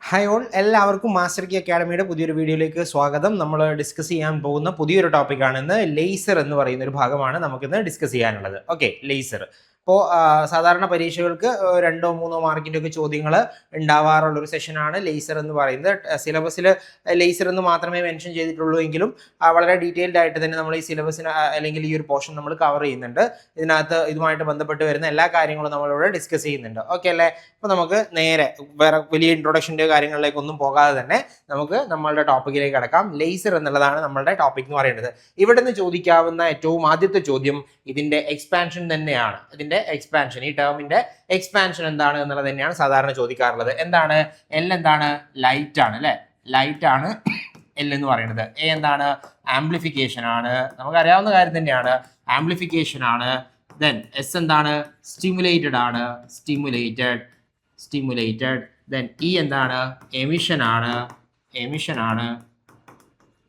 Hi all, എല്ലാവർക്കും master കി അക്കാഡമിയുടെ പുതിയൊരു വീഡിയോയിലേക്ക് സ്വാഗതം. നമ്മൾ ഡിസ്കസ് ചെയ്യാൻ പോകുന്ന പുതിയൊരു ടോപ്പിക്കാണ് ഇന്ന് ലേസർ എന്ന് പറയുന്ന ഒരു ഭാഗമാണ് നമുക്കിന്ന് ഡിസ്കസ് ചെയ്യാനുള്ളത്. Okay, laser. അപ്പോൾ സാധാരണ പരീക്ഷകൾക്ക് 2-3 മാർക്കിൻ്റെ ഒക്കെ ചോദ്യങ്ങൾ ഉണ്ടാവാറുള്ള ഒരു സെഷനാണ് ലേസർ എന്ന് പറയുന്നത്. സിലബസിൽ ലേസർ എന്ന് മാത്രമേ മെൻഷൻ ചെയ്തിട്ടുള്ളൂ എങ്കിലും വളരെ ഡീറ്റെയിൽഡ് ആയിട്ട് തന്നെ നമ്മൾ ഈ സിലബസിന് അല്ലെങ്കിൽ ഈ ഒരു പോർഷൻ നമ്മൾ കവർ ചെയ്യുന്നുണ്ട്. ഇതിനകത്ത് ഇതുമായിട്ട് ബന്ധപ്പെട്ട് വരുന്ന എല്ലാ കാര്യങ്ങളും നമ്മളിവിടെ ഡിസ്കസ് ചെയ്യുന്നുണ്ട്. ഓക്കെ അല്ലേ? അപ്പോൾ നമുക്ക് നേരെ വേറെ വലിയ ഇൻട്രൊഡക്ഷൻ്റെ കാര്യങ്ങളിലേക്കൊന്നും പോകാതെ തന്നെ നമുക്ക് നമ്മളുടെ ടോപ്പിക്കിലേക്ക് കടക്കാം. ലേസർ എന്നുള്ളതാണ് നമ്മളുടെ ടോപ്പിക് എന്ന് പറയുന്നത്. ഇവിടെ നിന്ന് ചോദിക്കാവുന്ന ഏറ്റവും ആദ്യത്തെ ചോദ്യം ഇതിൻ്റെ എക്സ്പാൻഷൻ തന്നെയാണ്. ഇതിൻ്റെ എക്സ്പാൻഷൻ, ഈ ടേമിൻ്റെ എക്സ്പാൻഷൻ എന്താണ് എന്നുള്ളത് തന്നെയാണ് സാധാരണ ചോദിക്കാറുള്ളത്. എന്താണ്? എൽ എന്താണ്? ലൈറ്റ് ആണ് അല്ലേ? ലൈറ്റ് ആണ് എൽ എന്ന് പറയുന്നത്. എ എന്താണ്? ആംപ്ലിഫിക്കേഷൻ ആണ്, നമുക്കറിയാവുന്ന കാര്യം തന്നെയാണ്, ആംപ്ലിഫിക്കേഷൻ ആണ്. ദെൻ എസ് എന്താണ്? സ്റ്റിമുലേറ്റഡ് ആണ്, സ്റ്റിമുലേറ്റഡ്. ദെൻ ഇ എന്താണ്? എമിഷൻ ആണ്,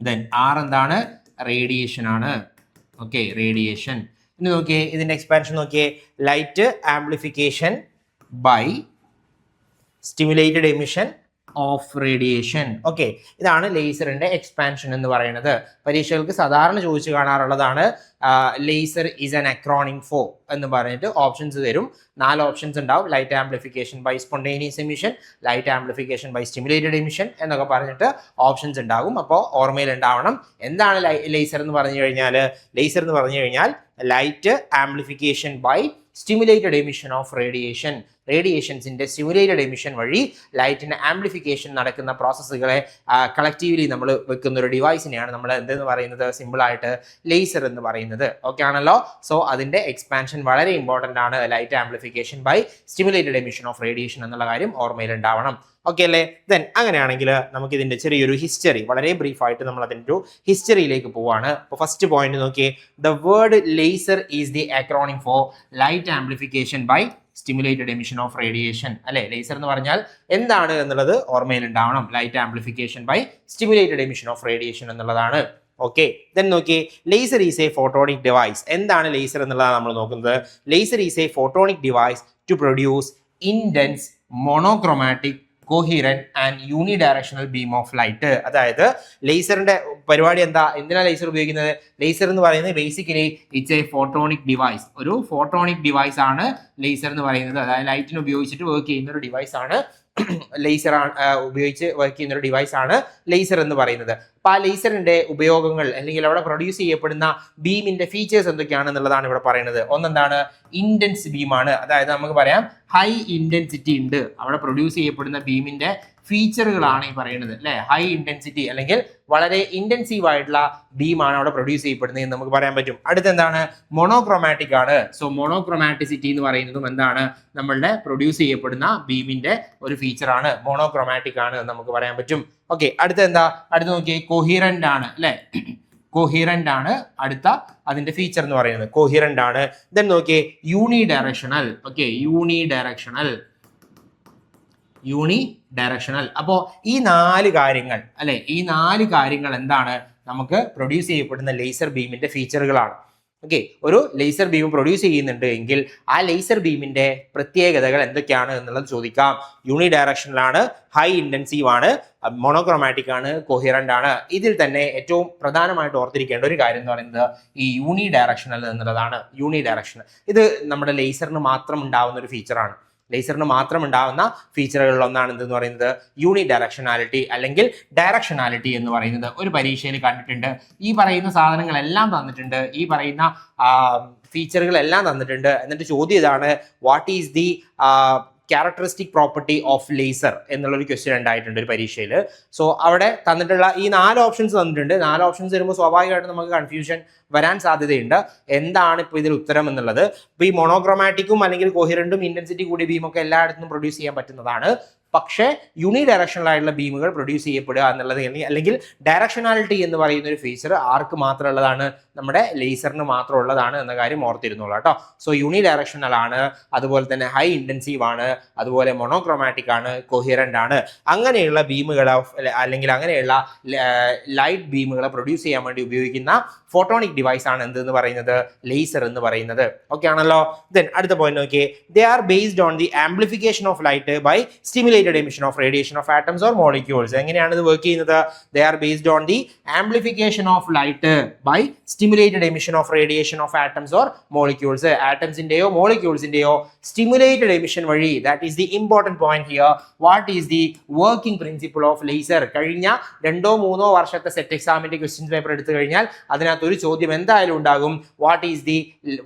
ദെൻ ആർ എന്താണ്? റേഡിയേഷൻ ആണ്. Okay, radiation. ഇനി നോക്കിയേ, ഇതിന്റെ എക്സ്പാൻഷൻ നോക്കിയേ, light amplification by stimulated emission of radiation. Okay, ഇതാണ് ലേസറിന്റെ എക്സ്പാൻഷൻ എന്ന് പറയുന്നത്. പരീക്ഷകൾക്ക് സാധാരണ ചോദിച്ചു കാണാറുള്ളതാണ്. Laser is an acronym for എന്ന് പറഞ്ഞിട്ട് ഓപ്ഷൻസ് തരും. 4 ഓപ്ഷൻസ് ഉണ്ടാവും. Light amplification by spontaneous emission, light amplification by stimulated emission എന്നൊക്കെ പറഞ്ഞിട്ട് ഓപ്ഷൻസ് ഉണ്ടാകും. അപ്പോൾ ഓർമ്മയിൽ ഉണ്ടാവണം എന്താണ് ലേസർ എന്ന് പറഞ്ഞു കഴിഞ്ഞാൽ. ലേസർ എന്ന് പറഞ്ഞു കഴിഞ്ഞാൽ light amplification by stimulated emission of radiation. റേഡിയേഷൻസിൻ്റെ സ്റ്റിമുലേറ്റഡ് എമിഷൻ വഴി ലൈറ്റിൻ്റെ ആംപ്ലിഫിക്കേഷൻ നടക്കുന്ന പ്രോസസ്സുകളെ കളക്റ്റീവ്ലി നമ്മൾ വെക്കുന്ന ഒരു ഡിവൈസിനെയാണ് നമ്മൾ എന്തെന്ന് പറയുന്നത്, സിമ്പിളായിട്ട് ലേസർ എന്ന് പറയുന്നത്. ഓക്കെ ആണല്ലോ? സോ അതിൻ്റെ എക്സ്പാൻഷൻ വളരെ ഇമ്പോർട്ടൻ്റ് ആണ്. Light amplification by stimulated emission of radiation എന്നുള്ള കാര്യം ഓർമ്മയിൽ ഉണ്ടാവണം. ഓക്കെ അല്ലേ? ദെൻ അങ്ങനെയാണെങ്കിൽ നമുക്ക് ഇതിൻ്റെ ചെറിയൊരു ഹിസ്റ്ററി, വളരെ ബ്രീഫായിട്ട് നമ്മൾ അതിൻ്റെ ഒരു ഹിസ്റ്ററിയിലേക്ക് പോവാണ്. അപ്പോൾ ഫസ്റ്റ് പോയിന്റ് നോക്കിയേ, the word laser is the acronym for light amplification by stimulated emission of radiation. അല്ലെ? ലേസർ എന്ന് പറഞ്ഞാൽ എന്താണ് എന്നുള്ളത് ഓർമ്മയിൽ ഉണ്ടാവണം. Light amplification by stimulated emission of radiation എന്നുള്ളതാണ്. ഓക്കെ, ദെൻ നോക്കിയേ, laser is a photonic device. എന്താണ് ലേസർ എന്നുള്ളതാണ് നമ്മൾ നോക്കുന്നത്. Laser is a photonic device to produce intense monochromatic coherent and unidirectional beam of light. അതായത് ലേസറിന്റെ പരിപാടി എന്താ? എന്തിനാണ് ലേസർ ഉപയോഗിക്കുന്നത്? ലേസർ എന്ന് പറയുന്നത് basically it's A photonic device. ഒരു ഫോട്ടോണിക് ഡിവൈസ് ആണ് ലേസർ എന്ന് പറയുന്നത്. അതായത് ലൈറ്റിന് ഉപയോഗിച്ചിട്ട് വർക്ക് ചെയ്യുന്ന ഒരു ഡിവൈസ് ആണ് ലേസർ ഉപയോഗിച്ച് വർക്ക് ചെയ്യുന്ന ഒരു ഡിവൈസ് ആണ് ലേസർ എന്ന് പറയുന്നത്. അപ്പൊ ആ ലേസറിന്റെ ഉപയോഗങ്ങൾ അല്ലെങ്കിൽ അവിടെ പ്രൊഡ്യൂസ് ചെയ്യപ്പെടുന്ന ബീമിന്റെ ഫീച്ചേഴ്സ് എന്തൊക്കെയാണെന്നുള്ളതാണ് ഇവിടെ പറയുന്നത്. ഒന്നെന്താണ്? ഇന്റൻസ് ബീമാണ്. അതായത് നമുക്ക് പറയാം ഹൈ ഇന്റൻസിറ്റി ഉണ്ട്. അവിടെ പ്രൊഡ്യൂസ് ചെയ്യപ്പെടുന്ന ബീമിന്റെ ഫീച്ചറുകളാണ് ഈ പറയുന്നത് അല്ലെ. ഹൈ ഇന്റൻസിറ്റി അല്ലെങ്കിൽ വളരെ ഇന്റൻസീവ് ആയിട്ടുള്ള ബീമാണ് അവിടെ പ്രൊഡ്യൂസ് ചെയ്യപ്പെടുന്നത് എന്ന് നമുക്ക് പറയാൻ പറ്റും. അടുത്തെന്താണ്? മോണോക്രോമാറ്റിക് ആണ്. സോ മോണോക്രോമാറ്റിസിറ്റി എന്ന് പറയുന്നതും എന്താണ്? നമ്മളുടെ പ്രൊഡ്യൂസ് ചെയ്യപ്പെടുന്ന ബീമിന്റെ ഒരു ഫീച്ചറാണ്. മോണോക്രോമാറ്റിക് ആണ് എന്ന് നമുക്ക് പറയാൻ പറ്റും. ഓക്കെ, അടുത്ത എന്താ? അടുത്ത് നോക്കിയേ, കൊഹിറന്റ് ആണ് അല്ലെ. കൊഹിറന്റ് ആണ് അടുത്ത അതിന്റെ ഫീച്ചർ എന്ന് പറയുന്നത്. കൊഹിറന്റ് ആണ്. ദെൻ നോക്കിയേ, യൂണിഡയറക്ഷണൽ. Okay, unidirectional. അപ്പോ ഈ 4 കാര്യങ്ങൾ അല്ലെ, ഈ 4 കാര്യങ്ങൾ എന്താണ്? നമുക്ക് പ്രൊഡ്യൂസ് ചെയ്യപ്പെടുന്ന ലേസർ ബീമിന്റെ ഫീച്ചറുകളാണ്. ഓക്കെ, ഒരു ലേസർ ബീം പ്രൊഡ്യൂസ് ചെയ്യുന്നുണ്ട് എങ്കിൽ ആ ലേസർ ബീമിന്റെ പ്രത്യേകതകൾ എന്തൊക്കെയാണ് എന്നുള്ളത് ചോദിക്കാം. യൂണിഡയറക്ഷണൽ ആണ്, ഹൈ ഇന്റൻസീവ് ആണ്, മോണോക്രോമാറ്റിക് ആണ്, കൊഹിറന്റ് ആണ്. ഇതിൽ തന്നെ ഏറ്റവും പ്രധാനമായിട്ട് ഓർത്തിരിക്കേണ്ട ഒരു കാര്യം എന്ന് പറയുന്നത് ഈ യൂണിഡയറക്ഷണൽ എന്നുള്ളതാണ്. യൂണിഡയറക്ഷണൽ ഇത് നമ്മുടെ ലേസറിന് മാത്രം ഉണ്ടാവുന്ന ഒരു ഫീച്ചറാണ്. ലേസറിന് മാത്രം ഉണ്ടാവുന്ന ഫീച്ചറുകളിൽ ഒന്നാണ് എന്തെന്ന് പറയുന്നത് യൂണി ഡയറക്ഷനാലിറ്റി അല്ലെങ്കിൽ ഡയറക്ഷനാലിറ്റി എന്ന് പറയുന്നത്. ഒരു പരീക്ഷയിൽ കണ്ടിട്ടുണ്ട്. ഈ പറയുന്ന സാധനങ്ങളെല്ലാം തന്നിട്ടുണ്ട്, ഈ പറയുന്ന ഫീച്ചറുകളെല്ലാം തന്നിട്ടുണ്ട്. എന്നിട്ട് ചോദ്യം ഇതാണ്, what is the characteristic property of laser എന്നുള്ളൊരു ക്വസ്റ്റ്യൻ ഉണ്ടായിട്ടുണ്ട് ഒരു പരീക്ഷയിൽ. സോ അവിടെ തന്നിട്ടുള്ള ഈ 4 ഓപ്ഷൻസ് തന്നിട്ടുണ്ട്. 4 ഓപ്ഷൻസ് വരുമ്പോൾ സ്വാഭാവികമായിട്ടും നമുക്ക് കൺഫ്യൂഷൻ വരാൻ സാധ്യതയുണ്ട്. എന്താണ് ഇപ്പോൾ ഇതിൽ ഉത്തരം എന്നുള്ളത്. ഇപ്പോൾ ഈ മോണോക്രോമാറ്റിക്കും അല്ലെങ്കിൽ കോഹിറന്റും ഇന്റൻസിറ്റി കൂടിയ ബീമൊക്കെ എല്ലായിടത്തും പ്രൊഡ്യൂസ് ചെയ്യാൻ പറ്റുന്നതാണ്. പക്ഷേ യൂണി ഡയറക്ഷണൽ ആയിട്ടുള്ള ബീമുകൾ പ്രൊഡ്യൂസ് ചെയ്യപ്പെടുക എന്നുള്ളത് അല്ലെങ്കിൽ ഡയറക്ഷനാലിറ്റി എന്ന് പറയുന്ന ഒരു ഫീച്ചർ ആർക്ക് മാത്രമുള്ളതാണ്? നമ്മുടെ ലേസറിന് മാത്രം ഉള്ളതാണ് എന്ന കാര്യം ഓർത്തിരുന്നുള്ളൂ കേട്ടോ. സോ യൂണി ഡയറക്ഷണൽ ആണ്, അതുപോലെ തന്നെ ഹൈ ഇന്റൻസീവ് ആണ്, അതുപോലെ മോണോക്രോമാറ്റിക് ആണ്, കൊഹിറന്റ് ആണ്. അങ്ങനെയുള്ള ബീമുകളെ അല്ലെങ്കിൽ അങ്ങനെയുള്ള ലൈറ്റ് ബീമുകളെ പ്രൊഡ്യൂസ് ചെയ്യാൻ വേണ്ടി ഉപയോഗിക്കുന്ന ഫോട്ടോണിക് ഡിവൈസ് ആണ് എന്തെന്ന് പറയുന്നത് ലേസർ എന്ന് പറയുന്നത്. ഓക്കെ ആണല്ലോ. ദെൻ അടുത്ത പോയിന്റ് നോക്കിയേ. They are based on the amplification of light by stimulated emission of radiation of atoms or molecules. എങ്ങനെയാണ് ഇത് വർക്ക് ചെയ്യുന്നത്? They are based on the amplification of light by stimulated emission of radiation of atoms or molecules. ആറ്റംസിന്റെയോ മോളിക്യൂൾസിന്റെയോ stimulated emission വഴി, that is the important point here. What is the working principle of laser? കഴിഞ്ഞ 2-3 വർഷത്തെ set എക്സാമിന്റെ question paper എടുത്തു കഴിഞ്ഞാൽ അതിനകത്ത് ഒരു ചോദ്യം എന്തായാലും ഉണ്ടാകും. What is the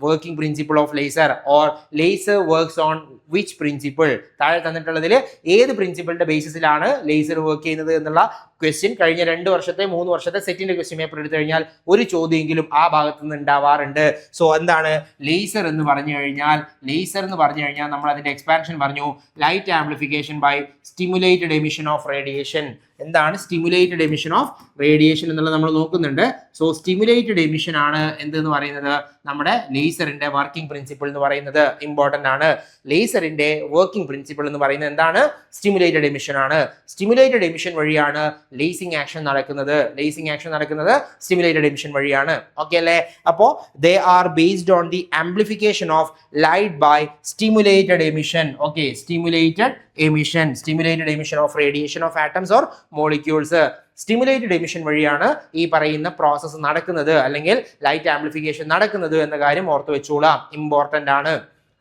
working principle of laser or laser works on which principle? താഴെ തന്നിട്ടുള്ളതിൽ ഏത് പ്രിൻസിപ്പിളിന്റെ ബേസിസിലാണ് ലേസർ വർക്ക് ചെയ്യുന്നത് എന്നുള്ള ക്വസ്റ്റ്യൻ കഴിഞ്ഞ 2 വർഷത്തെ 3 വർഷത്തെ സെറ്റിന്റെ ക്വസ്റ്റ്യൻ പേപ്പർ എടുത്തു കഴിഞ്ഞാൽ ഒരു ചോദ്യമെങ്കിലും ആ ഭാഗത്ത് നിന്ന് ഉണ്ടാവാറുണ്ട്. സോ എന്താണ് ലേസർ എന്ന് പറഞ്ഞു കഴിഞ്ഞാൽ? ലേസർ എന്ന് പറഞ്ഞു കഴിഞ്ഞാൽ നമ്മൾ അതിന്റെ എക്സ്പാൻഷൻ പറഞ്ഞു, light amplification by stimulated emission of radiation. എന്താണ് സ്റ്റിമുലേറ്റഡ് എമിഷൻ ഓഫ് റേഡിയേഷൻ എന്നുള്ളത് നമ്മൾ നോക്കുന്നുണ്ട്. സോ സ്റ്റിമുലേറ്റഡ് എമിഷൻ ആണ് എന്തെന്ന് പറയുന്നത് നമ്മുടെ ലേസറിന്റെ വർക്കിംഗ് പ്രിൻസിപ്പിൾ എന്ന് പറയുന്നത്. ഇമ്പോർട്ടന്റ് ആണ്. ലേസറിന്റെ വർക്കിംഗ് പ്രിൻസിപ്പിൾ എന്ന് പറയുന്നത് എന്താണ്? സ്റ്റിമുലേറ്റഡ് എമിഷൻ ആണ്. സ്റ്റിമുലേറ്റഡ് എമിഷൻ വഴിയാണ് ലേസിംഗ് ആക്ഷൻ നടക്കുന്നത്. ലേസിംഗ് ആക്ഷൻ നടക്കുന്നത് സ്റ്റിമുലേറ്റഡ് എമിഷൻ വഴിയാണ്. ഓക്കെ അല്ലേ? അപ്പോ they are based on the amplification of light by stimulated emission. Okay, stimulated emission of radiation of atoms or molecules. Stimulated emission വഴിയാണ് ഈ പറയുന്ന process നടക്കുന്നത്, അല്ലെങ്കിൽ ലൈറ്റ് ആംപ്ലിഫിക്കേഷൻ നടക്കുന്നത് എന്ന കാര്യം ഓർത്ത് വെച്ചോളാം. ഇമ്പോർട്ടന്റ് ആണ്.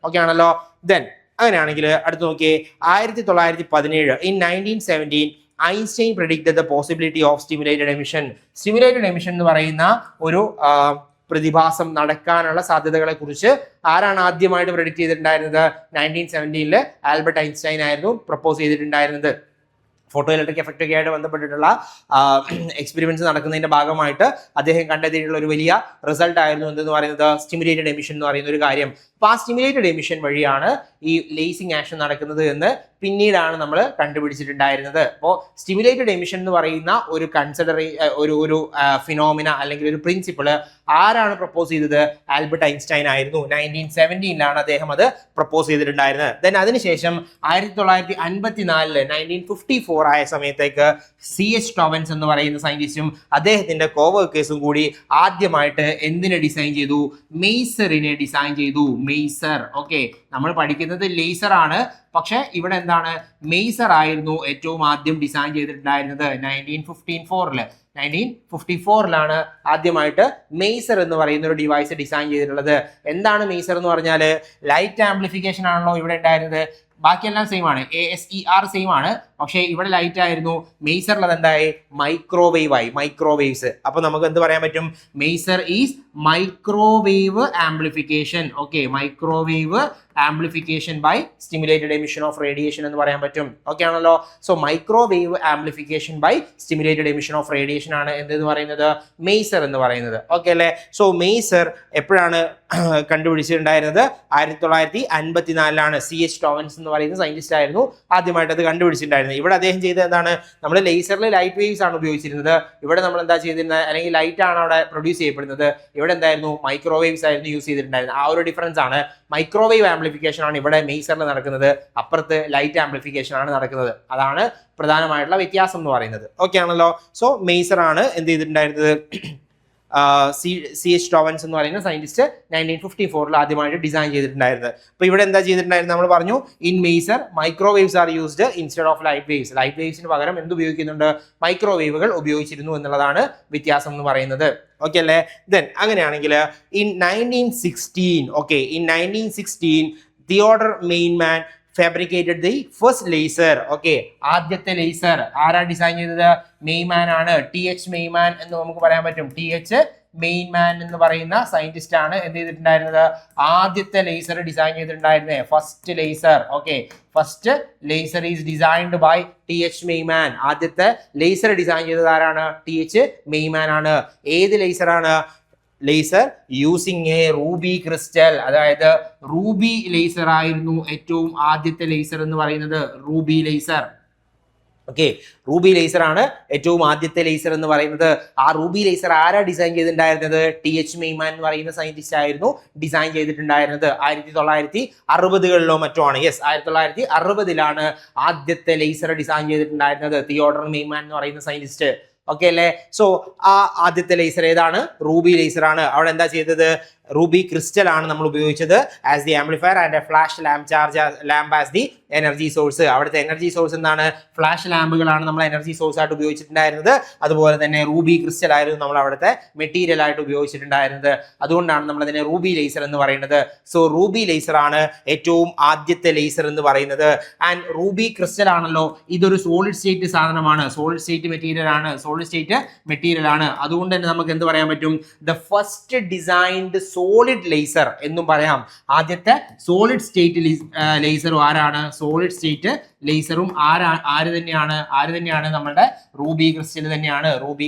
ഓക്കെ ആണല്ലോ. ദെൻ അങ്ങനെയാണെങ്കിൽ അടുത്ത് നോക്കിയേ. 1917 in 1917 Einstein predicted the possibility of stimulated emission. Stimulated emission എന്ന് പറയുന്ന ഒരു പ്രതിഭാസം നടക്കാനുള്ള സാധ്യതകളെ കുറിച്ച് ആരാണ് ആദ്യമായിട്ട് പ്രെഡിക്റ്റ് ചെയ്തിട്ടുണ്ടായിരുന്നത്? 1917 ആൽബർട്ട് ഐൻസ്റ്റൈൻ ആയിരുന്നു പ്രപ്പോസ് ചെയ്തിട്ടുണ്ടായിരുന്നത്. ഫോട്ടോ ഇലക്ട്രിക് എഫക്റ്റ് ഒക്കെ ആയിട്ട് ബന്ധപ്പെട്ടിട്ടുള്ള എക്സ്പെരിമെന്റ്സ് നടക്കുന്നതിന്റെ ഭാഗമായിട്ട് അദ്ദേഹം കണ്ടെത്തിയിട്ടുള്ള ഒരു വലിയ റിസൾട്ട് ആയിരുന്നു എന്തെന്ന് പറയുന്നത് സ്റ്റിമുലേറ്റഡ് എമിഷൻ എന്ന് പറയുന്ന ഒരു കാര്യം. അപ്പൊ ആ സ്റ്റിമുലേറ്റഡ് എമിഷൻ വഴിയാണ് ഈ ലേസിംഗ് ആക്ഷൻ നടക്കുന്നത് എന്ന് പിന്നീടാണ് നമ്മൾ കണ്ടുപിടിച്ചിട്ടുണ്ടായിരുന്നത്. അപ്പോൾ സ്റ്റിമുലേറ്റഡ് എമിഷൻ എന്ന് പറയുന്ന ഒരു ഒരു ഫിനോമിന അല്ലെങ്കിൽ ഒരു പ്രിൻസിപ്പിള് ആരാണ് പ്രപ്പോസ് ചെയ്തത്? ആൽബർട്ട് ഐൻസ്റ്റൈൻ ആയിരുന്നു. 1917 അദ്ദേഹം അത് പ്രപ്പോസ് ചെയ്തിട്ടുണ്ടായിരുന്നത്. ദെൻ അതിനുശേഷം 1954 1954 ആയ സമയത്തേക്ക് CH ടോവൻസ് എന്ന് പറയുന്ന സയന്റിസ്റ്റും അദ്ദേഹത്തിന്റെ കോവർക്കേഴ്സും കൂടി ആദ്യമായിട്ട് എന്തിനെ ഡിസൈൻ ചെയ്തു? മെയ്സറിനെ ഡിസൈൻ ചെയ്തു. മെയ്സർ. ഓക്കെ, നമ്മൾ പഠിക്കുന്നത് ലേസർ ആണ്, പക്ഷെ ഇവിടെ എന്താണ്? മെയ്സർ ആയിരുന്നു ഏറ്റവും ആദ്യം ഡിസൈൻ ചെയ്തിട്ടുണ്ടായിരുന്നത് 1954 ആദ്യമായിട്ട് മെയ്സർ എന്ന് പറയുന്ന ഒരു ഡിവൈസ് ഡിസൈൻ ചെയ്തിട്ടുള്ളത്. എന്താണ് മെയ്സർ എന്ന് പറഞ്ഞാൽ? ലൈറ്റ് ആംപ്ലിഫിക്കേഷൻ ആണല്ലോ ഇവിടെ ഉണ്ടായിരുന്നത്. ബാക്കിയെല്ലാം സെയിം ആണ്, ASER സെയിം ആണ്, പക്ഷേ ഇവിടെ ലൈറ്റ് ആയിരുന്നു. മെയ്സറിൽ അതെന്തായി? മൈക്രോവേവ് ആയി, മൈക്രോവേവ്സ്. അപ്പൊ നമുക്ക് എന്ത് പറയാൻ പറ്റും? Maser is microwave amplification. Okay, microwave amplification by stimulated emission of radiation എന്ന് പറയാൻ പറ്റും. ഓക്കെ ആണല്ലോ. So microwave amplification by stimulated emission of radiation ആണ് എന്തെന്ന് പറയുന്നത്? മെയ്സർ എന്ന് പറയുന്നത്. ഓക്കെ അല്ലേ? സോ മെയ്സർ എപ്പോഴാണ് കണ്ടുപിടിച്ചിട്ടുണ്ടായിരുന്നത്? 1954 CH ടോവൻസ് എന്ന് പറയുന്ന സയന്റിസ്റ്റ് ആയിരുന്നു ആദ്യമായിട്ട് അത് കണ്ടുപിടിച്ചിട്ടുണ്ടായിരുന്നത്. ഇവിടെ അദ്ദേഹം ചെയ്തത് എന്താണ്? നമ്മൾ ലേസറിൽ ലൈറ്റ് വേവ്സ് ആണ് ഉപയോഗിച്ചിരുന്നത്. ഇവിടെ നമ്മൾ എന്താ ചെയ്തിരുന്നത്? അല്ലെങ്കിൽ ലൈറ്റ് ആണ് അവിടെ പ്രൊഡ്യൂസ് ചെയ്യപ്പെടുന്നത്. ഇവിടെ എന്തായിരുന്നു? മൈക്രോവേവ്സ് ആയിരുന്നു യൂസ് ചെയ്തിട്ടുണ്ടായിരുന്നത്. ആ ഒരു ഡിഫറൻസ് ആണ്. മൈക്രോവേവ് ആംപ്ലിഫിക്കേഷൻ ആണ് ഇവിടെ മെയ്സറിൽ നടക്കുന്നത്, അപ്പുറത്ത് ലൈറ്റ് ആംപ്ലിഫിക്കേഷൻ ആണ് നടക്കുന്നത്. അതാണ് പ്രധാനമായിട്ടുള്ള വ്യത്യാസം എന്ന് പറയുന്നത്. ഓക്കെ ആണല്ലോ. സോ മെയ്സർ ആണ് എന്ത് ചെയ്തിട്ടുണ്ടായിരുന്നത്? CH ടോവൻസ് എന്ന് പറയുന്ന സയന്റിസ്റ്റ് 1954 ആദ്യമായിട്ട് ഡിസൈൻ ചെയ്തിട്ടുണ്ടായിരുന്നത്. അപ്പൊ ഇവിടെ എന്താ ചെയ്തിട്ടുണ്ടായിരുന്നത്? നമ്മൾ പറഞ്ഞു in maser microwaves are used instead of light waves. Light വേവ്സിന് പകരം എന്ത് ഉപയോഗിക്കുന്നുണ്ട്? മൈക്രോവേവുകൾ ഉപയോഗിച്ചിരുന്നു എന്നുള്ളതാണ് വ്യത്യാസം എന്ന് പറയുന്നത്. ഓക്കെ അല്ലേ? ദെൻ അങ്ങനെയാണെങ്കിൽ in 1916 Theodore Maiman fabricated the first laser. Okay, ആദ്യത്തെ ലേസർ ആരാ ഡിസൈൻ ചെയ്തത്? മെയ്മാൻ ആണ്. TH മെയ്മാൻ എന്ന് നമുക്ക് പറയാൻ പറ്റും. TH മെയ്മാൻ എന്ന് പറയുന്ന സയന്റിസ്റ്റ് ആണ് എന്ത് ചെയ്തിട്ടുണ്ടായിരുന്നത്? ആദ്യത്തെ ലേസർ ഡിസൈൻ ചെയ്തിട്ടുണ്ടായിരുന്നത്. First laser. Okay, first laser is designed by TH Maiman. ആദ്യത്തെ ലേസർ ഡിസൈൻ ചെയ്തത് ആരാണ്? TH മെയ്മാൻ ആണ്. ഏത് ലേസർ ആണ്? Laser using a ruby crystal. അതായത് റൂബി ലേസർ ആയിരുന്നു ഏറ്റവും ആദ്യത്തെ ലേസർ എന്ന് പറയുന്നത്. Ruby laser. Okay, ruby laser ആണ് ഏറ്റവും ആദ്യത്തെ ലേസർ എന്ന് പറയുന്നത്. ആ റൂബി ലേസർ ആരാ ഡിസൈൻ ചെയ്തിട്ടുണ്ടായിരുന്നത്? TH മെയ്മാൻ എന്ന് പറയുന്ന സയന്റിസ്റ്റ് ആയിരുന്നു ഡിസൈൻ ചെയ്തിട്ടുണ്ടായിരുന്നത്. 1960-കളിലോ മറ്റോ ആണ്. യെസ്, 1960-ലാണ് ആദ്യത്തെ ലേസർ ഡിസൈൻ ചെയ്തിട്ടുണ്ടായിരുന്നത് തിയോഡർ മെയ്മാൻ എന്ന് പറയുന്ന സയന്റിസ്റ്റ്. ഓക്കെ അല്ലേ? സോ ആ ആദ്യത്തെ ലേസർ ഏതാണ്? റൂബി ലേസർ ആണ്. അവിടെ എന്താ ചെയ്തത്? റൂബി ക്രിസ്റ്റൽ ആണ് നമ്മൾ ഉപയോഗിച്ചത് as the amplifier and A flash lamp as the energy source. അവിടുത്തെ എനർജി സോഴ്സ് എന്താണ്? ഫ്ലാഷ് ലാമ്പുകളാണ് നമ്മൾ എനർജി സോഴ്സ് ആയിട്ട് ഉപയോഗിച്ചിട്ടുണ്ടായിരുന്നത്. അതുപോലെ തന്നെ റൂബി ക്രിസ്റ്റൽ ആയിരുന്നു നമ്മൾ അവിടുത്തെ മെറ്റീരിയൽ ആയിട്ട് ഉപയോഗിച്ചിട്ടുണ്ടായിരുന്നത്. അതുകൊണ്ടാണ് നമ്മൾ അതിനെ റൂബി ലേസർ എന്ന് പറയുന്നത്. സോ റൂബി ലേസർ ആണ് ഏറ്റവും ആദ്യത്തെ ലേസർ എന്ന് പറയുന്നത്. ആൻഡ് റൂബി ക്രിസ്റ്റൽ ആണല്ലോ, ഇതൊരു സോളിഡ് സ്റ്റേറ്റ് സാധനമാണ്, സോളിഡ് സ്റ്റേറ്റ് മെറ്റീരിയൽ ആണ്, സോളിഡ് സ്റ്റേറ്റ് മെറ്റീരിയൽ ആണ്. അതുകൊണ്ട് തന്നെ നമുക്ക് എന്ത് പറയാൻ പറ്റും? The first designed solid laser എന്നും പറയാം. ആദ്യത്തെ സോളിഡ് സ്റ്റേറ്റ് ലേസറും ആരാണ്? സോളിഡ് സ്റ്റേറ്റ് ലേസറും ആര് തന്നെയാണ്? നമ്മുടെ റൂബി ക്രിസ്റ്റൽ തന്നെയാണ്. റൂബി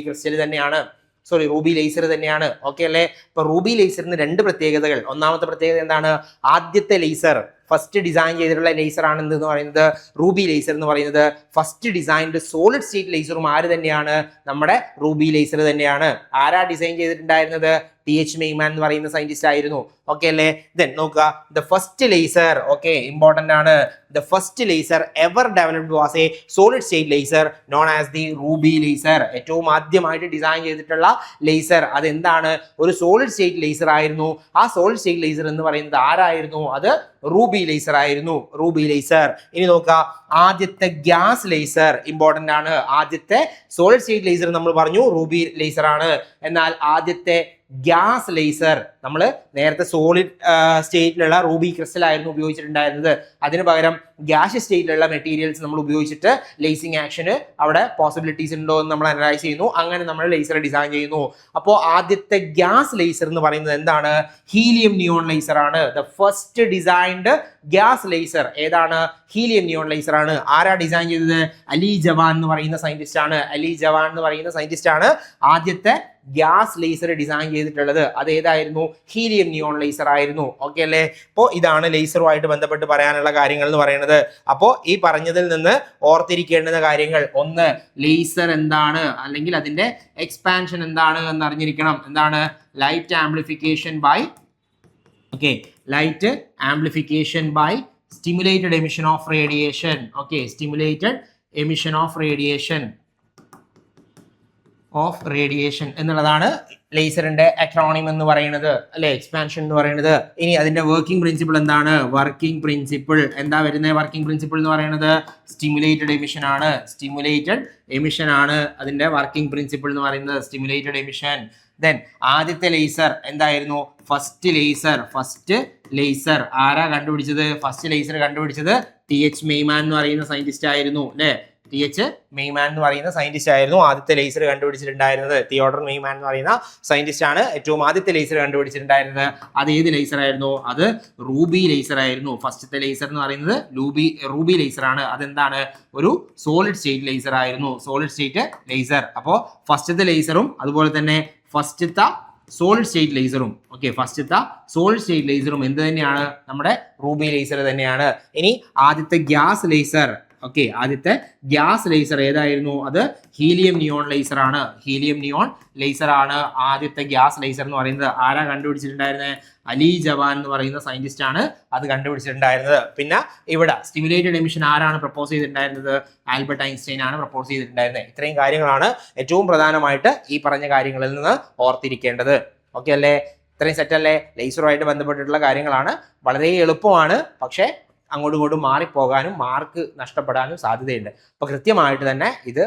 ലേസർ തന്നെയാണ്. ഓക്കെ അല്ലേ? ഇപ്പൊ റൂബി ലേസറിന് രണ്ട് പ്രത്യേകതകൾ. ഒന്നാമത്തെ പ്രത്യേകത എന്താണ്? ആദ്യത്തെ ലേസർ, ഫസ്റ്റ് ഡിസൈൻ ചെയ്തിട്ടുള്ള ലേസർ ആണ് എന്ന് പറയുന്നത് റൂബി ലേസർ എന്ന് പറയുന്നത്. ഫസ്റ്റ് ഡിസൈൻഡ് സോളിഡ് സ്റ്റേറ്റ് ലേസറും ആര് തന്നെയാണ്? നമ്മുടെ റൂബി ലേസർ തന്നെയാണ്. ആരാ ഡിസൈൻ ചെയ്തിട്ടുണ്ടായിരുന്നത്? TH മെയ്മാൻ എന്ന് പറയുന്ന സയന്റിസ്റ്റ് ആയിരുന്നു. ഓക്കെ അല്ലേ? ദെൻ നോക്കുക, the first laser, okay important ആണ്. The first laser ever developed was a solid state laser known as the ruby laser. ഏറ്റവും ആദ്യമായിട്ട് ഡിസൈൻ ചെയ്തിട്ടുള്ള ലേസർ അതെന്താണ്? ഒരു സോളിഡ് സ്റ്റേറ്റ് ലേസർ ആയിരുന്നു. ആ സോളിഡ് സ്റ്റേറ്റ് ലേസർ എന്ന് പറയുന്നത് ആരായിരുന്നു? അത് റൂബി ലേസർ ആയിരുന്നു. Ruby laser. ഇനി നോക്കുക, ആദ്യത്തെ ഗ്യാസ് ലേസർ ഇമ്പോർട്ടന്റ് ആണ്. ആദ്യത്തെ സോളിഡ് സ്റ്റേറ്റ് ലേസർ നമ്മൾ പറഞ്ഞു റൂബി ലേസർ ആണ്. എന്നാൽ ആദ്യത്തെ ഗ്യാസ് ലേസർ നമ്മൾ നേരത്തെ സോളിഡ് സ്റ്റേറ്റിലുള്ള റൂബി ക്രിസ്റ്റൽ ആയിരുന്നു ഉപയോഗിച്ചിട്ടുണ്ടായിരുന്നത്. അതിന് പകരം ഗ്യാസ് സ്റ്റേറ്റിലുള്ള മെറ്റീരിയൽസ് നമ്മൾ ഉപയോഗിച്ചിട്ട് ലേസിംഗ് ആക്ഷന് അവിടെ പോസിബിലിറ്റീസ് ഉണ്ടോ എന്ന് നമ്മൾ അനലൈസ് ചെയ്യുന്നു. അങ്ങനെ നമ്മൾ ലേസർ ഡിസൈൻ ചെയ്യുന്നു. അപ്പോൾ ആദ്യത്തെ ഗ്യാസ് ലേസർ എന്ന് പറയുന്നത് എന്താണ്? ഹീലിയം നിയോൺ ലേസർ ആണ്. The first designed gas laser ഏതാണ്? ഹീലിയം നിയോൺ ലേസർ ആണ്. ആരാ ഡിസൈൻ ചെയ്തത്? അലി ജവാൻ എന്ന് പറയുന്ന സയന്റിസ്റ്റ് ആണ്. ആദ്യത്തെ ഗ്യാസ് ലേസർ ഡിസൈൻ ചെയ്തിട്ടുള്ളത് അത് ഏതായിരുന്നു? ഹീലിയം നിയോൺ ലേസർ ആയിരുന്നു. ഓക്കെ അല്ലേ? അപ്പോൾ ഇതാണ് ലേസറുമായിട്ട് ബന്ധപ്പെട്ട് പറയാനുള്ള കാര്യങ്ങൾ എന്ന് പറയുന്നത്. അപ്പോൾ ഈ പറഞ്ഞതിൽ നിന്ന് ഓർത്തിരിക്കേണ്ടുന്ന കാര്യങ്ങൾ, ഒന്ന്, ലേസർ എന്താണ് അല്ലെങ്കിൽ അതിന്റെ എക്സ്പാൻഷൻ എന്താണ് എന്ന് അറിഞ്ഞിരിക്കണം. എന്താണ്? Light amplification by stimulated emission of radiation. Okay, stimulated emission of radiation എന്നുള്ളതാണ് ലേസറിന്റെ അക്രോണിം എന്ന് പറയുന്നത്, അല്ലെ? എക്സ്പാൻഷൻ എന്ന് പറയുന്നത്. ഇനി അതിന്റെ വർക്കിംഗ് പ്രിൻസിപ്പിൾ എന്താണ്? വർക്കിംഗ് പ്രിൻസിപ്പിൾ എന്താ വരുന്നത്? വർക്കിംഗ് പ്രിൻസിപ്പിൾ എന്ന് പറയുന്നത് സ്റ്റിമുലേറ്റഡ് എമിഷൻ ആണ്. അതിന്റെ വർക്കിംഗ് പ്രിൻസിപ്പിൾ എന്ന് പറയുന്നത് സ്റ്റിമുലേറ്റഡ് എമിഷൻ. ദെൻ ആദ്യത്തെ ലേസർ എന്തായിരുന്നു? ഫസ്റ്റ് ലേസർ ആരാ കണ്ടുപിടിച്ചത്? ഫസ്റ്റ് ലേസർ കണ്ടുപിടിച്ചത് TH മെയ്മാൻ എന്ന് പറയുന്ന സയന്റിസ്റ്റ് ആയിരുന്നു, അല്ലെ? TH മെയ്മാൻ എന്ന് പറയുന്ന സയന്റിസ്റ്റ് ആയിരുന്നു ആദ്യത്തെ ലേസർ കണ്ടുപിടിച്ചിട്ടുണ്ടായിരുന്നത്. തിയോഡർ മെയ്മാൻ എന്ന് പറയുന്ന സയന്റിസ്റ്റ് ആണ് ഏറ്റവും ആദ്യത്തെ ലേസർ കണ്ടുപിടിച്ചിട്ടുണ്ടായിരുന്നത്. അത് ഏത് ലേസർ ആയിരുന്നു? അത് റൂബി ലേസർ ആയിരുന്നു. ഫസ്റ്റത്തെ ലേസർ എന്ന് പറയുന്നത് റൂബി ലേസർ ആണ്. അതെന്താണ്? ഒരു സോളിഡ് സ്റ്റേറ്റ് ലേസർ ആയിരുന്നു. അപ്പോൾ ഫസ്റ്റത്തെ ലേസറും അതുപോലെ തന്നെ ഫസ്റ്റത്തെ സോളിഡ് സ്റ്റേറ്റ് ലേസറും എന്ത് തന്നെയാണ്? നമ്മുടെ റൂബി ലേസർ തന്നെയാണ്. ഇനി ആദ്യത്തെ ഗ്യാസ് ലേസർ, ആദ്യത്തെ ഗ്യാസ് ലേസർ ഏതായിരുന്നു? അത് ഹീലിയം നിയോൺ ലേസർ ആണ്. ആദ്യത്തെ ഗ്യാസ് ലേസർ എന്ന് പറയുന്നത് ആരാ കണ്ടുപിടിച്ചിട്ടുണ്ടായിരുന്നത്? അലി ജവാൻ എന്ന് പറയുന്ന സയന്റിസ്റ്റ് ആണ് അത് കണ്ടുപിടിച്ചിട്ടുണ്ടായിരുന്നത്. പിന്നെ ഇവിടെ സ്റ്റിമുലേറ്റഡ് എമിഷൻ ആരാണ് പ്രപ്പോസ് ചെയ്തിട്ടുണ്ടായിരുന്നത്? ആൽബർട്ട് ഐൻസ്റ്റൈൻ ആണ് പ്രപ്പോസ് ചെയ്തിട്ടുണ്ടായിരുന്നത്. ഇത്രയും കാര്യങ്ങളാണ് ഏറ്റവും പ്രധാനമായിട്ട് ഈ പറഞ്ഞ കാര്യങ്ങളിൽ നിന്ന് ഓർത്തിരിക്കേണ്ടത്. ഓക്കെ അല്ലേ? ഇത്രയും സെറ്റ് അല്ലേ? ലേസറുമായിട്ട് ബന്ധപ്പെട്ടിട്ടുള്ള കാര്യങ്ങളാണ്. വളരെ എളുപ്പമാണ്, പക്ഷേ അങ്ങോട്ടും ഇങ്ങോട്ടും മാറിപ്പോകാനും മാർക്ക് നഷ്ടപ്പെടാനും സാധ്യതയുണ്ട്. അപ്പൊ കൃത്യമായിട്ട് തന്നെ ഇത്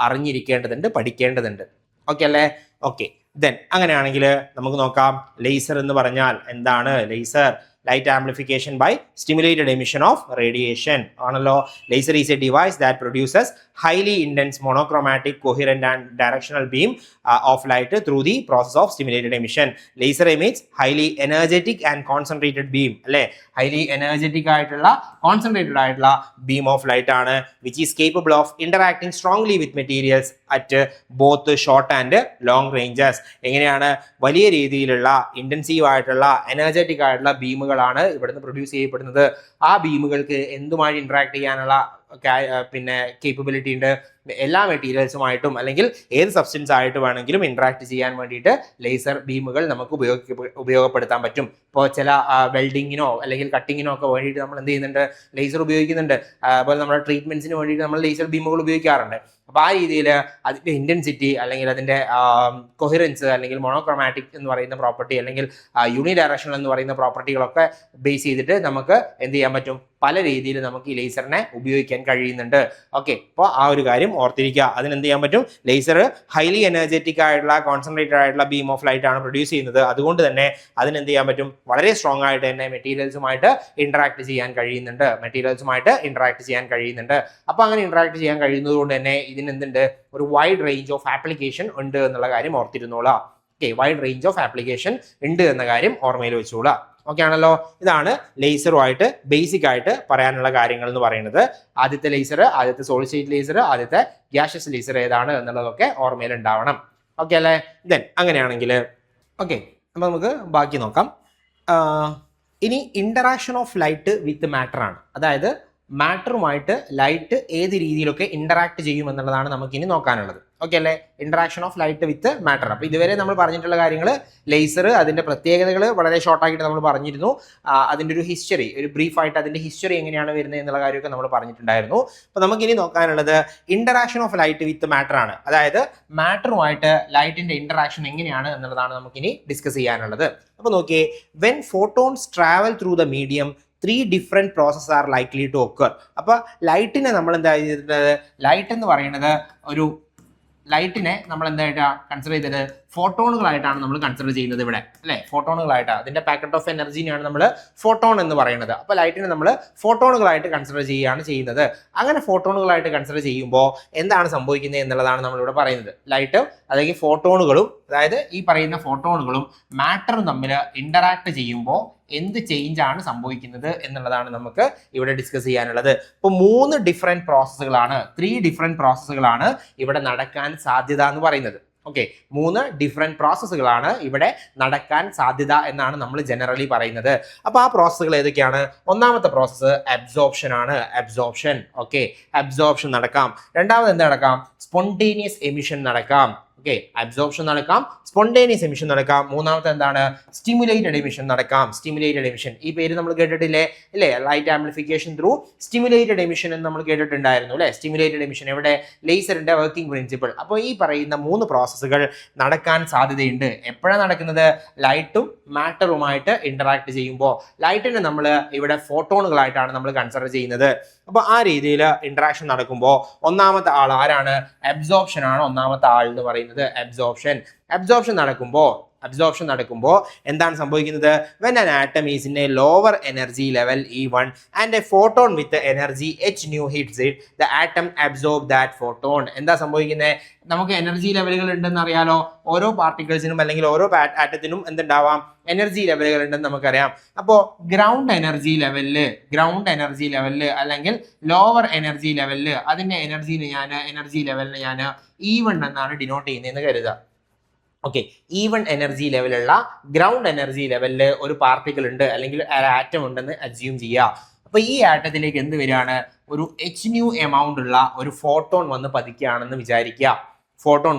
അറിഞ്ഞിരിക്കേണ്ടതുണ്ട്, പഠിക്കേണ്ടതുണ്ട്. ഓക്കെ അല്ലേ? ഓക്കെ, ദെൻ അങ്ങനെയാണെങ്കിൽ നമുക്ക് നോക്കാം ലേസർ എന്ന് പറഞ്ഞാൽ എന്താണ്? Laser light amplification by stimulated emission of radiation ആണല്ലോ. laser is a device that produces highly intense monochromatic coherent and directional beam of light through the process of stimulated emission. laser emits highly energetic and concentrated beam, അല്ലേ? highly energetic ആയിട്ടുള്ള concentrated ആയിട്ടുള്ള beam of light ആണ്, which is capable of interacting strongly with materials at both short and long ranges. എങ്ങനെയാണ്? വലിയ രീതിയിലുള്ള intensive ആയിട്ടുള്ള energetic ആയിട്ടുള്ള ബീമുകളാണ് ഇവിടുന്ന് പ്രൊഡ്യൂസ് ചെയ്യപ്പെടുന്നത്. ആ ബീമുകൾക്ക് എന്തുമായി ഇന്ററാക്ട് ചെയ്യാനുള്ള പിന്നെ കേപ്പബിലിറ്റി ഉണ്ട്? എല്ലാ മെറ്റീരിയൽസുമായിട്ടും അല്ലെങ്കിൽ ഏത് സബ്സ്റ്റൻസ് ആയിട്ട് വേണമെങ്കിലും ഇന്ററാക്ട് ചെയ്യാൻ വേണ്ടിയിട്ട് ലേസർ ബീമുകൾ നമുക്ക് ഉപയോഗപ്പെടുത്താൻ പറ്റും. ഇപ്പോൾ ചില വെൽഡിങ്ങിനോ അല്ലെങ്കിൽ കട്ടിങ്ങിനോ ഒക്കെ വേണ്ടിയിട്ട് നമ്മൾ എന്ത് ചെയ്യുന്നുണ്ട്, ലേസർ ഉപയോഗിക്കുന്നുണ്ട്. അതുപോലെ നമ്മുടെ ട്രീറ്റ്മെന്റ്സിന് വേണ്ടിയിട്ട് നമ്മൾ ലേസർ ബീമുകൾ ഉപയോഗിക്കാറുണ്ട്. അപ്പോൾ ആ രീതിയിൽ അതിൻ്റെ ഇൻറ്റൻസിറ്റി അല്ലെങ്കിൽ അതിൻ്റെ കൊഹിറൻസ് അല്ലെങ്കിൽ മോണോക്രോമാറ്റിക് എന്ന് പറയുന്ന പ്രോപ്പർട്ടി അല്ലെങ്കിൽ യൂണി ഡയറക്ഷണൽ എന്ന് പറയുന്ന പ്രോപ്പർട്ടികളൊക്കെ ബേസ് ചെയ്തിട്ട് നമുക്ക് എന്ത് ചെയ്യാൻ പറ്റും, പല രീതിയിൽ നമുക്ക് ഈ ലേസറിനെ ഉപയോഗിക്കാൻ കഴിയുന്നുണ്ട്. ഓക്കെ, അപ്പോൾ ആ ഒരു കാര്യം ഓർത്തിരിക്കുക. അതിനെന്ത് ചെയ്യാൻ പറ്റും, ലേസർ ഹൈലി എനർജറ്റിക് ആയിട്ടുള്ള കോൺസെൻട്രേറ്റഡ് ആയിട്ടുള്ള ബീം ഓഫ് ലൈറ്റ് ആണ് പ്രൊഡ്യൂസ് ചെയ്യുന്നത്. അതുകൊണ്ട് തന്നെ അതിനെന്ത് ചെയ്യാൻ പറ്റും, വളരെ സ്ട്രോങ് ആയിട്ട് തന്നെ മെറ്റീരിയൽസുമായിട്ട് ഇന്ററാക്ട് ചെയ്യാൻ കഴിയുന്നുണ്ട്. അപ്പോൾ അങ്ങനെ ഇന്ററാക്ട് ചെയ്യാൻ കഴിയുന്നത് കൊണ്ട് തന്നെ ഇതിനെന്തുണ്ട്, ഒരു വൈഡ് റേഞ്ച് ഓഫ് ആപ്ലിക്കേഷൻ ഉണ്ട് എന്നുള്ള കാര്യം ഓർത്തിരുന്നോളാം. Okay, wide range of application ഉണ്ട് എന്ന കാര്യം ഓർമ്മയിൽ വെച്ചോളാം. ഓക്കെ ആണല്ലോ. ഇതാണ് ലേസറുമായിട്ട് ബേസിക് ആയിട്ട് പറയാനുള്ള കാര്യങ്ങൾ എന്ന് പറയുന്നത്. ആദ്യത്തെ സോളിഡ് സ്റ്റേറ്റ് ലേസർ, ആദ്യത്തെ ഗ്യാഷ്യസ് ലേസർ ഏതാണ് എന്നുള്ളതൊക്കെ ഓർമ്മയിൽ ഉണ്ടാവണം. ഓക്കെ അല്ലേ? ദെൻ അങ്ങനെയാണെങ്കിൽ ഓക്കെ, അപ്പോൾ നമുക്ക് ബാക്കി നോക്കാം. ഇനി interaction of light with matter ആണ്. അതായത് മാറ്ററുമായിട്ട് ലൈറ്റ് ഏത് രീതിയിലൊക്കെ ഇന്ററാക്ട് ചെയ്യും എന്നുള്ളതാണ് നമുക്കിനി നോക്കാനുള്ളത്. ഓക്കെ അല്ലേ? Interaction of light with matter. അപ്പോൾ ഇതുവരെ നമ്മൾ പറഞ്ഞിട്ടുള്ള കാര്യങ്ങൾ, ലേസർ അതിൻ്റെ പ്രത്യേകതകൾ വളരെ ഷോർട്ടാക്കിയിട്ട് നമ്മൾ പറഞ്ഞിരുന്നു. അതിൻ്റെ ഒരു ഹിസ്റ്ററി, ഒരു ബ്രീഫായിട്ട് അതിൻ്റെ ഹിസ്റ്ററി എങ്ങനെയാണ് വരുന്നത് എന്നുള്ള കാര്യമൊക്കെ നമ്മൾ പറഞ്ഞിട്ടുണ്ടായിരുന്നു. അപ്പോൾ നമുക്കിനി നോക്കാനുള്ളത് interaction of light with matter ആണ്. അതായത് മാറ്ററുമായിട്ട് ലൈറ്റിൻ്റെ ഇന്ററാക്ഷൻ എങ്ങനെയാണ് എന്നുള്ളതാണ് നമുക്കിനി ഡിസ്കസ് ചെയ്യാനുള്ളത്. അപ്പോൾ നോക്കിയേ, when photons travel through the medium 3 different process are likely to occur. അപ്പോൾ ലൈറ്റിനെ നമ്മൾ എന്താ ചെയ്തിട്ടുള്ളത്, ലൈറ്റ് എന്ന് പറയുന്നത് ലൈറ്റിനെ നമ്മൾ എന്തായിട്ടാണ് കൺസിഡർ ചെയ്തത്, ഫോട്ടോണുകളായിട്ടാണ് നമ്മൾ കൺസിഡർ ചെയ്യുന്നത് ഇവിടെ, അല്ലേ? ഫോട്ടോണുകളായിട്ട് അതിൻ്റെ പാക്കറ്റ് ഓഫ് എനർജിനെയാണ് നമ്മൾ ഫോട്ടോൺ എന്ന് പറയുന്നത്. അപ്പോൾ ലൈറ്റിനെ നമ്മൾ ഫോട്ടോണുകളായിട്ട് കൺസിഡർ ചെയ്യുകയാണ് ചെയ്യുന്നത്. അങ്ങനെ ഫോട്ടോണുകളായിട്ട് കൺസിഡർ ചെയ്യുമ്പോൾ എന്താണ് സംഭവിക്കുന്നത് എന്നുള്ളതാണ് നമ്മളിവിടെ പറയുന്നത്. ലൈറ്റ് അല്ലെങ്കിൽ ഫോട്ടോണുകളും, അതായത് ഈ പറയുന്ന ഫോട്ടോണുകളും മാറ്ററും തമ്മിൽ ഇന്ററാക്ട് ചെയ്യുമ്പോൾ എന്ത് ചേഞ്ച് ആണ് സംഭവിക്കുന്നത് എന്നുള്ളതാണ് നമുക്ക് ഇവിടെ ഡിസ്കസ് ചെയ്യാനുള്ളത്. ഇപ്പോൾ 3 ഡിഫറെൻറ്റ് പ്രോസസ്സുകളാണ് ഇവിടെ നടക്കാൻ സാധ്യത എന്ന് പറയുന്നത്. ഓക്കെ, 3 ഡിഫറെൻറ്റ് പ്രോസസ്സുകളാണ് ഇവിടെ നടക്കാൻ സാധ്യത എന്നാണ് നമ്മൾ ജനറലി പറയുന്നത്. അപ്പോൾ ആ പ്രോസസ്സുകൾ ഏതൊക്കെയാണ്? ഒന്നാമത്തെ പ്രോസസ്സ് അബ്സോർപ്ഷൻ ആണ്. ഓക്കെ, അബ്സോർപ്ഷൻ നടക്കാം. രണ്ടാമത് എന്ത് നടക്കാം? സ്പോണ്ടേനിയസ് എമിഷൻ നടക്കാം. ഓക്കെ, അബ്സോർപ്ഷൻ നടക്കാം, സ്പോണ്ടേനിയസ് എമിഷൻ നടക്കാം. മൂന്നാമത്തെ എന്താണ്? സ്റ്റിമുലേറ്റഡ് എമിഷൻ നടക്കാം. ഈ പേര് നമ്മൾ കേട്ടിട്ടില്ലേ, അല്ലേ? Light amplification through stimulated emission എന്ന് നമ്മൾ കേട്ടിട്ടുണ്ടായിരുന്നു, അല്ലേ? സ്റ്റിമുലേറ്റഡ് എമിഷൻ എവിടെ? ലേസറിന്റെ വർക്കിംഗ് പ്രിൻസിപ്പിൾ. അപ്പോൾ ഈ പറയുന്ന 3 പ്രോസസ്സുകൾ നടക്കാൻ സാധ്യതയുണ്ട്. എപ്പോഴാണ് നടക്കുന്നത്? ലൈറ്റും മാറ്ററുമായിട്ട് ഇന്ററാക്ട് ചെയ്യുമ്പോൾ. ലൈറ്റിനെ നമ്മൾ ഇവിടെ ഫോട്ടോണുകളായിട്ടാണ് നമ്മൾ കൺസിഡർ ചെയ്യുന്നത്. അപ്പോൾ ആ രീതിയിൽ ഇന്ററാക്ഷൻ നടക്കുമ്പോൾ ഒന്നാമത്തെ ആൾ ആരാണ്? അബ്സോർപ്ഷൻ ആണ് ഒന്നാമത്തെ ആൾ എന്ന് പറയുന്നത്. അബ്സോർപ്ഷൻ നടക്കുമ്പോൾ എന്താണ് സംഭവിക്കുന്നത്? when an atom is in a lower energy level E1 and a photon with the energy h nu hits it, the atom absorb that photon. എന്താ സംഭവിക്കുന്നത്? നമുക്ക് എനർജി ലെവലുകൾ ഉണ്ടെന്ന് അറിയാലോ. ഓരോ പാർട്ടിക്കിൾസിനും അല്ലെങ്കിൽ ഓരോ ആറ്റത്തിനും എന്തുണ്ടാവാം? എനർജി ലെവലുകൾ ഉണ്ടെന്ന് നമുക്കറിയാം. അപ്പോൾ ഗ്രൗണ്ട് എനർജി ലെവലില് അല്ലെങ്കിൽ ലോവർ എനർജി ലെവലില് അതിന്റെ എനർജി ലെവലിനെ ഞാൻ E1 എന്നാണ് ഡിനോട്ട് ചെയ്യുന്നതെന്ന് കരുതുക. ഓക്കെ, E1 എനർജി ലെവലുള്ള ഗ്രൗണ്ട് എനർജി ലെവലിൽ ഒരു പാർട്ടിക്കിൾ ഉണ്ട് അല്ലെങ്കിൽ ആറ്റം ഉണ്ടെന്ന് അസ്യൂം ചെയ്യുക. അപ്പൊ ഈ ആറ്റത്തിലേക്ക് എന്ത് വരികയാണ്? ഒരു hν എമൗണ്ട് ഉള്ള ഒരു ഫോട്ടോൺ വന്ന് പതിക്കുകയാണെന്ന് വിചാരിക്കുക.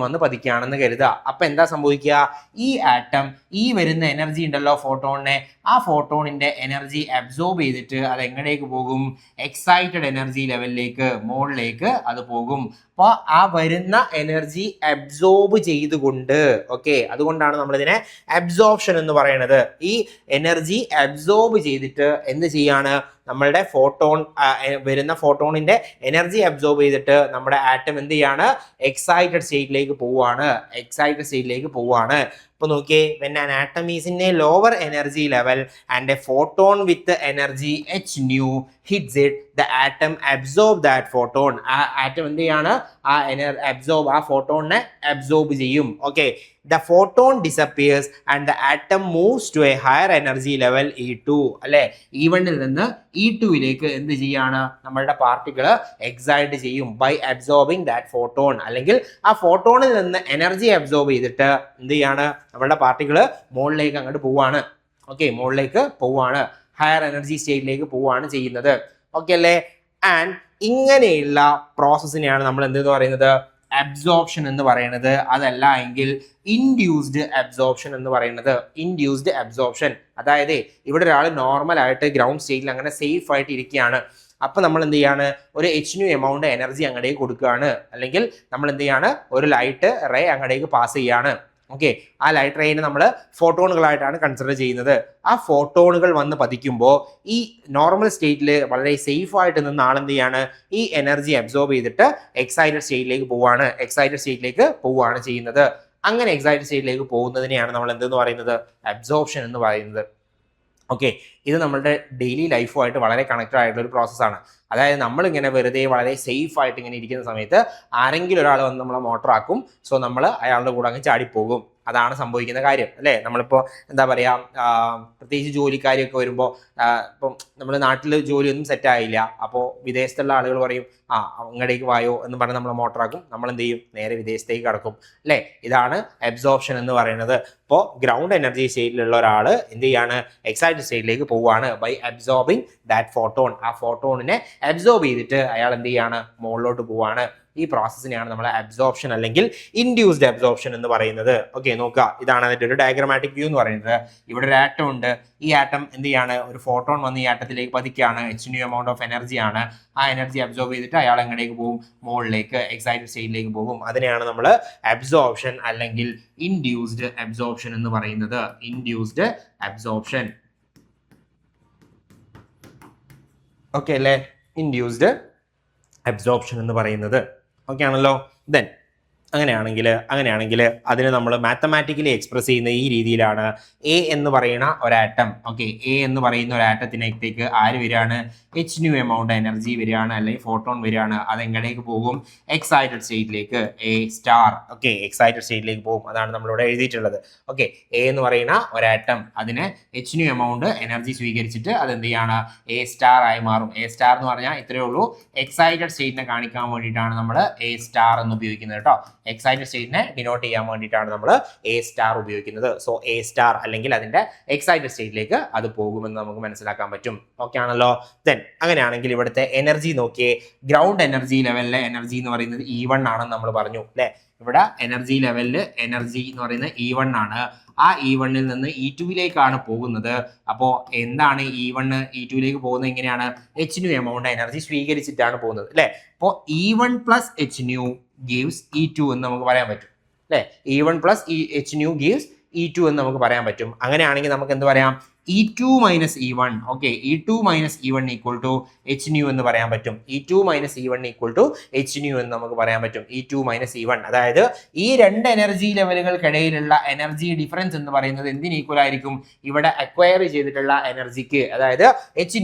കരുതുക. അപ്പൊ എന്താ സംഭവിക്കുക? ഈ ആറ്റം ഈ വരുന്ന എനർജി ഉണ്ടല്ലോ ഫോട്ടോണിനെ, ആ ഫോട്ടോണിന്റെ എനർജി അബ്സോർബ് ചെയ്തിട്ട് അത് എങ്ങടേക്ക് പോകും? എക്സൈറ്റഡ് എനർജി ലെവലിലേക്ക്, മുകളിലേക്ക് അത് പോകും. അപ്പോൾ ആ വരുന്ന എനർജി അബ്സോർബ് ചെയ്തുകൊണ്ട്, ഓക്കെ, അതുകൊണ്ടാണ് നമ്മളിതിനെ അബ്സോർപ്ഷൻ എന്ന് പറയുന്നത്. ഈ എനർജി അബ്സോർബ് ചെയ്തിട്ട് എന്ത് ചെയ്യാണ്? നമ്മളുടെ വരുന്ന ഫോട്ടോണിന്റെ എനർജി അബ്സോർബ് ചെയ്തിട്ട് നമ്മുടെ ആറ്റം എന്ത് ചെയ്യാണ്? എക്സൈറ്റഡ് സ്റ്റേറ്റിലേക്ക് പോവുകയാണ്. അപ്പോൾ നോക്കിയേ, when an atom is in a lower energy level and a photon with the energy hν hits it, the atom absorb that photon. ആ ആറ്റം എന്ത് ചെയ്യാണ്? ആ ഫോട്ടോണിനെ അബ്സോർബ് ചെയ്യും. Okay, the photon disappears and the atom moves to a higher energy level E2. അല്ലെ? E1 നിന്ന് E2യിലേക്ക് എന്ത് ചെയ്യാണ്? നമ്മളുടെ പാർട്ടിക്കിൾ എക്സൈറ്റ് ചെയ്യും by absorbing that photon. അല്ലെങ്കിൽ ആ ഫോട്ടോണിൽ നിന്ന് എനർജി അബ്സോർബ് ചെയ്തിട്ട് എന്ത് ചെയ്യാണ്? നമ്മളുടെ പാർട്ടിക്കിൾ മുകളിലേക്ക് അങ്ങോട്ട് പോവാണ്. ഓക്കെ, ഹയർ എനർജി സ്റ്റേറ്റിലേക്ക് പോവാണ് ചെയ്യുന്നത്. ഓക്കെ അല്ലേ? ആൻഡ് ഇങ്ങനെയുള്ള പ്രോസസ്സിനെയാണ് നമ്മൾ എന്തെന്ന് പറയുന്നത്, അബ്സോർപ്ഷൻ എന്ന് പറയുന്നത്. അതല്ല എങ്കിൽ ഇൻഡ്യൂസ്ഡ് അബ്സോർപ്ഷൻ എന്ന് പറയുന്നത്. ഇൻഡ്യൂസ്ഡ് അബ്സോർപ്ഷൻ അതായത് ഇവിടെ ഒരാൾ നോർമൽ ആയിട്ട് ഗ്രൗണ്ട് സ്റ്റേറ്റിൽ അങ്ങനെ സേഫ് ആയിട്ട് ഇരിക്കുകയാണ്. അപ്പൊ നമ്മൾ എന്ത് ചെയ്യാണ്, ഒരു h എമൗണ്ട് എനർജി അങ്ങടേക്ക് കൊടുക്കുകയാണ്, അല്ലെങ്കിൽ നമ്മൾ എന്ത് ചെയ്യാണ്, ഒരു ലൈറ്റ് റേ അങ്ങടേക്ക് പാസ് ചെയ്യാണ്. ഓക്കെ, ആ ലൈറ്റ് റേനെ നമ്മൾ ഫോട്ടോണുകളായിട്ടാണ് കൺസിഡർ ചെയ്യുന്നത്. ആ ഫോട്ടോണുകൾ വന്ന് പതിക്കുമ്പോൾ ഈ നോർമൽ സ്റ്റേറ്റിൽ വളരെ സേഫ് ആയിട്ട് നിന്ന ആളെന്ത് ചെയ്യാണ്, ഈ എനർജി അബ്സോർബ് ചെയ്തിട്ട് എക്സൈറ്റഡ് സ്റ്റേറ്റിലേക്ക് പോവുകയാണ് ചെയ്യുന്നത്. അങ്ങനെ എക്സൈറ്റഡ് സ്റ്റേറ്റിലേക്ക് പോകുന്നതിനെയാണ് നമ്മൾ എന്തെന്ന് പറയുന്നത്, അബ്സോർപ്ഷൻ എന്ന് പറയുന്നത്. ഓക്കെ, ഇത് നമ്മളുടെ ഡെയിലി ലൈഫുമായിട്ട് വളരെ കണക്റ്റഡ് ആയിട്ടുള്ള ഒരു പ്രോസസ്സാണ്. അതായത് നമ്മളിങ്ങനെ വെറുതെ വളരെ സേഫ് ആയിട്ട് ഇങ്ങനെ ഇരിക്കുന്ന സമയത്ത് ആരെങ്കിലും ഒരാൾ വന്ന് നമ്മളെ മോട്ടറാക്കും. സോ നമ്മൾ അയാളുടെ കൂടെ അങ്ങ് ചാടിപ്പോകും. അതാണ് സംഭവിക്കുന്ന കാര്യം അല്ലേ. നമ്മളിപ്പോൾ എന്താ പറയുക, പ്രത്യേകിച്ച് ജോലിക്കാരൊക്കെ വരുമ്പോൾ ഇപ്പം നമ്മുടെ നാട്ടിൽ ജോലിയൊന്നും സെറ്റായില്ല, അപ്പോൾ വിദേശത്തുള്ള ആളുകൾ പറയും അങ്ങടേക്ക് വായോ എന്ന് പറഞ്ഞ് നമ്മൾ മോട്ടറാക്കും. നമ്മൾ എന്ത് ചെയ്യും, നേരെ വിദേശത്തേക്ക് കടക്കും അല്ലേ. ഇതാണ് അബ്സോർപ്ഷൻ എന്ന് പറയുന്നത്. ഇപ്പോൾ ഗ്രൗണ്ട് എനർജി സ്റ്റേറ്റിലുള്ള ഒരാൾ എന്ത് ചെയ്യാണ്, എക്സൈറ്റഡ് സ്റ്റേറ്റിലേക്ക് പോവുകയാണ് ബൈ അബ്സോർബിങ് ദാറ്റ് ഫോട്ടോൺ. ആ ഫോട്ടോണിനെ അബ്സോർബ് ചെയ്തിട്ട് അയാൾ എന്ത് ചെയ്യാണ്, മുകളിലോട്ട് പോവാണ്. ഈ പ്രോസസ്സിനെയാണ് നമ്മൾ അബ്സോർപ്ഷൻ അല്ലെങ്കിൽ ഇൻഡ്യൂസ്ഡ് അബ്സോർപ്ഷൻ എന്ന് പറയുന്നത്. ഓക്കെ, നോക്കുക, ഇതാണ് അതിൻ്റെ ഒരു ഡയഗ്രമാറ്റിക് വ്യൂ എന്ന് പറയുന്നത്. ഇവിടെ ഒരു ആറ്റം ഉണ്ട്. ഈ ആറ്റം എന്ത് ചെയ്യാണ്, ഒരു ഫോട്ടോൺ വന്ന് ഈ ആറ്റത്തിലേക്ക് പതിക്കുകയാണ്. h എമൗണ്ട് ഓഫ് എനർജി ആണ്. ആ എനർജി അബ്സോർബ് ചെയ്തിട്ട് അയാൾ എങ്ങടേക്ക് പോകും, മുകളിലേക്ക് എക്സൈറ്റഡ് സ്റ്റേറ്റിലേക്ക് പോകും. അതിനെയാണ് നമ്മൾ അബ്സോർപ്ഷൻ അല്ലെങ്കിൽ ഇൻഡ്യൂസ്ഡ് അബ്സോർപ്ഷൻ എന്ന് പറയുന്നത്. Induced absorption. ഓക്കെ അല്ലേ, ഇൻഡ്യൂസ്ഡ് അബ്സോർപ്ഷൻ എന്ന് പറയുന്നത്. ഓക്കെ ആണല്ലോ. ദെൻ അങ്ങനെയാണെങ്കിൽ അതിനെ നമ്മൾ മാത്തമാറ്റിക്കലി എക്സ്പ്രസ് ചെയ്യുന്ന ഈ രീതിയിലാണ്. എ എന്ന് പറയുന്ന ഒരാറ്റം, ഓക്കെ, എ എന്ന് പറയുന്ന ഒരു ആറ്റത്തിനകത്തേക്ക് ആര് വരികയാണ്, h എമൗണ്ട് എനർജി വരികയാണ്, അല്ലെങ്കിൽ ഫോട്ടോൺ വരികയാണ്. അതെങ്ങടേക്ക് പോകും, എക്സൈറ്റഡ് സ്റ്റേറ്റിലേക്ക്, എ സ്റ്റാർ. ഓക്കെ, എക്സൈറ്റഡ് സ്റ്റേറ്റിലേക്ക് പോകും. അതാണ് നമ്മളിവിടെ എഴുതിയിട്ടുള്ളത്. ഓക്കെ, എ എന്ന് പറയുന്ന ഒരാറ്റം അതിന് h എമൗണ്ട് എനർജി സ്വീകരിച്ചിട്ട് അതെന്ത് ചെയ്യാണ്, എ സ്റ്റാർ ആയി മാറും. എ സ്റ്റാർ എന്ന് പറഞ്ഞാൽ ഇത്രയേ ഉള്ളൂ. എക്സൈറ്റഡ് സ്റ്റേറ്റിനെ കാണിക്കാൻ വേണ്ടിയിട്ടാണ് നമ്മൾ എ സ്റ്റാർ എന്ന് ഉപയോഗിക്കുന്നത് കേട്ടോ. എക്സൈറ്റഡ് സ്റ്റേറ്റിനെ ഡിനോട്ട് ചെയ്യാൻ വേണ്ടിയിട്ടാണ് നമ്മൾ എ സ്റ്റാർ ഉപയോഗിക്കുന്നത്. സോ എ സ്റ്റാർ അല്ലെങ്കിൽ അതിന്റെ എക്സൈറ്റഡ് സ്റ്റേറ്റിലേക്ക് അത് പോകുമെന്ന് നമുക്ക് മനസ്സിലാക്കാൻ പറ്റും. ഓക്കെ ആണല്ലോ. ദെൻ അങ്ങനെയാണെങ്കിൽ ഇവിടുത്തെ എനർജി നോക്കിയേ. ഗ്രൗണ്ട് എനർജി ലെവലിലെ എനർജി എന്ന് പറയുന്നത് E1 ആണെന്ന് നമ്മൾ പറഞ്ഞു അല്ലെ. ഇവിടെ എനർജി ലെവലിൽ എനർജി എന്ന് പറയുന്നത് E1 ആണ്. ആ E1 നിന്ന് E2ലേക്കാണ് പോകുന്നത്. അപ്പോൾ എന്താണ് E1 E2ലേക്ക് പോകുന്നത്, എങ്ങനെയാണ്, h എമൗണ്ട് എനർജി സ്വീകരിച്ചിട്ടാണ് പോകുന്നത് അല്ലെ. അപ്പോൾ E1 plus h gives E2 എന്ന് നമുക്ക് പറയാൻ പറ്റും അല്ലെ. E1 plus h gives E2 എന്ന് നമുക്ക് പറയാൻ പറ്റും. അങ്ങനെയാണെങ്കിൽ നമുക്ക് എന്ത് പറയാം, E2 minus E1. Okay, E2 minus E1 equal to h എന്ന് പറയാൻ പറ്റും. E2 minus E1 equal to h എന്ന് നമുക്ക് പറയാൻ പറ്റും. E2 മൈനസ് E1 അതായത് ഈ രണ്ട് എനർജി ലെവലുകൾക്കിടയിലുള്ള എനർജി ഡിഫറൻസ് എന്ന് പറയുന്നത് എന്തിന് ഈക്വൽ ആയിരിക്കും, ഇവിടെ അക്വയർ ചെയ്തിട്ടുള്ള എനർജിക്ക്, അതായത് h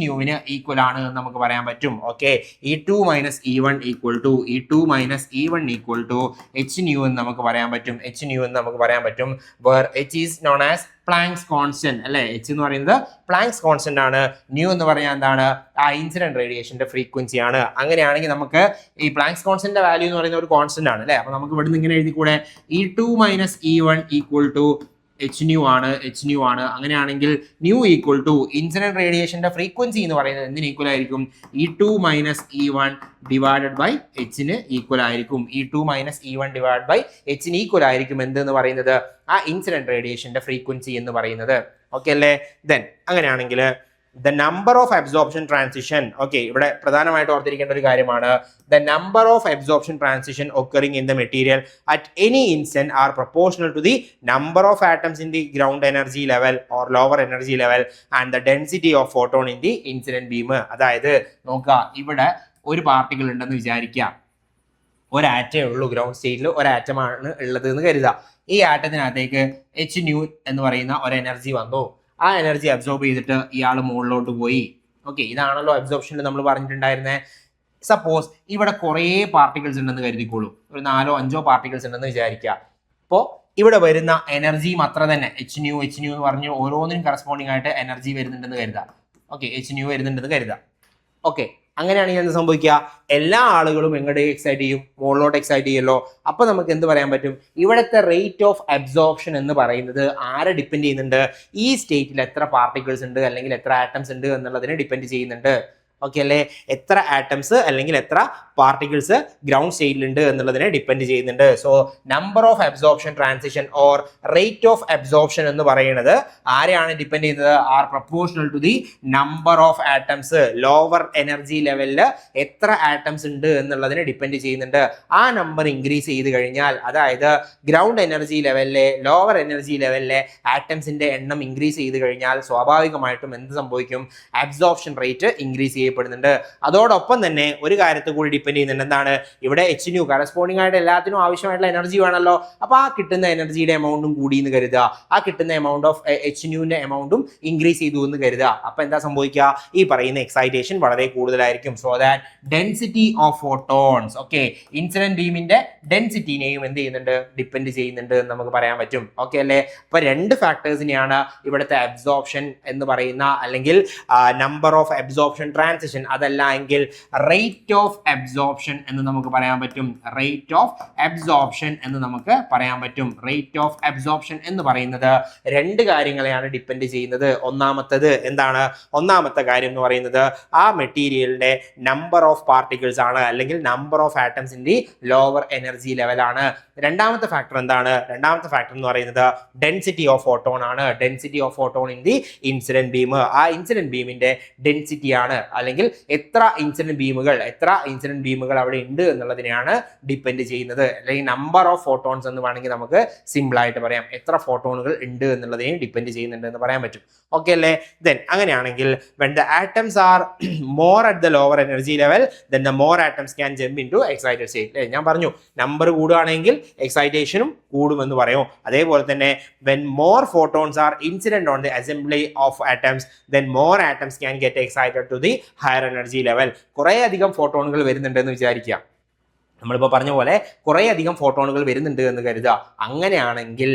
ഈക്വൽ ആണ് എന്ന് നമുക്ക് പറയാൻ പറ്റും. Okay, E2 minus E1 equal to E2 minus E1 equal to h എന്ന് നമുക്ക് പറയാൻ പറ്റും. h എന്ന് നമുക്ക് പറയാൻ പറ്റും. Where h is known as Planck's constant അല്ലെ. h എന്ന് പറയുന്നത് പ്ലാങ്ക്സ് കോൺസ്റ്റന്റ് ആണ്. ന്യൂ എന്ന് പറഞ്ഞാൽ എന്താണ്, ആ ഇൻസിഡന്റ് റേഡിയേഷന്റെ ഫ്രീക്വൻസി ആണ്. അങ്ങനെയാണെങ്കിൽ നമുക്ക് ഈ പ്ലാങ്ക്സ് കോൺസ്റ്റന്റിന്റെ വാല്യൂ എന്ന് പറയുന്ന ഒരു കോൺസ്റ്റന്റ് ആണ് അല്ലെ. അപ്പൊ നമുക്ക് ഇവിടുന്ന് ഇങ്ങനെ എഴുതിക്കൂടെ, E2 minus E1 equal to h ആണ്. അങ്ങനെയാണെങ്കിൽ ന്യൂ ഈക്വൽ ടു ഇൻസിഡന്റ് റേഡിയേഷന്റെ ഫ്രീക്വൻസി എന്ന് പറയുന്നത് എന്തിന് ഈക്വൽ ആയിരിക്കും, E2 minus E1 divided by h equal ആയിരിക്കും. E2 minus E1 divide by h equal ആയിരിക്കും എന്തെന്ന് പറയുന്നത്, ആ ഇൻസിഡന്റ് റേഡിയേഷന്റെ ഫ്രീക്വൻസി എന്ന് പറയുന്നത്. ഓക്കെ അല്ലേ. ദെൻ അങ്ങനെയാണെങ്കിൽ the number of absorption transition, okay, ഇവിടെ പ്രധാനമായിട്ട് ഓർത്തിരിക്കേണ്ട ഒരു കാര്യമാണ്, the number of absorption transition occurring in the material at any instant are proportional to the number of atoms in the ground energy level or lower energy level and the density of photon in the incident beam. അതായത് നോക്കുക, ഇവിടെ ഒരു particle ഉണ്ടെന്ന് വിചാരിക്കുക, ഒരാറ്റേ ഉള്ളൂ ground സ്റ്റേറ്റിൽ, ഒരാറ്റമാണ് ഉള്ളത് എന്ന് കരുതുക. ഈ ആറ്റത്തിനകത്തേക്ക് h എന്ന് പറയുന്ന ഒരു എനർജി വന്നു. ആ എനർജി അബ്സോർബ് ചെയ്തിട്ട് ഇയാൾ മുകളിലോട്ട് പോയി. ഓക്കെ, ഇതാണല്ലോ അബ്സോർപ്ഷനിൽ നമ്മൾ പറഞ്ഞിട്ടുണ്ടായിരുന്നത്. സപ്പോസ് ഇവിടെ കുറേ പാർട്ടിക്കിൾസ് ഉണ്ടെന്ന് കരുതിക്കോളൂ, ഒരു 4-5 പാർട്ടിക്കിൾസ് ഉണ്ടെന്ന് വിചാരിക്കുക. അപ്പോൾ ഇവിടെ വരുന്ന എനർജിയും അത്ര തന്നെ, h എന്ന് പറഞ്ഞ് ഓരോന്നിനും കറസ്പോണ്ടിങ് ആയിട്ട് എനർജി വരുന്നുണ്ടെന്ന് കരുതാം. ഓക്കെ, h വരുന്നുണ്ടെന്ന് കരുതാം. ഓക്കെ, അങ്ങനെയാണെങ്കിൽ എന്ത് സംഭവിക്കുക, എല്ലാ ആളുകളും എങ്ങോട്ട് എക്സൈറ്റ് ചെയ്യും, മുകളിലോട്ട് എക്സൈറ്റ് ചെയ്യുമല്ലോ. അപ്പൊ നമുക്ക് എന്ത് പറയാൻ പറ്റും, ഇവിടുത്തെ റേറ്റ് ഓഫ് അബ്സോർപ്ഷൻ എന്ന് പറയുന്നത് ആരെ ഡിപ്പെൻഡ് ചെയ്യുന്നുണ്ട്, ഈ സ്റ്റേറ്റിൽ എത്ര പാർട്ടിക്കിൾസ് ഉണ്ട് അല്ലെങ്കിൽ എത്ര ആറ്റംസ് ഉണ്ട് എന്നുള്ളതിനെ ഡിപ്പെൻഡ് ചെയ്യുന്നുണ്ട്. ഓക്കെ അല്ലേ? എത്ര ആറ്റംസ് അല്ലെങ്കിൽ എത്ര പാർട്ടിക്കിൾസ് ഗ്രൗണ്ട് സ്റ്റേറ്റിലുണ്ട് എന്നുള്ളതിനെ ഡിപ്പെൻഡ് ചെയ്യുന്നുണ്ട്. So number of absorption transition or rate of absorption എന്ന് പറയുന്നത് ആരെയാണ് ഡിപ്പെൻഡ് ചെയ്യുന്നത്? Are proportional to the number of atoms. Lower energy ലെവലിൽ എത്ര ആറ്റംസ് ഉണ്ട് എന്നുള്ളതിനെ ഡിപ്പെൻഡ് ചെയ്യുന്നുണ്ട്. ആ നമ്പർ ഇൻക്രീസ് ചെയ്ത് കഴിഞ്ഞാൽ, അതായത് ഗ്രൗണ്ട് എനർജി ലെവലിലെ ലോവർ എനർജി ലെവലിലെ ആറ്റംസിന്റെ എണ്ണം ഇൻക്രീസ് ചെയ്ത് കഴിഞ്ഞാൽ സ്വാഭാവികമായിട്ടും എന്ത് സംഭവിക്കും? അബ്സോർപ്ഷൻ റേറ്റ് ഇൻക്രീസ് ചെയ്യപ്പെടുന്നുണ്ട്. അതോടൊപ്പം തന്നെ ഒരു കാര്യത്തെ കൂടി ഡിപ്പെൻഡ് ചെയ്യുന്നുണ്ട്. എന്താണ്? ഇവിടെ എച്ച് ന്യൂ കറസ്പോണ്ടിങ് ആയിട്ട് എല്ലാത്തിനും ആവശ്യമായിട്ടുള്ള എനർജി വേണമല്ലോ. അപ്പൊ ആ കിട്ടുന്ന എനർജിയുടെ എമൗണ്ടും കൂടി എന്ന് കരുതുക. ആ കിട്ടുന്ന എമൗണ്ട് ഓഫ് എച്ച് ന്യൂന്റെ എമൗണ്ടും ഇൻക്രീസ് ചെയ്തു എന്ന് കരുതുക. അപ്പൊ എന്താ സംഭവിക്കുക? ഈ പറയുന്ന എക്സൈറ്റേഷൻ വളരെ കൂടുതലായിരിക്കും. So that density of photons, okay, incident ബീമിന്റെ ഡെൻസിറ്റിനെയും എന്ത് ചെയ്യുന്നുണ്ട്? ഡിപ്പെൻഡ് ചെയ്യുന്നുണ്ട് എന്ന് നമുക്ക് പറയാൻ പറ്റും. ഓക്കെ അല്ലേ? അപ്പൊ രണ്ട് ഫാക്ടേഴ്സിനെയാണ് ഇവിടുത്തെ അബ്സോർപ്ഷൻ എന്ന് പറയുന്ന, അല്ലെങ്കിൽ നമ്പർ ഓഫ് അബ്സോർപ്ഷൻ ട്രാൻസിഷൻ, അതല്ല എങ്കിൽ റേറ്റ് ഓഫ് അബ്സോർപ്ഷൻ എന്ന് നമുക്ക് പറയാൻ പറ്റും. റേറ്റ് ഓഫ് അബ്സോർപ്ഷൻ എന്ന് നമുക്ക് പറയാൻ പറ്റും. റേറ്റ് ഓഫ് അബ്സോർപ്ഷൻ എന്ന് പറയുന്നത് രണ്ട് കാര്യങ്ങളെയാണ് ഡിപ്പെൻഡ് ചെയ്യുന്നത്. ഒന്നാമത്തത് എന്താണ്? ഒന്നാമത്തെ കാര്യം എന്ന് പറയുന്നത് ആ മെറ്റീരിയലിന്റെ നമ്പർ ഓഫ് പാർട്ടിക്കിൾസ് ആണ്, അല്ലെങ്കിൽ number of atoms in the lower energy ലെവലാണ്. രണ്ടാമത്തെ ഫാക്ടർ എന്താണ്? രണ്ടാമത്തെ ഫാക്ടർ എന്ന് പറയുന്നത് ഡെൻസിറ്റി ഓഫ് ഫോട്ടോൺ ആണ്. Density of photon in the incident beam. ആ ഇൻസിഡന്റ് ബീമിന്റെ ഡെൻസിറ്റി ആണ്, അല്ലെങ്കിൽ എത്ര ഇൻസിഡന്റ് ബീമുകൾ അവിടെ ഉണ്ട് എന്നുള്ളതിനെയാണ് ഡിപ്പെൻഡ് ചെയ്യുന്നത്. അല്ലെങ്കിൽ നമ്പർ ഓഫ് ഫോട്ടോൺസ് എന്ന് വേണമെങ്കിൽ നമുക്ക് സിമ്പിൾ ആയിട്ട് പറയാം. എത്ര ഫോട്ടോണുകൾ ഉണ്ട് എന്നുള്ളതിനെ ഡിപ്പെൻഡ് ചെയ്യുന്നുണ്ട് എന്ന് പറയാൻ പറ്റും. ഓക്കെ അല്ലേ? ദെൻ അങ്ങനെയാണെങ്കിൽ when the atoms are more at the lower energy level, then the more atoms can jump into excited state. ഞാൻ പറഞ്ഞു, നമ്പർ കൂടുകയാണെങ്കിൽ എക്സൈറ്റേഷനും കൂടുമെന്ന് പറയും. അതേപോലെ തന്നെ when more photons are incident on the assembly of atoms, then more atoms can get excited to the higher energy level. കുറേ അധികം ഫോട്ടോണുകൾ വരുന്നുണ്ടെന്ന് വിചാരിക്കുക. നമ്മളിപ്പോൾ പറഞ്ഞ പോലെ കുറേ അധികം ഫോട്ടോണുകൾ വരുന്നുണ്ട് എന്ന് കരുതുക. അങ്ങനെയാണെങ്കിൽ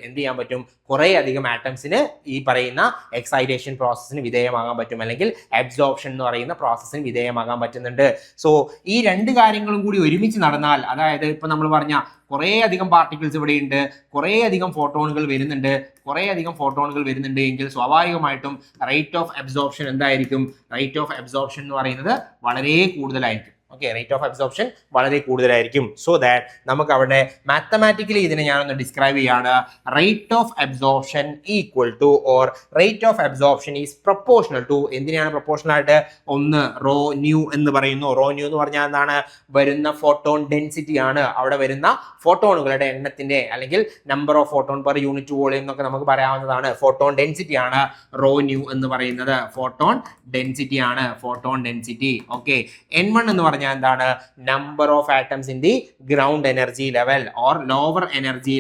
എന്ത് ചെയ്യാൻ പറ്റും? കുറേ അധികം ആറ്റംസിന് ഈ പറയുന്ന എക്സൈറ്റേഷൻ പ്രോസസ്സിന് വിധേയമാകാൻ പറ്റും, അല്ലെങ്കിൽ അബ്സോർപ്ഷൻ എന്ന് പറയുന്ന പ്രോസസ്സിന് വിധേയമാകാൻ പറ്റുന്നുണ്ട്. സോ ഈ രണ്ട് കാര്യങ്ങളും കൂടി ഒരുമിച്ച് നടന്നാൽ, അതായത് ഇപ്പം നമ്മൾ പറഞ്ഞ കുറേ അധികം പാർട്ടിക്കിൾസ് ഇവിടെ ഉണ്ട്, കുറേ അധികം ഫോട്ടോണുകൾ വരുന്നുണ്ട് എങ്കിൽ സ്വാഭാവികമായിട്ടും റേറ്റ് ഓഫ് അബ്സോർപ്ഷൻ എന്തായിരിക്കും? റേറ്റ് ഓഫ് അബ്സോർപ്ഷൻ എന്ന് പറയുന്നത് വളരെ കൂടുതലായിരിക്കും. ഓക്കെ, റേറ്റ് ഓഫ് അബ്സോർപ്ഷൻ വളരെ കൂടുതലായിരിക്കും. സോ ദാറ്റ് നമുക്ക് അവിടെ മാത്തമാറ്റിക്കലി ഇതിനെ ഞാനൊന്ന് ഡിസ്ക്രൈബ് ചെയ്യാണ്. Rate of absorption equal to, or rate of absorption is proportional to, എന്തിനാണ് പ്രൊപ്പോർഷണൽ ആയിട്ട്? ഒന്ന്, റോ ന്യൂ എന്ന് പറയുന്നു. റോ ന്യൂ എന്ന് പറഞ്ഞാൽ എന്താണ്? വരുന്ന ഫോട്ടോൺ ഡെൻസിറ്റി ആണ്. അവിടെ വരുന്ന ഫോട്ടോണുകളുടെ എണ്ണത്തിന്റെ, അല്ലെങ്കിൽ number of photon per unit volume എന്നൊക്കെ നമുക്ക് പറയാവുന്നതാണ്. ഫോട്ടോൺ ഡെൻസിറ്റി ആണ് റോ ന്യൂ എന്ന് പറയുന്നത്. Photon density. ഓക്കെ, N1 എന്ന് പറഞ്ഞാൽ എന്താണ്? Number of atoms in the ground energy level or lower energy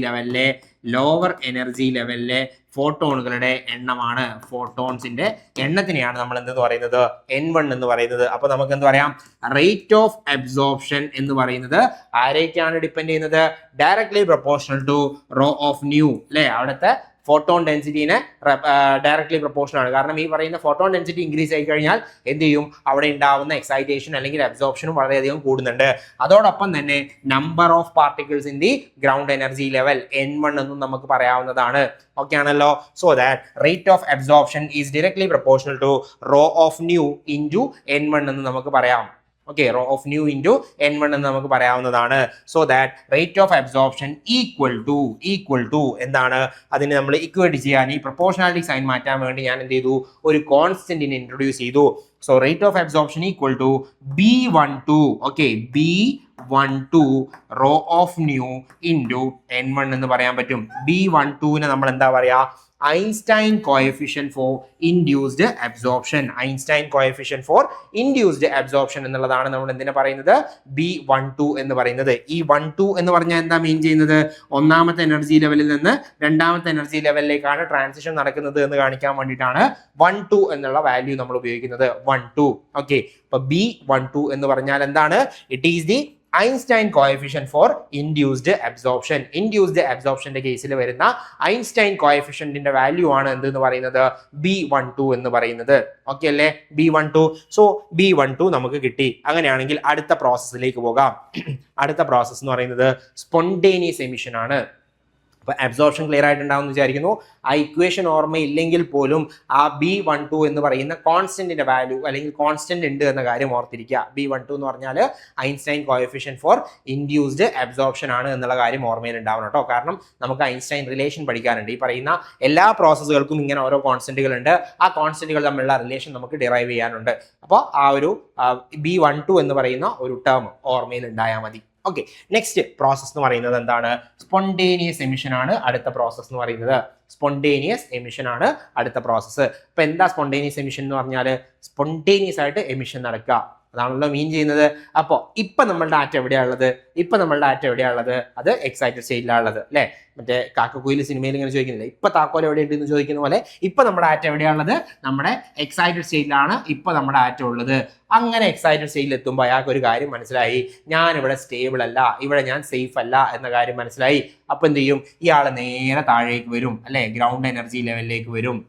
ലെവലിലെ ഫോട്ടോണുകളുടെ എണ്ണമാണ്. ഫോട്ടോൺസിന്റെ എണ്ണത്തിനെയാണ് നമ്മൾ എന്തെന്ന് പറയുന്നത്? N1 എന്ന് പറയുന്നത്. അപ്പൊ നമുക്ക് എന്ത് പറയാം? റേറ്റ് ഓഫ് അബ്സോർപ്ഷൻ എന്ന് പറയുന്നത് ആരേക്കാണ് ഡിപ്പെൻഡ് ചെയ്യുന്നത്? Directly proportional to rho of nu, അല്ലെ? അവിടുത്തെ ഫോട്ടോൺ ഡെൻസിറ്റിനെ ഡയറക്ട്ലി പ്രൊപ്പോർഷണൽ ആണ്. കാരണം ഈ പറയുന്ന ഫോട്ടോൺ ഡെൻസിറ്റി ഇൻക്രീസ് ആയി കഴിഞ്ഞാൽ എന്ത് ചെയ്യും? അവിടെ ഉണ്ടാവുന്ന എക്സൈറ്റേഷൻ അല്ലെങ്കിൽ അബ്സോർപ്ഷനും വളരെയധികം കൂടുന്നുണ്ട്. അതോടൊപ്പം തന്നെ number of particles in the ground energy level N1 എന്നും നമുക്ക് പറയാവുന്നതാണ്. ഓക്കെ ആണല്ലോ? So that rate of absorption is directly proportional to rho of nu into N1 എന്ന് നമുക്ക് പറയാം. Okay, rho of nu into N1 എന്ന് നമുക്ക് പറയാവുന്നതാണ്. So that rate of absorption equal to എന്താണ്? അതിന് നമ്മൾ ഇക്വേറ്റ് ചെയ്യാൻ, ഈ പ്രൊപ്പോർഷണാലിറ്റി സൈൻ മാറ്റാൻ വേണ്ടി ഞാൻ എന്ത് ചെയ്തു? ഒരു കോൺസ്റ്റന്റിനെ ഇൻട്രൊഡ്യൂസ് ചെയ്തു. So rate of absorption equal to B12, okay, B12 rho of nu into N1 എന്ന് പറയാൻ പറ്റും. B12നെ നമ്മൾ എന്താ പറയാ? Einstein coefficient for induced absorption. എന്നുള്ളതാണ് നമ്മൾ എന്തിനാ പറയുന്നത്? B12 എന്ന് പറയുന്നത്. ഈ 12 എന്ന് പറഞ്ഞാൽ എന്താ മീൻ ചെയ്യുന്നത്? ഒന്നാമത്തെ എനർജി ലെവലിൽ നിന്ന് രണ്ടാമത്തെ എനർജി ലെവലിലേക്കാണ് ട്രാൻസിഷൻ നടക്കുന്നത് എന്ന് കാണിക്കാൻ വേണ്ടിയിട്ടാണ് 12 എന്നുള്ള വാല്യൂ നമ്മൾ ഉപയോഗിക്കുന്നത്. 12. ഓക്കെ, അപ്പൊ B12 എന്ന് പറഞ്ഞാൽ എന്താണ്? It is the Einstein coefficient for induced അബ്സോർപ്ഷന്റെ കേസിൽ വരുന്ന ഐൻസ്റ്റൈൻ കോഎഫിഷ്യന്റിന്റെ വാല്യൂ ആണ് എന്തെന്ന് പറയുന്നത്? B12 എന്ന് പറയുന്നത്. ഓക്കെ അല്ലേ? B12. സോ B12 നമുക്ക് കിട്ടി. അങ്ങനെയാണെങ്കിൽ അടുത്ത പ്രോസസ്സിലേക്ക് പോകാം. അടുത്ത പ്രോസസ്സ് എന്ന് പറയുന്നത് സ്പോണ്ടേനിയസ് എമിഷൻ ആണ്. അപ്പോൾ അബ്സോർപ്ഷൻ ക്ലിയർ ആയിട്ടുണ്ടാവും വിചാരിക്കുന്നു. ആ ഇക്വേഷൻ ഓർമ്മയില്ലെങ്കിൽ പോലും ആ B12 എന്ന് പറയുന്ന കോൺസ്റ്റന്റിന്റെ വാല്യൂ അല്ലെങ്കിൽ കോൺസ്റ്റന്റ് ഉണ്ട് എന്ന കാര്യം ഓർത്തിരിക്കുക. B12 എന്ന് പറഞ്ഞാൽ Einstein coefficient for induced absorption ആണ് എന്നുള്ള കാര്യം ഓർമ്മയിൽ ഉണ്ടാവണം കേട്ടോ. കാരണം നമുക്ക് ഐൻസ്റ്റൈൻ റിലേഷൻ പഠിക്കാനുണ്ട്. ഈ പറയുന്ന എല്ലാ പ്രോസസ്സുകൾക്കും ഇങ്ങനെ ഓരോ കോൺസ്റ്റന്റുകൾ ഉണ്ട്. ആ കോൺസ്റ്റന്റുകൾ തമ്മിലുള്ള റിലേഷൻ നമുക്ക് ഡിറൈവ് ചെയ്യാനുണ്ട്. അപ്പോൾ ആ ഒരു B12 എന്ന് പറയുന്ന ഒരു ടേം ഓർമ്മയിൽ ഉണ്ടായാൽ മതി. ഓക്കെ, നെക്സ്റ്റ് പ്രോസസ് എന്ന് പറയുന്നത് എന്താണ്? സ്പോണ്ടേനിയസ് എമിഷൻ ആണ് അടുത്ത പ്രോസസ് എന്ന് പറയുന്നത്. സ്പോണ്ടേനിയസ് എമിഷൻ ആണ് അടുത്ത പ്രോസസ്സ്. അപ്പൊ എന്താ സ്പോണ്ടേനിയസ് എമിഷൻ എന്ന് പറഞ്ഞാൽ? സ്പോണ്ടേനിയസ് ആയിട്ട് എമിഷൻ നടക്കുക, അതാണല്ലോ മീൻ ചെയ്യുന്നത്. അപ്പോൾ ഇപ്പൊ നമ്മളുടെ ആറ്റം എവിടെയാണുള്ളത്? അത് എക്സൈറ്റഡ് സ്റ്റേറ്റിലാണുള്ളത് അല്ലെ. മറ്റേ കാക്കക്കുയിൽ സിനിമയിൽ ഇങ്ങനെ ചോദിക്കുന്നില്ല, ഇപ്പൊ താക്കോൽ എവിടെയുണ്ട് എന്ന് ചോദിക്കുന്ന പോലെ ഇപ്പൊ നമ്മുടെ ആറ്റം എവിടെയാണുള്ളത്? നമ്മുടെ എക്സൈറ്റഡ് സ്റ്റേറ്റിലാണ് ഇപ്പൊ നമ്മുടെ ആറ്റം ഉള്ളത്. അങ്ങനെ എക്സൈറ്റഡ് സ്റ്റേറ്റിൽ എത്തുമ്പോൾ അയാൾക്ക് ഒരു കാര്യം മനസ്സിലായി, ഞാൻ ഇവിടെ സ്റ്റേബിൾ അല്ല, ഇവിടെ ഞാൻ സേഫ് അല്ല എന്ന കാര്യം മനസ്സിലായി. അപ്പൊ എന്ത് ചെയ്യും? ഇയാൾ നേരെ താഴേക്ക് വരും അല്ലെ, ഗ്രൗണ്ട് എനർജി ലെവലിലേക്ക് വരും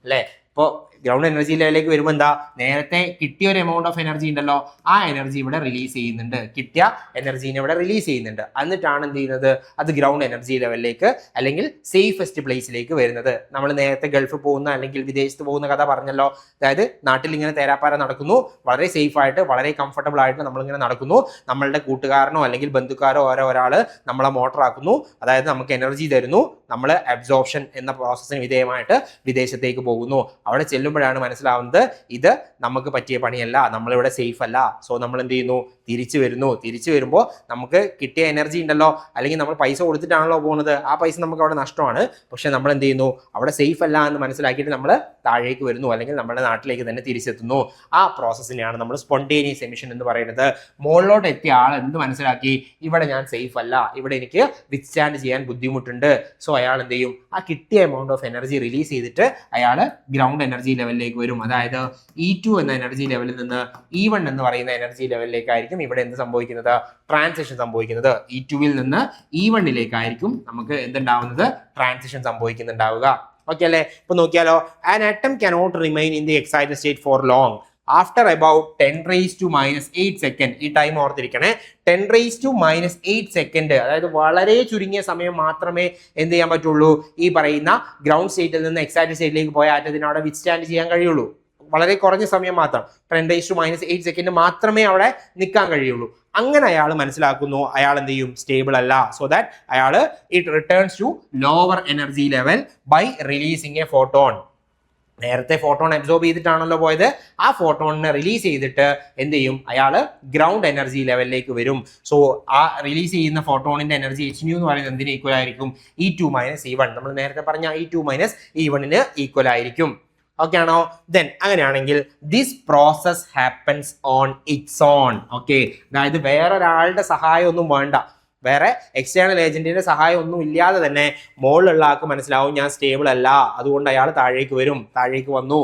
അല്ലെ. ഇപ്പോൾ ഗ്രൗണ്ട് എനർജി ലെവലിലേക്ക് വരുമ്പോൾ എന്താ, നേരത്തെ കിട്ടിയ ഒരു എമൗണ്ട് ഓഫ് എനർജി ഉണ്ടല്ലോ, ആ എനർജി ഇവിടെ റിലീസ് ചെയ്യുന്നുണ്ട്, കിട്ടിയ എനർജീനെ ഇവിടെ റിലീസ് ചെയ്യുന്നുണ്ട്. എന്നിട്ടാണ് എന്ത് ചെയ്യുന്നത്? അത് ഗ്രൗണ്ട് എനർജി ലെവലിലേക്ക് അല്ലെങ്കിൽ സേഫസ്റ്റ് പ്ലേസിലേക്ക് വരുന്നത്. നമ്മൾ നേരത്തെ ഗൾഫ് പോകുന്ന അല്ലെങ്കിൽ വിദേശത്ത് പോകുന്ന കഥ പറഞ്ഞല്ലോ. അതായത് നാട്ടിൽ ഇങ്ങനെ തേരാപ്പാര നടക്കുന്നു, വളരെ സേഫ് ആയിട്ട് വളരെ കംഫർട്ടബിൾ ആയിട്ട് നമ്മളിങ്ങനെ നടക്കുന്നു. നമ്മളുടെ കൂട്ടുകാരനോ അല്ലെങ്കിൽ ബന്ധുക്കാരോ ഒരാൾ നമ്മളെ മോട്ടർ ആക്കുന്നു, അതായത് നമുക്ക് എനർജി തരുന്നു. നമ്മൾ അബ്സോർപ്ഷൻ എന്ന പ്രോസസ്സിന് വിധേയമായിട്ട് വിദേശത്തേക്ക് പോകുന്നു. അവിടെ ചെല്ലുമ്പോഴാണ് മനസ്സിലാവുന്നത് ഇത് നമുക്ക് പറ്റിയ പണിയല്ല, നമ്മളിവിടെ സേഫ് അല്ല. സോ നമ്മൾ എന്ത് ചെയ്യുന്നു? തിരിച്ചു വരുമ്പോൾ നമുക്ക് കിട്ടിയ എനർജി ഉണ്ടല്ലോ, അല്ലെങ്കിൽ നമ്മൾ പൈസ കൊടുത്തിട്ടാണല്ലോ പോകുന്നത്, ആ പൈസ നമുക്ക് അവിടെ നഷ്ടമാണ്. പക്ഷെ നമ്മൾ എന്ത് ചെയ്യുന്നു? അവിടെ സേഫ് അല്ല എന്ന് മനസ്സിലാക്കിയിട്ട് നമ്മൾ താഴേക്ക് വരുന്നു, അല്ലെങ്കിൽ നമ്മുടെ നാട്ടിലേക്ക് തന്നെ തിരിച്ചെത്തുന്നു. ആ പ്രോസസ്സിനെയാണ് നമ്മൾ സ്പോണ്ടേനിയസ് എമിഷൻ എന്ന് പറയുന്നത്. മുകളിലോട്ട് എത്തിയ ആൾ എന്ത് മനസ്സിലാക്കി? ഇവിടെ ഞാൻ സേഫ് അല്ല, ഇവിടെ എനിക്ക് വിത്ത്സ്റ്റാൻഡ് ചെയ്യാൻ ബുദ്ധിമുട്ടുണ്ട്. സോ അയാൾ എന്ത് ചെയ്യും? ആ കിട്ടിയ എമൗണ്ട് ഓഫ് എനർജി റിലീസ് ചെയ്തിട്ട് അയാൾ ഗ്രൗണ്ട് എനർജി ലെവലിലേക്ക് വരും. അതായത് E2 എന്ന എനർജി ലെവലിൽ നിന്ന് E1 എന്ന് പറയുന്ന എനർജി ലെവലിലേക്കായിരിക്കും ഇവിടെ എന്ത് സംഭവിക്കുന്നത്? ട്രാൻസിഷൻ സംഭവിക്കുന്നത്. E2 നിന്ന് E1 നമുക്ക് എന്തുണ്ടാവുന്നത്? ട്രാൻസിഷൻ സംഭവിക്കുന്നുണ്ടാവുക. ഓക്കെ അല്ലേ? ഇപ്പൊ നോക്കിയാലോ, an atom cannot remain in the excited state for long after about 10⁻⁻8 second. ഈ ടൈം ഓർത്തിരിക്കണേ, 10⁻⁻8 സെക്കൻഡ്, അതായത് വളരെ ചുരുങ്ങിയ സമയം മാത്രമേ എന്ത് ചെയ്യാൻ പറ്റുള്ളൂ? ഈ പറയുന്ന ഗ്രൗണ്ട് സ്റ്റേറ്റിൽ നിന്ന് എക്സൈറ്റഡ് സ്റ്റേറ്റിലേക്ക് പോയ ആറ്റത്തിന് അവിടെ വിത്ത്സ്റ്റാൻഡ് ചെയ്യാൻ കഴിയുള്ളൂ. വളരെ കുറഞ്ഞ സമയം മാത്രം, 10⁻⁻8 സെക്കൻഡ് മാത്രമേ അവിടെ നിൽക്കാൻ കഴിയുള്ളൂ. അങ്ങനെ അയാൾ മനസ്സിലാക്കുന്നു അയാൾ എന്ത് ചെയ്യും? സ്റ്റേബിൾ അല്ല. സോ ദാറ്റ് അയാൾ it returns to lower energy level by releasing a photon. നേരത്തെ ഫോട്ടോൺ അബ്സോർബ് ചെയ്തിട്ടാണല്ലോ പോയത്, ആ ഫോട്ടോണിനെ റിലീസ് ചെയ്തിട്ട് എന്ത് ചെയ്യും? അയാൾ ഗ്രൗണ്ട് എനർജി ലെവലിലേക്ക് വരും. സോ ആ റിലീസ് ചെയ്യുന്ന ഫോട്ടോണിന്റെ എനർജി hν എന്ന് പറയുന്നത് എന്തിന് ഈക്വൽ ആയിരിക്കും? E2 - E1. നമ്മൾ നേരത്തെ പറഞ്ഞ E2 - E1 ഈക്വൽ ആയിരിക്കും. ഓക്കെ ആണോ? ദെൻ അങ്ങനെയാണെങ്കിൽ this process happens on its on. Okay, അതായത് വേറൊരാളുടെ സഹായം ഒന്നും വേണ്ട, വേറെ എക്സ്റ്റേണൽ ഏജന്റിന്റെ സഹായം ഒന്നും ഇല്ലാതെ തന്നെ മുകളിലുള്ള ആൾക്ക് മനസ്സിലാവും ഞാൻ സ്റ്റേബിൾ അല്ല, അതുകൊണ്ട് അയാൾ താഴേക്ക് വന്നു.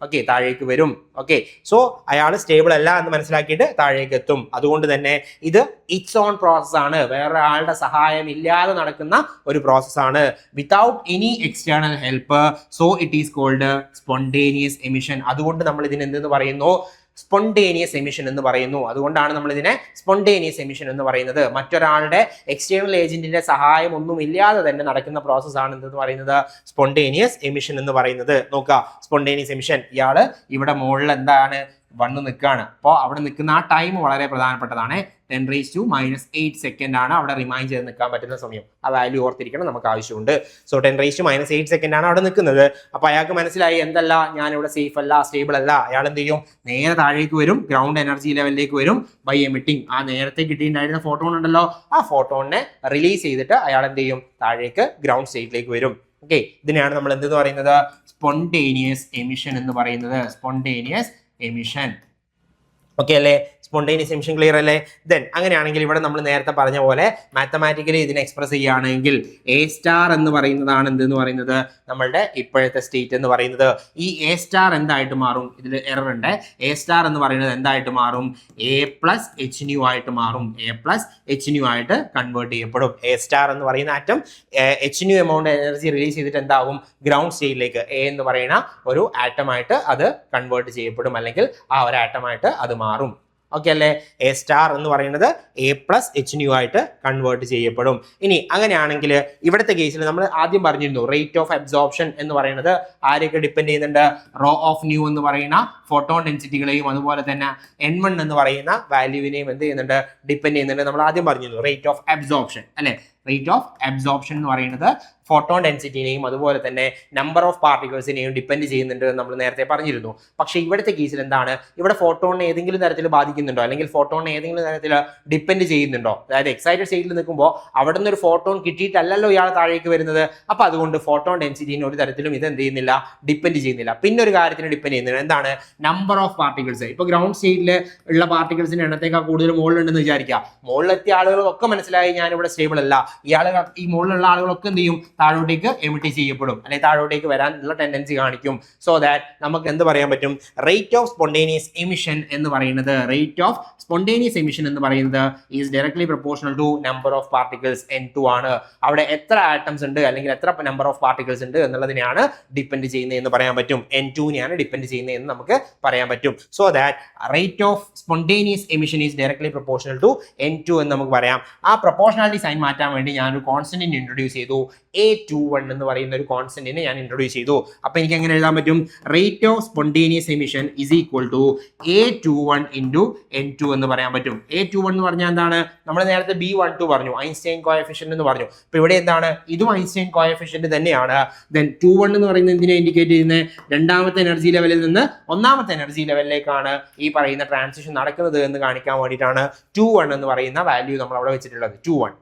ഓക്കെ, താഴേക്ക് വരും. ഓക്കെ, സോ അയാൾ സ്റ്റേബിൾ അല്ല എന്ന് മനസ്സിലാക്കിയിട്ട് താഴേക്ക് എത്തും. അതുകൊണ്ട് തന്നെ ഇത് ഇറ്റ്സ് ഓൺ പ്രോസസ് ആണ്, വേറെ ആളുടെ സഹായം ഇല്ലാതെ നടക്കുന്ന ഒരു പ്രോസസ് ആണ്, without any external help. So it is called spontaneous emission. അതുകൊണ്ട് നമ്മൾ ഇതിന് എന്തെന്ന് പറയുന്നു? സ്പോണ്ടേനിയസ് എമിഷൻ എന്ന് പറയുന്നു. അതുകൊണ്ടാണ് നമ്മൾ ഇതിനെ സ്പോണ്ടേനിയസ് എമിഷൻ എന്ന് പറയുന്നത്. മറ്റൊരാളുടെ എക്സ്റ്റേണൽ ഏജന്റിന്റെ സഹായം ഒന്നും ഇല്ലാതെ തന്നെ നടക്കുന്ന പ്രോസസ് ആണ് എന്തെന്ന് പറയുന്നത്? സ്പോണ്ടേനിയസ് എമിഷൻ എന്ന് പറയുന്നത്. നോക്കുക, സ്പോണ്ടേനിയസ് എമിഷൻ, ഇയാള് ഇവിടെ മുകളിൽ എന്താണ് വന്ന് നിൽക്കുകയാണ്. അപ്പോൾ അവിടെ നിൽക്കുന്ന ആ ടൈം വളരെ പ്രധാനപ്പെട്ടതാണ്. 10⁻⁻8 സെക്കൻഡ് ആണ് അവിടെ റിമൈൻഡ് ചെയ്ത് നിൽക്കാൻ പറ്റുന്ന സമയം. ആ വാല്യൂ ഓർത്തിരിക്കണം, നമുക്ക് ആവശ്യമുണ്ട്. സോ 10⁻⁻8 സെക്കൻഡ് ആണ് അവിടെ നിൽക്കുന്നത്. അപ്പൊ അയാൾക്ക് മനസ്സിലായി എന്തല്ല, ഞാൻ ഇവിടെ സേഫ് അല്ല, സ്റ്റേബിൾ അല്ല. അയാൾ എന്ത് ചെയ്യും? നേരെ താഴേക്ക് വരും, ഗ്രൗണ്ട് എനർജി ലെവലിലേക്ക് വരും ബൈ എമിറ്റിംഗ്. ആ നേരത്തെ കിട്ടിയിട്ടുണ്ടായിരുന്ന ഫോട്ടോൺ ഉണ്ടല്ലോ, ആ ഫോട്ടോണിനെ റിലീസ് ചെയ്തിട്ട് അയാൾ എന്ത് ചെയ്യും? താഴേക്ക് ഗ്രൗണ്ട് സ്റ്റേറ്റിലേക്ക് വരും. ഓക്കെ, ഇതിനെയാണ് നമ്മൾ എന്തെന്ന് പറയുന്നത്? സ്പോണ്ടേനിയസ് എമിഷൻ എന്ന് പറയുന്നത്. Spontaneous emission. ഓക്കെ അല്ലേ? സ്പോണ്ടേനിയസ് എമിഷൻ ക്ലിയർ അല്ലേ? ദെൻ അങ്ങനെയാണെങ്കിൽ ഇവിടെ നമ്മൾ നേരത്തെ പറഞ്ഞ പോലെ മാത്തമാറ്റിക്കലി ഇതിനെ എക്സ്പ്രസ് ചെയ്യുകയാണെങ്കിൽ A സ്റ്റാർ എന്ന് പറയുന്നതാണ് എന്തെന്ന് പറയുന്നത്? നമ്മളുടെ ഇപ്പോഴത്തെ സ്റ്റേറ്റ് എന്ന് പറയുന്നത്. ഈ A സ്റ്റാർ എന്തായിട്ട് മാറും? ഇതിൽ എറർ ഉണ്ട്. A സ്റ്റാർ എന്ന് പറയുന്നത് എന്തായിട്ട് മാറും? A+hν ആയിട്ട് മാറും. A+hν ആയിട്ട് കൺവേർട്ട് ചെയ്യപ്പെടും. A സ്റ്റാർ എന്ന് പറയുന്ന atom hν amount energy release ചെയ്തിട്ട് എന്താവും? ഗ്രൗണ്ട് സ്റ്റേറ്റിലേക്ക് A എന്ന് പറയുന്ന ഒരു ആറ്റമായിട്ട് അത് കൺവേർട്ട് ചെയ്യപ്പെടും, അല്ലെങ്കിൽ ആ ഒരു ആറ്റമായിട്ട് അത് മാറും. ഓക്കെ അല്ലേ? എ സ്റ്റാർ എന്ന് പറയുന്നത് എ പ്ലസ് എച്ച് ന്യൂ ആയിട്ട് കൺവേർട്ട് ചെയ്യപ്പെടും. ഇനി അങ്ങനെയാണെങ്കിൽ ഇവിടുത്തെ കേസിൽ നമ്മൾ ആദ്യം പറഞ്ഞിരുന്നു റേറ്റ് ഓഫ് അബ്സോർപ്ഷൻ എന്ന് പറയുന്നത് ആരെയൊക്കെ ഡിപ്പെൻഡ് ചെയ്യുന്നുണ്ട്? റോ ഓഫ് ന്യൂ എന്ന് പറയുന്ന ഫോട്ടോൺ ഡെൻസിറ്റികളെയും അതുപോലെ തന്നെ N1 എന്ന് പറയുന്ന വാല്യൂവിനെയും എന്ത് ചെയ്യുന്നുണ്ട്? ഡിപ്പെൻഡ് ചെയ്യുന്നുണ്ട്. നമ്മൾ ആദ്യം പറഞ്ഞിരുന്നു റേറ്റ് ഓഫ് അബ്സോർപ്ഷൻ അല്ലെ? റേറ്റ് ഓഫ് അബ്സോർപ്ഷൻ എന്ന് പറയുന്നത് ഫോട്ടോൺ ഡെൻസിറ്റിനെയും അതുപോലെ തന്നെ നമ്പർ ഓഫ് പാർട്ടിക്കിൾസിനെയും ഡിപ്പെൻഡ് ചെയ്യുന്നുണ്ട് എന്ന് നമ്മൾ നേരത്തെ പറഞ്ഞിരുന്നു. പക്ഷേ ഇവിടുത്തെ കേസിൽ എന്താണ്? ഇവിടെ ഫോട്ടോണിനെ ഏതെങ്കിലും തരത്തിൽ ബാധിക്കുന്നുണ്ടോ അല്ലെങ്കിൽ ഫോട്ടോണിനെ ഏതെങ്കിലും തരത്തിൽ ഡിപ്പെൻഡ് ചെയ്യുന്നുണ്ടോ? അതായത് എക്സൈറ്റഡ് സ്റ്റേറ്റിൽ നിൽക്കുമ്പോൾ അവിടെ നിന്ന് ഒരു ഫോട്ടോൺ കിട്ടിയിട്ടല്ലല്ലോ ഇയാൾ താഴേക്ക് വരുന്നത്. അപ്പോൾ അതുകൊണ്ട് ഫോട്ടോൺ ഡെൻസിറ്റിനെ ഒരു തരത്തിലും ഇത് എന്ത് ചെയ്യുന്നില്ല? ഡിപ്പെൻഡ് ചെയ്യുന്നില്ല. പിന്നെ ഒരു കാര്യത്തിന് ഡിപ്പെൻഡ് ചെയ്യുന്നത് എന്താണ്? Number of particles. ഇപ്പോൾ ഗ്രൗണ്ട് സ്റ്റേറ്റിൽ ഉള്ള പാർട്ടിക്കിൾസിന്റെ എണ്ണത്തേക്കാൾ കൂടുതൽ മുകളിലുണ്ടെന്ന് വിചാരിക്കുക. മുകളിലെത്തിയ ആളുകൾക്കൊക്കെ മനസ്സിലായി ഞാനിവിടെ സ്റ്റേബിൾ അല്ല, ഈ മുകളിലുള്ള ആളുകളൊക്കെ എന്ത് ചെയ്യും? താഴോട്ടേക്ക് എമിറ്റ് ചെയ്യപ്പെടും, അല്ലെങ്കിൽ താഴോട്ടേക്ക് വരാനുള്ള ടെൻഡൻസി കാണിക്കും. സോ ദാറ്റ് നമുക്ക് എന്ത് പറയാൻ പറ്റും? റേറ്റ് ഓഫ് സ്പോണ്ടേനിയസ് എമിഷൻ എന്ന് പറയുന്നത് is directly proportional to number of particles N2 ആണ്. അവിടെ എത്ര ആറ്റംസ് ഉണ്ട് അല്ലെങ്കിൽ എത്ര നമ്പർ ഓഫ് പാർട്ടിക്കിൾസ് ഉണ്ട് എന്നുള്ളതിനെയാണ് ഡിപ്പെൻഡ് ചെയ്യുന്നത് എന്ന് പറയാൻ പറ്റും. N2നെയാണ് ഡിപ്പെൻഡ് ചെയ്യുന്നത് എന്ന് നമുക്ക് പറയാൻ പറ്റും. So that rate of spontaneous emission is directly proportional to N2 എന്ന് നമുക്ക് പറയാം. ആ പ്രൊപ്പോർഷണാലിറ്റി സൈൻ മാറ്റാൻ വേണ്ടി ഞാനൊരു കോൺസ്റ്റന്റിനെ ഇൻട്രൊഡ്യൂസ് ചെയ്തു. A21 എന്ന് പറയുന്ന ഒരു കോൺസ്റ്റന്റിനെ ഞാൻ ഇൻട്രൊഡ്യൂസ് ചെയ്തു. അപ്പൊ എനിക്ക് എങ്ങനെ എഴുതാൻ പറ്റും? Rate of spontaneous emission is equal to A21 into N2 എന്ന് പറയാൻ പറ്റും. A21 എന്ന് പറഞ്ഞാൽ എന്താണ്? നമ്മൾ നേരത്തെ B12 പറഞ്ഞു, ഐൻസ്റ്റൈൻ കോഎഫിഷ്യന്റ് എന്ന് പറഞ്ഞു. അപ്പൊ ഇവിടെ എന്താണ്? ഇതും ഐൻസ്റ്റൈൻ കോഎഫിഷ്യന്റ് തന്നെയാണ്. ദെൻ 21 എന്ന് പറയുന്നത് എന്തിനെ ഇൻഡിക്കേറ്റ് ചെയ്യുന്നത്? രണ്ടാമത്തെ എനർജി ലെവലിൽ നിന്ന് ഒന്നാമത്തെ എനർജി ലെവലിലേക്കാണ് ഈ പറയുന്ന ട്രാൻസിഷൻ നടക്കുന്നത് എന്ന് കാണിക്കാൻ വേണ്ടിയിട്ടാണ് 21 എന്ന് പറയുന്ന വാല്യൂ നമ്മൾ അവിടെ വെച്ചിട്ടുള്ളത്. 21.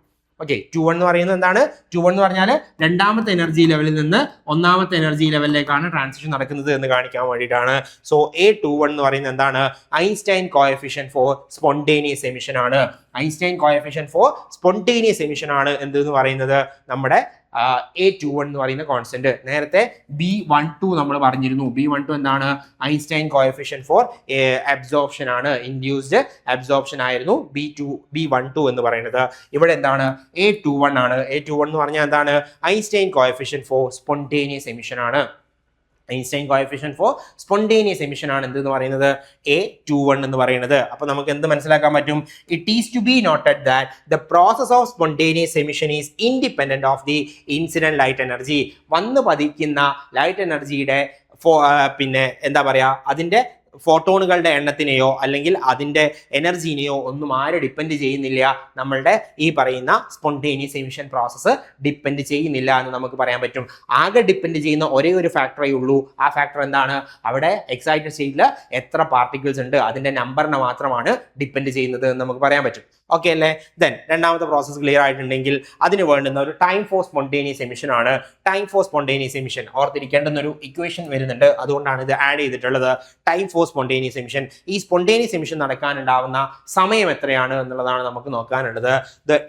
ഓക്കെ, 21 എന്ന് പറയുന്നത് എന്താണ്? 21 എന്ന് പറഞ്ഞാൽ രണ്ടാമത്തെ എനർജി ലെവലിൽ നിന്ന് ഒന്നാമത്തെ എനർജി ലെവലിലേക്കാണ് ട്രാൻസിഷൻ നടക്കുന്നത് എന്ന് കാണിക്കാൻ വേണ്ടിയിട്ടാണ്. സോ A21 എന്ന് പറയുന്നത് എന്താണ്? Einstein coefficient for spontaneous emission ആണ്. Einstein coefficient for spontaneous emission ആണ് എന്തെന്ന് പറയുന്നത് നമ്മുടെ A21 എന്ന് പറയുന്ന കോൺസ്റ്റന്റ്. നേരത്തെ B12 നമ്മൾ പറഞ്ഞിരുന്നു. B12 എന്താണ്? ഐൻസ്റ്റൈൻ കോഎഫിഷ്യന്റ് ഫോർ അബ്സോർപ്ഷൻ ആണ്, ഇൻഡ്യൂസ്ഡ് അബ്സോർപ്ഷൻ ആയിരുന്നു B12 എന്ന് പറയുന്നത്. ഇവിടെ എന്താണ്? A21 ആണ്. A21 എന്ന് പറഞ്ഞാൽ എന്താണ്? Einstein coefficient for spontaneous emission ആണ്. Einstein coefficient for spontaneous emission ആണ് എന്തെന്ന് പറയുന്നത്? A21 എന്ന് പറയുന്നത്. അപ്പോൾ നമുക്ക് എന്ത് മനസ്സിലാക്കാൻ പറ്റും? It is to be noted that the process of spontaneous emission is independent of the incident light energy. വന്ന് പതിക്കുന്ന ലൈറ്റ് എനർജിയുടെ പിന്നെ എന്താ പറയാ, അതിന്റെ ഫോട്ടോണുകളുടെ എണ്ണത്തിനെയോ അല്ലെങ്കിൽ അതിന്റെ എനർജീനെയോ ഒന്നും ആരെ ഡിപ്പെൻഡ് ചെയ്യുന്നില്ല. നമ്മളുടെ ഈ പറയുന്ന സ്പോണ്ടേനിയസ് എമിഷൻ പ്രോസസ്സ് ഡിപ്പെൻഡ് ചെയ്യുന്നില്ല എന്ന് നമുക്ക് പറയാൻ പറ്റും. ആകെ ഡിപ്പെൻഡ് ചെയ്യുന്ന ഒരേ ഒരു ഫാക്ടറേ ഉള്ളൂ. ആ ഫാക്ടർ എന്താണ്? അവിടെ എക്സൈറ്റഡ് സ്റ്റേറ്റിൽ എത്ര പാർട്ടിക്കിൾസ് ഉണ്ട് അതിന്റെ നമ്പറിനെ മാത്രമാണ് ഡിപ്പെൻഡ് ചെയ്യുന്നത് എന്ന് നമുക്ക് പറയാൻ പറ്റും. ഓക്കെ അല്ലേ? ദെൻ രണ്ടാമത്തെ പ്രോസസ്സ് ക്ലിയർ ആയിട്ടുണ്ടെങ്കിൽ അതിന് വേണ്ടുന്ന ഒരു ടൈം ഫോർ സ്പോണ്ടേനിയസ് എമിഷൻ ആണ്. ടൈം ഫോർ സ്പോണ്ടേനിയസ് എമിഷൻ ഓർത്തിരിക്കേണ്ടുന്ന ഒരു ഇക്വേഷൻ വരുന്നുണ്ട്, അതുകൊണ്ടാണ് ഇത് ആഡ് ചെയ്തിട്ടുള്ളത്. ടൈം ഫോർ സ്പോണ്ടേനിയസ് എമിഷൻ, ഈ സ്പോണ്ടേനിയസ് എമിഷൻ നടക്കാനുണ്ടാവുന്ന സമയം എത്രയാണ് എന്നുള്ളതാണ് നമുക്ക് നോക്കാനുള്ളത്.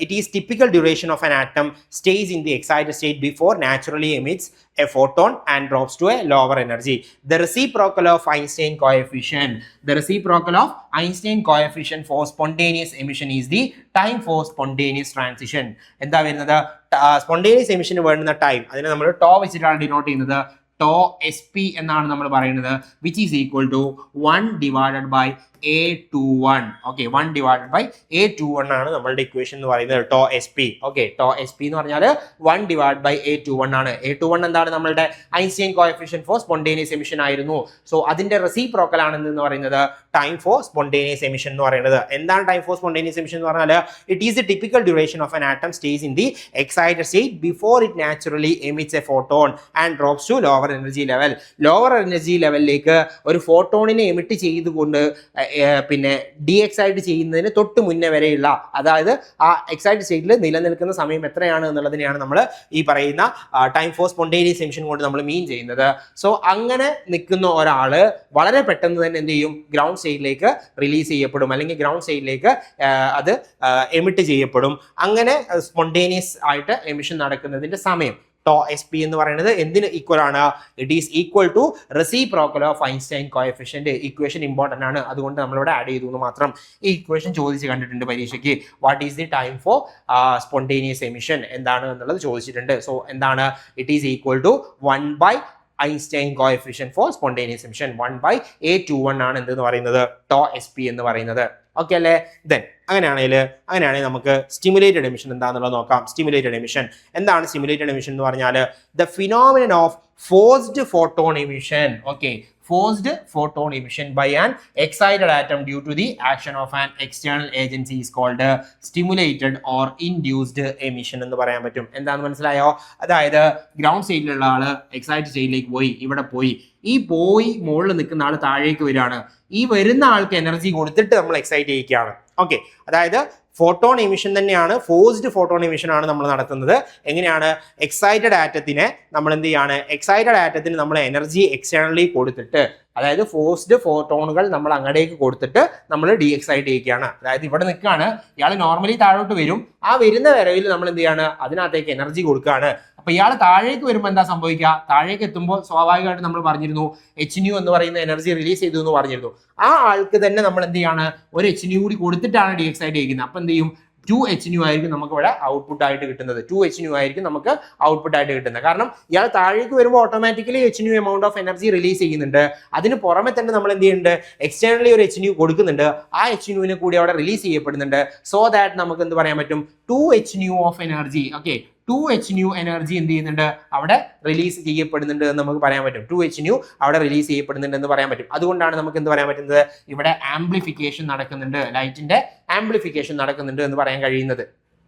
It is typical duration of an atom stage in the excited state before naturally emits a photon and drops to a lower energy. The reciprocal of Einstein coefficient for spontaneous emission is the time for spontaneous transition. എന്താ വരുന്നത്? Spontaneous emission വേണ്ടുന്ന time അതിനെ നമ്മൾ to വെച്ചിട്ടാണ് denote ചെയ്യുന്നത്. To SP എന്നാണ് നമ്മൾ പറയുന്നത്, which is equal to 1 divided by A21. Okay, 1 divided by A21 ആണ് നമ്മളുടെ ഇക്വേഷൻ എന്ന് പറയുന്നത്, tau SP. Okay, tau SP എന്ന് പറഞ്ഞാൽ 1 divided by A21 ആണ്. A21 എന്താണ്? നമ്മളുടെ Einstein coefficient for spontaneous emission ആയിരുന്നു. സോ അതിന്റെ റെസിപ്രോക്കൽ ആണ് എന്ന് പറയുന്നത് ടൈം ഫോർ സ്പോണ്ടേനിയസ് എമിഷൻ എന്ന് പറയുന്നത്. എന്താണ് ടൈം ഫോർ സ്പോണ്ടേനിയസ് എമിഷൻ എന്ന് പറഞ്ഞാൽ? It is the typical duration of an atom stage in the excited state before it naturally emits a photon and drops to lower energy level. Lower energy ലെവലിലേക്ക് ഒരു ഫോട്ടോണിനെ emit ചെയ്തുകൊണ്ട് പിന്നെ D excite ചെയ്യുന്നതിന് തൊട്ട് മുന്നേ വരെയുള്ള, അതായത് ആ എക്സൈറ്റ് സ്റ്റേറ്റിൽ നിലനിൽക്കുന്ന സമയം എത്രയാണ് എന്നുള്ളതിനെയാണ് നമ്മൾ ഈ പറയുന്ന ടൈം ഫോർ സ്പോണ്ടേനിയസ് എമിഷൻ കൊണ്ട് നമ്മൾ മീൻ ചെയ്യുന്നത്. സോ അങ്ങനെ നിൽക്കുന്ന ഒരാൾ വളരെ പെട്ടെന്ന് തന്നെ എന്ത് ചെയ്യും? ഗ്രൗണ്ട് സ്റ്റേറ്റിലേക്ക് റിലീസ് ചെയ്യപ്പെടും, അല്ലെങ്കിൽ ഗ്രൗണ്ട് സ്റ്റേറ്റിലേക്ക് അത് എമിറ്റ് ചെയ്യപ്പെടും. അങ്ങനെ സ്പോണ്ടേനിയസ് ആയിട്ട് എമിഷൻ നടക്കുന്നതിന്റെ സമയം ടോ SP എന്ന് പറയുന്നത് എന്തിന് ഈക്വൽ ആണ്? It is equal to reciprocal of Einstein coefficient. Equation important ആണ്, അതുകൊണ്ട് നമ്മളിവിടെ ആഡ് ചെയ്തു എന്ന് മാത്രം. ഈ ഇക്വേഷൻ ചോദിച്ച് കണ്ടിട്ടുണ്ട് പരീക്ഷയ്ക്ക്. What is the time for spontaneous emission എന്താണ് എന്നുള്ളത് ചോദിച്ചിട്ടുണ്ട്. സോ എന്താണ്? It is equal to 1 by Einstein coefficient for spontaneous emission. 1 by A21 ആണ് എന്തെന്ന് പറയുന്നത്? ടോ SP എന്ന് പറയുന്നത്. ഓക്കെ അല്ലേ? അങ്ങനെയാണെങ്കിൽ നമുക്ക് സ്റ്റിമുലേറ്റഡ് എമിഷൻ എന്താണെന്നുള്ളത് നോക്കാം. സ്റ്റിമുലേറ്റഡ് എമിഷൻ എന്താണ്? സ്റ്റിമുലേറ്റഡ് എമിഷൻ എന്ന് പറഞ്ഞാൽ the phenomenon of forced photon emission. Okay, forced photon emission by an excited atom due to the action of an external agency is called stimulated or induced emission എന്ന് പറയാൻ പറ്റും. എന്താണെന്ന് മനസ്സിലായോ? അതായത് ground സ്റ്റേറ്റിലുള്ള ആള് excited സ്റ്റേറ്റിലേക്ക് പോയി, ഇവിടെ പോയി മുകളിൽ നിൽക്കുന്ന ആൾ താഴേക്ക് വരികയാണ്. ഈ വരുന്ന ആൾക്ക് എനർജി കൊടുത്തിട്ട് നമ്മൾ എക്സൈറ്റ് ചെയ്യിക്കുകയാണ്. ഓക്കെ, അതായത് ഫോട്ടോൺ എമിഷൻ തന്നെയാണ്, ഫോഴ്സ്ഡ് ഫോട്ടോൺ എമിഷൻ ആണ് നമ്മൾ നടത്തുന്നത്. എങ്ങനെയാണ്? എക്സൈറ്റഡ് ആറ്റത്തിനെ നമ്മൾ എന്ത് ചെയ്യാണ്? എക്സൈറ്റഡ് ആറ്റത്തിന് നമ്മൾ എനർജി എക്സ്റ്റേണലി കൊടുത്തിട്ട്, അതായത് ഫോഴ്സ്ഡ് ഫോട്ടോണുകൾ നമ്മൾ അങ്ങടേക്ക് കൊടുത്തിട്ട് നമ്മൾ ഡി എക്സൈറ്റ് ചെയ്യിക്കുകയാണ്. അതായത് ഇവിടെ നിൽക്കുകയാണ്, ഇയാൾ നോർമലി താഴോട്ട് വരും, ആ വരുന്ന വരവിൽ നമ്മൾ എന്ത് ചെയ്യാണ്? അതിനകത്തേക്ക് എനർജി കൊടുക്കുകയാണ്. അപ്പൊ ഇയാൾ താഴേക്ക് വരുമ്പോൾ എന്താ സംഭവിക്കുക? താഴേക്ക് എത്തുമ്പോൾ സ്വാഭാവികമായിട്ട് നമ്മൾ പറഞ്ഞിരുന്നു HNU എന്ന് പറയുന്ന എനർജി റിലീസ് ചെയ്തു എന്ന് പറഞ്ഞിരുന്നു. ആ ആൾക്ക് തന്നെ നമ്മൾ എന്ത് ചെയ്യാണ്? ഒരു HNU കൂടി കൊടുത്തിട്ടാണ് ഡി എക്സൈറ്റ് ചെയ്യുന്നത്. അപ്പൊ എന്ത് ചെയ്യും? 2HNU ആയിരിക്കും നമുക്ക് ഇവിടെ ഔട്ട്പുട്ട് ആയിട്ട് കിട്ടുന്നത്. 2HNU ആയിരിക്കും നമുക്ക് ഔട്ട്പുട്ട് ആയിട്ട് കിട്ടുന്നത്. കാരണം ഇയാൾ താഴേക്ക് വരുമ്പോൾ automatically HNU amount of energy release ചെയ്യുന്നുണ്ട്. അതിന് പുറമെ തന്നെ നമ്മൾ എന്ത് ചെയ്യുന്നുണ്ട്? എക്സ്റ്റേണലി ഒരു HNU കൊടുക്കുന്നുണ്ട്. ആ HNUവിനെ കൂടി അവിടെ റിലീസ് ചെയ്യപ്പെടുന്നുണ്ട്. സോ ദാറ്റ് നമുക്ക് എന്ത് പറയാൻ പറ്റും? 2HNU of energy. Okay, 2HNU energy എന്ത് ചെയ്യുന്നുണ്ട്? അവിടെ റിലീസ് ചെയ്യപ്പെടുന്നുണ്ട് എന്ന് നമുക്ക് പറയാൻ പറ്റും. 2HNU അവിടെ റിലീസ് ചെയ്യപ്പെടുന്നുണ്ട് എന്ന് പറയാൻ പറ്റും. അതുകൊണ്ടാണ് നമുക്ക് എന്ത് പറയാൻ പറ്റുന്നത്? ഇവിടെ ആംപ്ലിഫിക്കേഷൻ നടക്കുന്നുണ്ട്, ലൈറ്റിന്റെ ആംപ്ലിഫിക്കേഷൻ നടക്കുന്നുണ്ട് എന്ന് പറയാൻ കഴിയുന്നത്.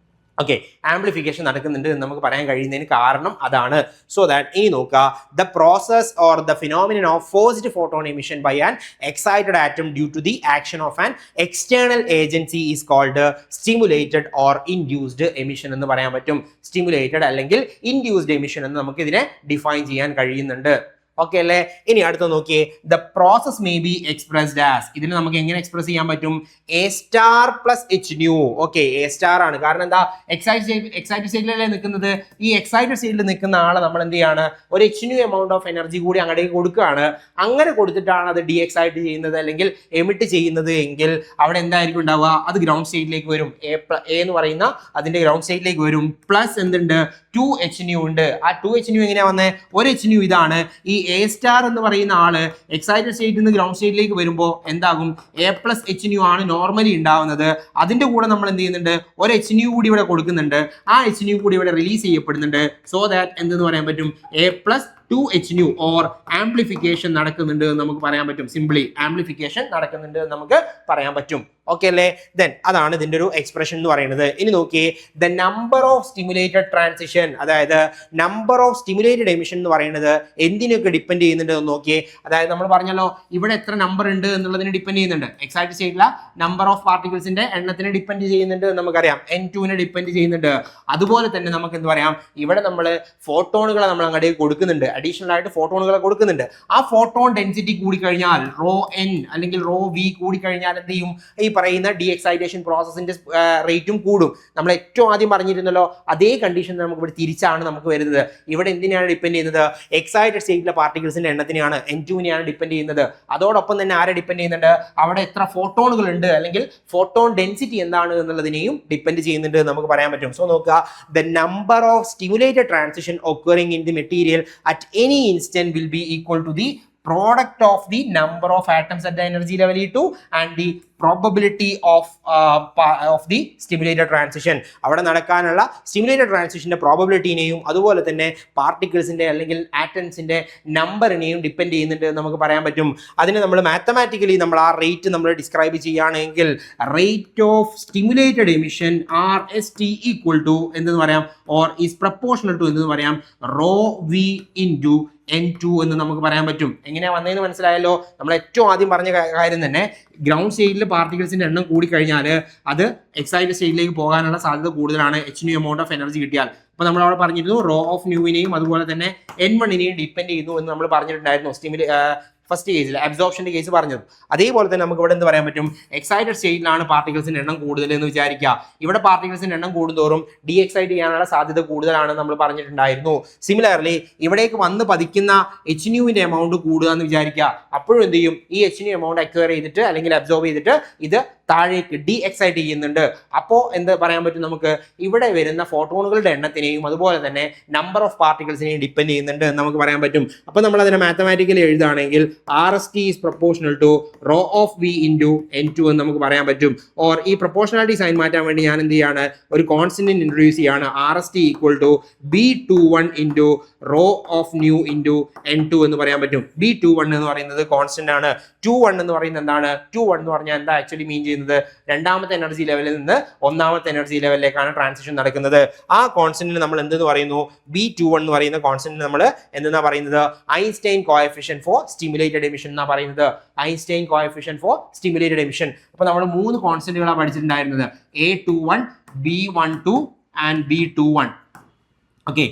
ഓക്കെ, ആംപ്ലിഫിക്കേഷൻ നടക്കുന്നുണ്ട് എന്ന് നമുക്ക് പറയാൻ കഴിയുന്നതിന് കാരണം അതാണ്. സോ ദാറ്റ് ഇനി നോക്കുക, the process or the phenomenon of forced photon emission by an excited atom due to the action of an external agency is called stimulated or induced emission എന്ന് പറയാൻ പറ്റും. സ്റ്റിമുലേറ്റഡ് അല്ലെങ്കിൽ ഇൻഡ്യൂസ്ഡ് എമിഷൻ എന്ന് നമുക്ക് ഇതിനെ define ചെയ്യാൻ കഴിയുന്നുണ്ട്. Okay അല്ലേ? ഇനി അടുത്ത നോക്കിയേ, the process may be expressed as. ഇതിന് നമുക്ക് എങ്ങനെ എക്സ്പ്രസ് ചെയ്യാൻ പറ്റും? A star plus HNU. Okay, A star ആണ്. കാരണം എന്താ? എക്സൈറ്റഡ് സ്റ്റേറ്റിലല്ലേ നിൽക്കുന്നത്. ഈ എക്സൈറ്റഡ് സ്റ്റേറ്റിൽ നിൽക്കുന്ന ആളെ നമ്മൾ എന്ത് ചെയ്യാണ്? ഒരു HNU എമൗണ്ട് ഓഫ് എനർജി കൂടി അങ്ങോട്ടേക്ക് കൊടുക്കുകയാണ്. അങ്ങനെ കൊടുത്തിട്ടാണ് അത് ഡി എക്സൈറ്റ് ചെയ്യുന്നത് അല്ലെങ്കിൽ എമിറ്റ് ചെയ്യുന്നത് എങ്കിൽ അവിടെ എന്തായിരിക്കും ഉണ്ടാവുക? അത് ഗ്രൗണ്ട് സ്റ്റേറ്റിലേക്ക് വരും. എ എന്ന് പറയുന്ന അതിന്റെ ഗ്രൗണ്ട് സ്റ്റേറ്റിലേക്ക് വരും. പ്ലസ് എന്തുണ്ട്? 2HNU ഉണ്ട്. ആ 2HNU എങ്ങനെയാ വന്നേ? ഒരു HNU ഇതാണ്. ഈ A സ്റ്റാർ എന്ന് പറയുന്ന ആള് എക്സൈറ്റഡ് സ്റ്റേറ്റിൽ നിന്ന് ഗ്രൗണ്ട് സ്റ്റേറ്റിലേക്ക് വരുമ്പോൾ എന്താകും? A+HNU ആണ് നോർമലി ഉണ്ടാവുന്നത്. അതിന്റെ കൂടെ നമ്മൾ എന്ത് ചെയ്യുന്നുണ്ട്? ഒരു HNU കൂടി ഇവിടെ കൊടുക്കുന്നുണ്ട്. ആ HNU കൂടി ഇവിടെ റിലീസ് ചെയ്യപ്പെടുന്നുണ്ട്. സോ ദാറ്റ് എന്തെന്ന് പറയാൻ പറ്റും? A+2HNU ഓർ ആംപ്ലിഫിക്കേഷൻ നടക്കുന്നുണ്ട് എന്ന് നമുക്ക് പറയാൻ പറ്റും. സിംപ്ലി ആംപ്ലിഫിക്കേഷൻ നടക്കുന്നുണ്ട് എന്ന് നമുക്ക് പറയാൻ പറ്റും. ഓക്കെ അല്ലേ? ദെൻ അതാണ് ഇതിന്റെ ഒരു എക്സ്പ്രഷൻ എന്ന് പറയുന്നത്. ഇനി നോക്കിയേ, the number of stimulated transition, അതായത് നമ്പർ ഓഫ് സ്റ്റിമുലേറ്റഡ് എമിഷൻ എന്ന് പറയുന്നത് എന്തിനൊക്കെ ഡിപ്പെൻഡ് ചെയ്യുന്നുണ്ട് എന്ന് നോക്കിയേ. അതായത് നമ്മൾ പറഞ്ഞല്ലോ ഇവിടെ എത്ര നമ്പർ ഉണ്ട് എന്നുള്ളതിന് ഡിപ്പെൻഡ് ചെയ്യുന്നുണ്ട്. എക്സൈറ്റഡ് സ്റ്റേറ്റിലെ നമ്പർ ഓഫ് പാർട്ടിക്കിൾസിന്റെ എണ്ണത്തിന് ഡിപ്പെൻഡ് ചെയ്യുന്നുണ്ട് എന്ന് നമുക്കറിയാം. N2നെ ഡിപ്പെൻഡ് ചെയ്യുന്നുണ്ട്. അതുപോലെ തന്നെ നമുക്ക് എന്ത് പറയാം? ഇവിടെ നമ്മൾ ഫോട്ടോണുകളെ നമ്മൾ അങ്ങോട്ട് കൊടുക്കുന്നുണ്ട്. അഡീഷണൽ ആയിട്ട് ഫോട്ടോണുകളെ കൊടുക്കുന്നുണ്ട്. ആ ഫോട്ടോൺ ഡെൻസിറ്റി കൂടി കഴിഞ്ഞാൽ ρN അല്ലെങ്കിൽ ρV കൂടി കഴിഞ്ഞാൽ എന്ത് ചെയ്യും? ഈ പറയുന്ന ഡി എക്സൈറ്റേഷൻ പ്രോസസ്സിന്റെ റേറ്റും കൂടും. നമ്മൾ ഏറ്റവും ആദ്യം പറഞ്ഞിരുന്നല്ലോ, അതേ കണ്ടീഷൻ നമുക്ക് ഇവിടെ തിരിച്ചാണ് നമുക്ക് വരുന്നത്. ഇവിടെ എന്തിനാണ് ഡിപ്പെൻഡ് ചെയ്യുന്നത്? എക്സൈറ്റഡ് സ്റ്റേറ്റിലെ പാർട്ടിക്കിൾസിന്റെ എണ്ണത്തിനെയാണ്, N2നെയാണ് ഡിപ്പെൻഡ് ചെയ്യുന്നത്. അതോടൊപ്പം തന്നെ ആരെ ഡിപ്പെൻഡ് ചെയ്യുന്നുണ്ട്? അവിടെ എത്ര ഫോട്ടോണുകൾ ഉണ്ട് അല്ലെങ്കിൽ ഫോട്ടോൺ ഡെൻസിറ്റി എന്താണ് എന്നുള്ളതിനെയും ഡിപ്പെൻഡ് ചെയ്യുന്നുണ്ട് നമുക്ക് പറയാൻ പറ്റും. സോ നോക്കുക, the number of stimulated transition occurring in the material at any instant will be equal to the product of the number of atoms at the energy level E2 and the probability of the stimulated transition. അവിടെ നടക്കാനുള്ള stimulated ട്രാൻസിഷന്റെ പ്രോബബിലിറ്റിനെയും അതുപോലെ തന്നെ പാർട്ടിക്കിൾസിന്റെ അല്ലെങ്കിൽ ആറ്റംസിന്റെ നമ്പറിനെയും depend ചെയ്യുന്നുണ്ട് നമുക്ക് പറയാൻ പറ്റും. അതിന് നമ്മൾ മാത്തമാറ്റിക്കലി നമ്മൾ ആ റേറ്റ് നമ്മൾ ഡിസ്ക്രൈബ് ചെയ്യുകയാണെങ്കിൽ rate of stimulated emission RST equal to എന്തെന്ന് പറയാം? ഓർ ഈസ് പ്രപ്പോർഷണൽ ടു എന്തെന്ന് പറയാം? ρV ഇൻറ്റു N2 എന്ന് നമുക്ക് പറയാൻ പറ്റും. എങ്ങനെയാ വന്നതെന്ന് മനസ്സിലായല്ലോ. നമ്മൾ ഏറ്റവും ആദ്യം പറഞ്ഞ കാര്യം തന്നെ, ഗ്രൗണ്ട് സ്റ്റേറ്റിൽ പാർട്ടിക്കിൾസിന്റെ എണ്ണം കൂടി കഴിഞ്ഞാൽ അത് എക്സൈറ്റഡ് സ്റ്റേറ്റിലേക്ക് പോകാനുള്ള സാധ്യത കൂടുതലാണ് HNU എമൗണ്ട് ഓഫ് എനർജി കിട്ടിയാൽ. അപ്പൊ നമ്മൾ അവിടെ പറഞ്ഞിരുന്നു ρ(μ)നെയും അതുപോലെ തന്നെ N1നെയും ഡിപ്പെൻഡ് ചെയ്യുന്നു എന്ന് നമ്മൾ പറഞ്ഞിട്ടുണ്ടായിരുന്നു. ഫസ്റ്റ് കേസിൽ അബ്സോർപ്ഷന്റെ കേസ് പറഞ്ഞത്. അതേപോലെ തന്നെ നമുക്ക് ഇവിടെ എന്ത് പറയാൻ പറ്റും? എക്സൈറ്റഡ് സ്റ്റേറ്റിലാണ് പാർട്ടിക്കിൾസിന്റെ എണ്ണം കൂടുതൽ എന്ന് വിചാരിക്കുക. ഇവിടെ പാർട്ടിക്കിൾസിന്റെ എണ്ണം കൂടുന്തോറും ഡി എക്സൈറ്റ് ചെയ്യാനുള്ള സാധ്യത കൂടുതലാണ് നമ്മൾ പറഞ്ഞിട്ടുണ്ടായിരുന്നു. സിമിലർലി ഇവിടേക്ക് വന്ന് പതിക്കുന്ന HNUവിന്റെ എമൗണ്ട് കൂടുക എന്ന് വിചാരിക്കുക. അപ്പോഴും എന്ത് ചെയ്യും? ഈ HNU എമൗണ്ട് അക്വയർ ചെയ്തിട്ട് അല്ലെങ്കിൽ അബ്സോർബ് ചെയ്തിട്ട് ഇത് താഴേക്ക് ഡി എക്സൈറ്റ് ചെയ്യുന്നുണ്ട്. അപ്പോൾ എന്ത് പറയാൻ പറ്റും നമുക്ക്, ഇവിടെ വരുന്ന ഫോട്ടോണുകളുടെ എണ്ണത്തിനെയും അതുപോലെ തന്നെ നമ്പർ ഓഫ് പാർട്ടിക്കിൾസിനെയും ഡിപ്പെൻഡ് ചെയ്യുന്നുണ്ട് എന്ന് നമുക്ക് പറയാൻ പറ്റും. അപ്പോൾ നമ്മൾ അതിനെ മാത്തമാറ്റിക്കലി എഴുതുകയാണെങ്കിൽ RST is proportional to rho of V into N2 എന്ന് നമുക്ക് പറയാൻ പറ്റും. ഓർ ഈ പ്രൊപ്പോർഷണാലിറ്റി സൈൻ മാറ്റാൻ വേണ്ടി ഞാൻ എന്ത് ചെയ്യാണ്, ഒരു കോൺസ്റ്റന്റ് ഇൻട്രൊഡ്യൂസ് ചെയ്യാണ്. RST equal to B21 into rho of nu into N2 എന്ന് പറയാൻ പറ്റും. B21 എന്ന് പറയുന്നത് കോൺസ്റ്റന്റ് ആണ്. 21 എന്ന് പറയുന്നത് എന്താണ്, 21 എന്ന് പറഞ്ഞാൽ എന്താ ആക്ച്വലി മീൻ ചെയ്യുന്നത്, രണ്ടാമത്തെ എനർജി ലെവലിൽ നിന്ന് ഒന്നാമത്തെ എനർജി ലെവലിലേക്കാണ് ട്രാൻസിഷൻ നടക്കുന്നത്. ആ കോൺസ്റ്റന്റിന് നമ്മൾ എന്തെന്ന് പറയുന്നു, B21 എന്ന് പറയുന്ന കോൺസ്റ്റന്റിന് നമ്മൾ എന്തെന്നാ പറയുന്നത്, Einstein coefficient for stimulated emission എന്നാ പറയുന്നത്. Einstein coefficient for stimulated emission. അപ്പൊ നമ്മൾ 3 കോൺസ്റ്റന്റുകളാണ് പഠിച്ചിട്ടുണ്ടായിരുന്നത്, A21, B12 and B21. Okay,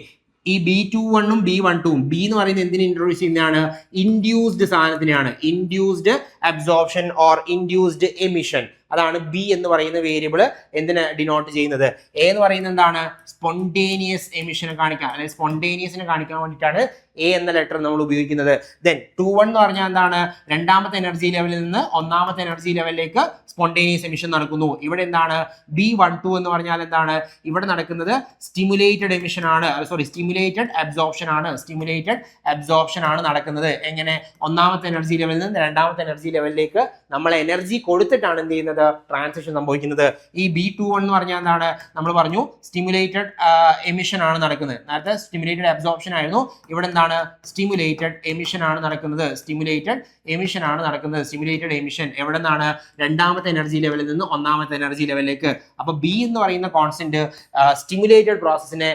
ഈ B21ഉം B12ഉം, ബി എന്ന് പറയുന്നത് എന്തിനെ ഇൻട്രൊഡ്യൂസ് ചെയ്യുന്നതാണ്, ഇൻഡ്യൂസ്ഡ് സാധനത്തിനെയാണ്. Induced absorption or induced emission, അതാണ് ബി എന്ന് പറയുന്ന വേരിയബിൾ എന്തിനെ ഡിനോട്ട് ചെയ്യുന്നത്. എ എന്ന് പറയുന്നത് എന്താണ്, സ്പോണ്ടേനിയസ് എമിഷനെ കാണിക്കാൻ, അല്ലെങ്കിൽ സ്പോണ്ടേനിയസിനെ കാണിക്കാൻ വേണ്ടിയിട്ടാണ് എ എന്ന ലെറ്റർ നമ്മൾ ഉപയോഗിക്കുന്നത്. ദെൻ 21 എന്ന് പറഞ്ഞാൽ എന്താണ്, രണ്ടാമത്തെ എനർജി ലെവലിൽ നിന്ന് ഒന്നാമത്തെ എനർജി ലെവലിലേക്ക് സ്പോണ്ടേനിയസ് എമിഷൻ നടക്കുന്നു. ഇവിടെ എന്താണ്, B12 എന്ന് പറഞ്ഞാൽ എന്താണ്, ഇവിടെ നടക്കുന്നത് സ്റ്റിമുലേറ്റഡ് എമിഷൻ ആണ്, സോറി സ്റ്റിമുലേറ്റഡ് അബ്സോർപ്ഷൻ ആണ്. സ്റ്റിമുലേറ്റഡ് അബ്സോർപ്ഷൻ ആണ് നടക്കുന്നത്. എങ്ങനെ, ഒന്നാമത്തെ എനർജി ലെവലിൽ നിന്ന് രണ്ടാമത്തെ എനർജി ലെവലിലേക്ക് നമ്മൾ എനർജി കൊടുത്തിട്ടാണ് എന്ത് ചെയ്യുന്നത്, ട്രാൻസിഷൻ സംഭവിക്കുന്നത്. ഈ B21 എന്ന് പറഞ്ഞാൽ എന്താണ്, നമ്മൾ പറഞ്ഞു സ്റ്റിമുലേറ്റഡ് എമിഷൻ ആണ് നടക്കുന്നത്. നേരത്തെ സ്റ്റിമുലേറ്റഡ് അബ്സോർപ്ഷൻ ആയിരുന്നു, ഇവിടെ എന്താണ്, സ്റ്റിമുലേറ്റഡ് എമിഷൻ ആണ് നടക്കുന്നത്. സ്റ്റിമുലേറ്റഡ് എമിഷൻ ആണ് നടക്കുന്നത്. സ്റ്റിമുലേറ്റഡ് എമിഷൻ എവിടെ നിന്നാണ്, രണ്ടാമത്തെ എനർജി ലെവലിൽ നിന്ന് ഒന്നാമത്തെ എനർജി ലെവലിലേക്ക്. അപ്പൊ ബി എന്ന് പറയുന്ന കോൺസ്റ്റന്റ് സ്റ്റിമുലേറ്റഡ് പ്രോസസ്സിനെ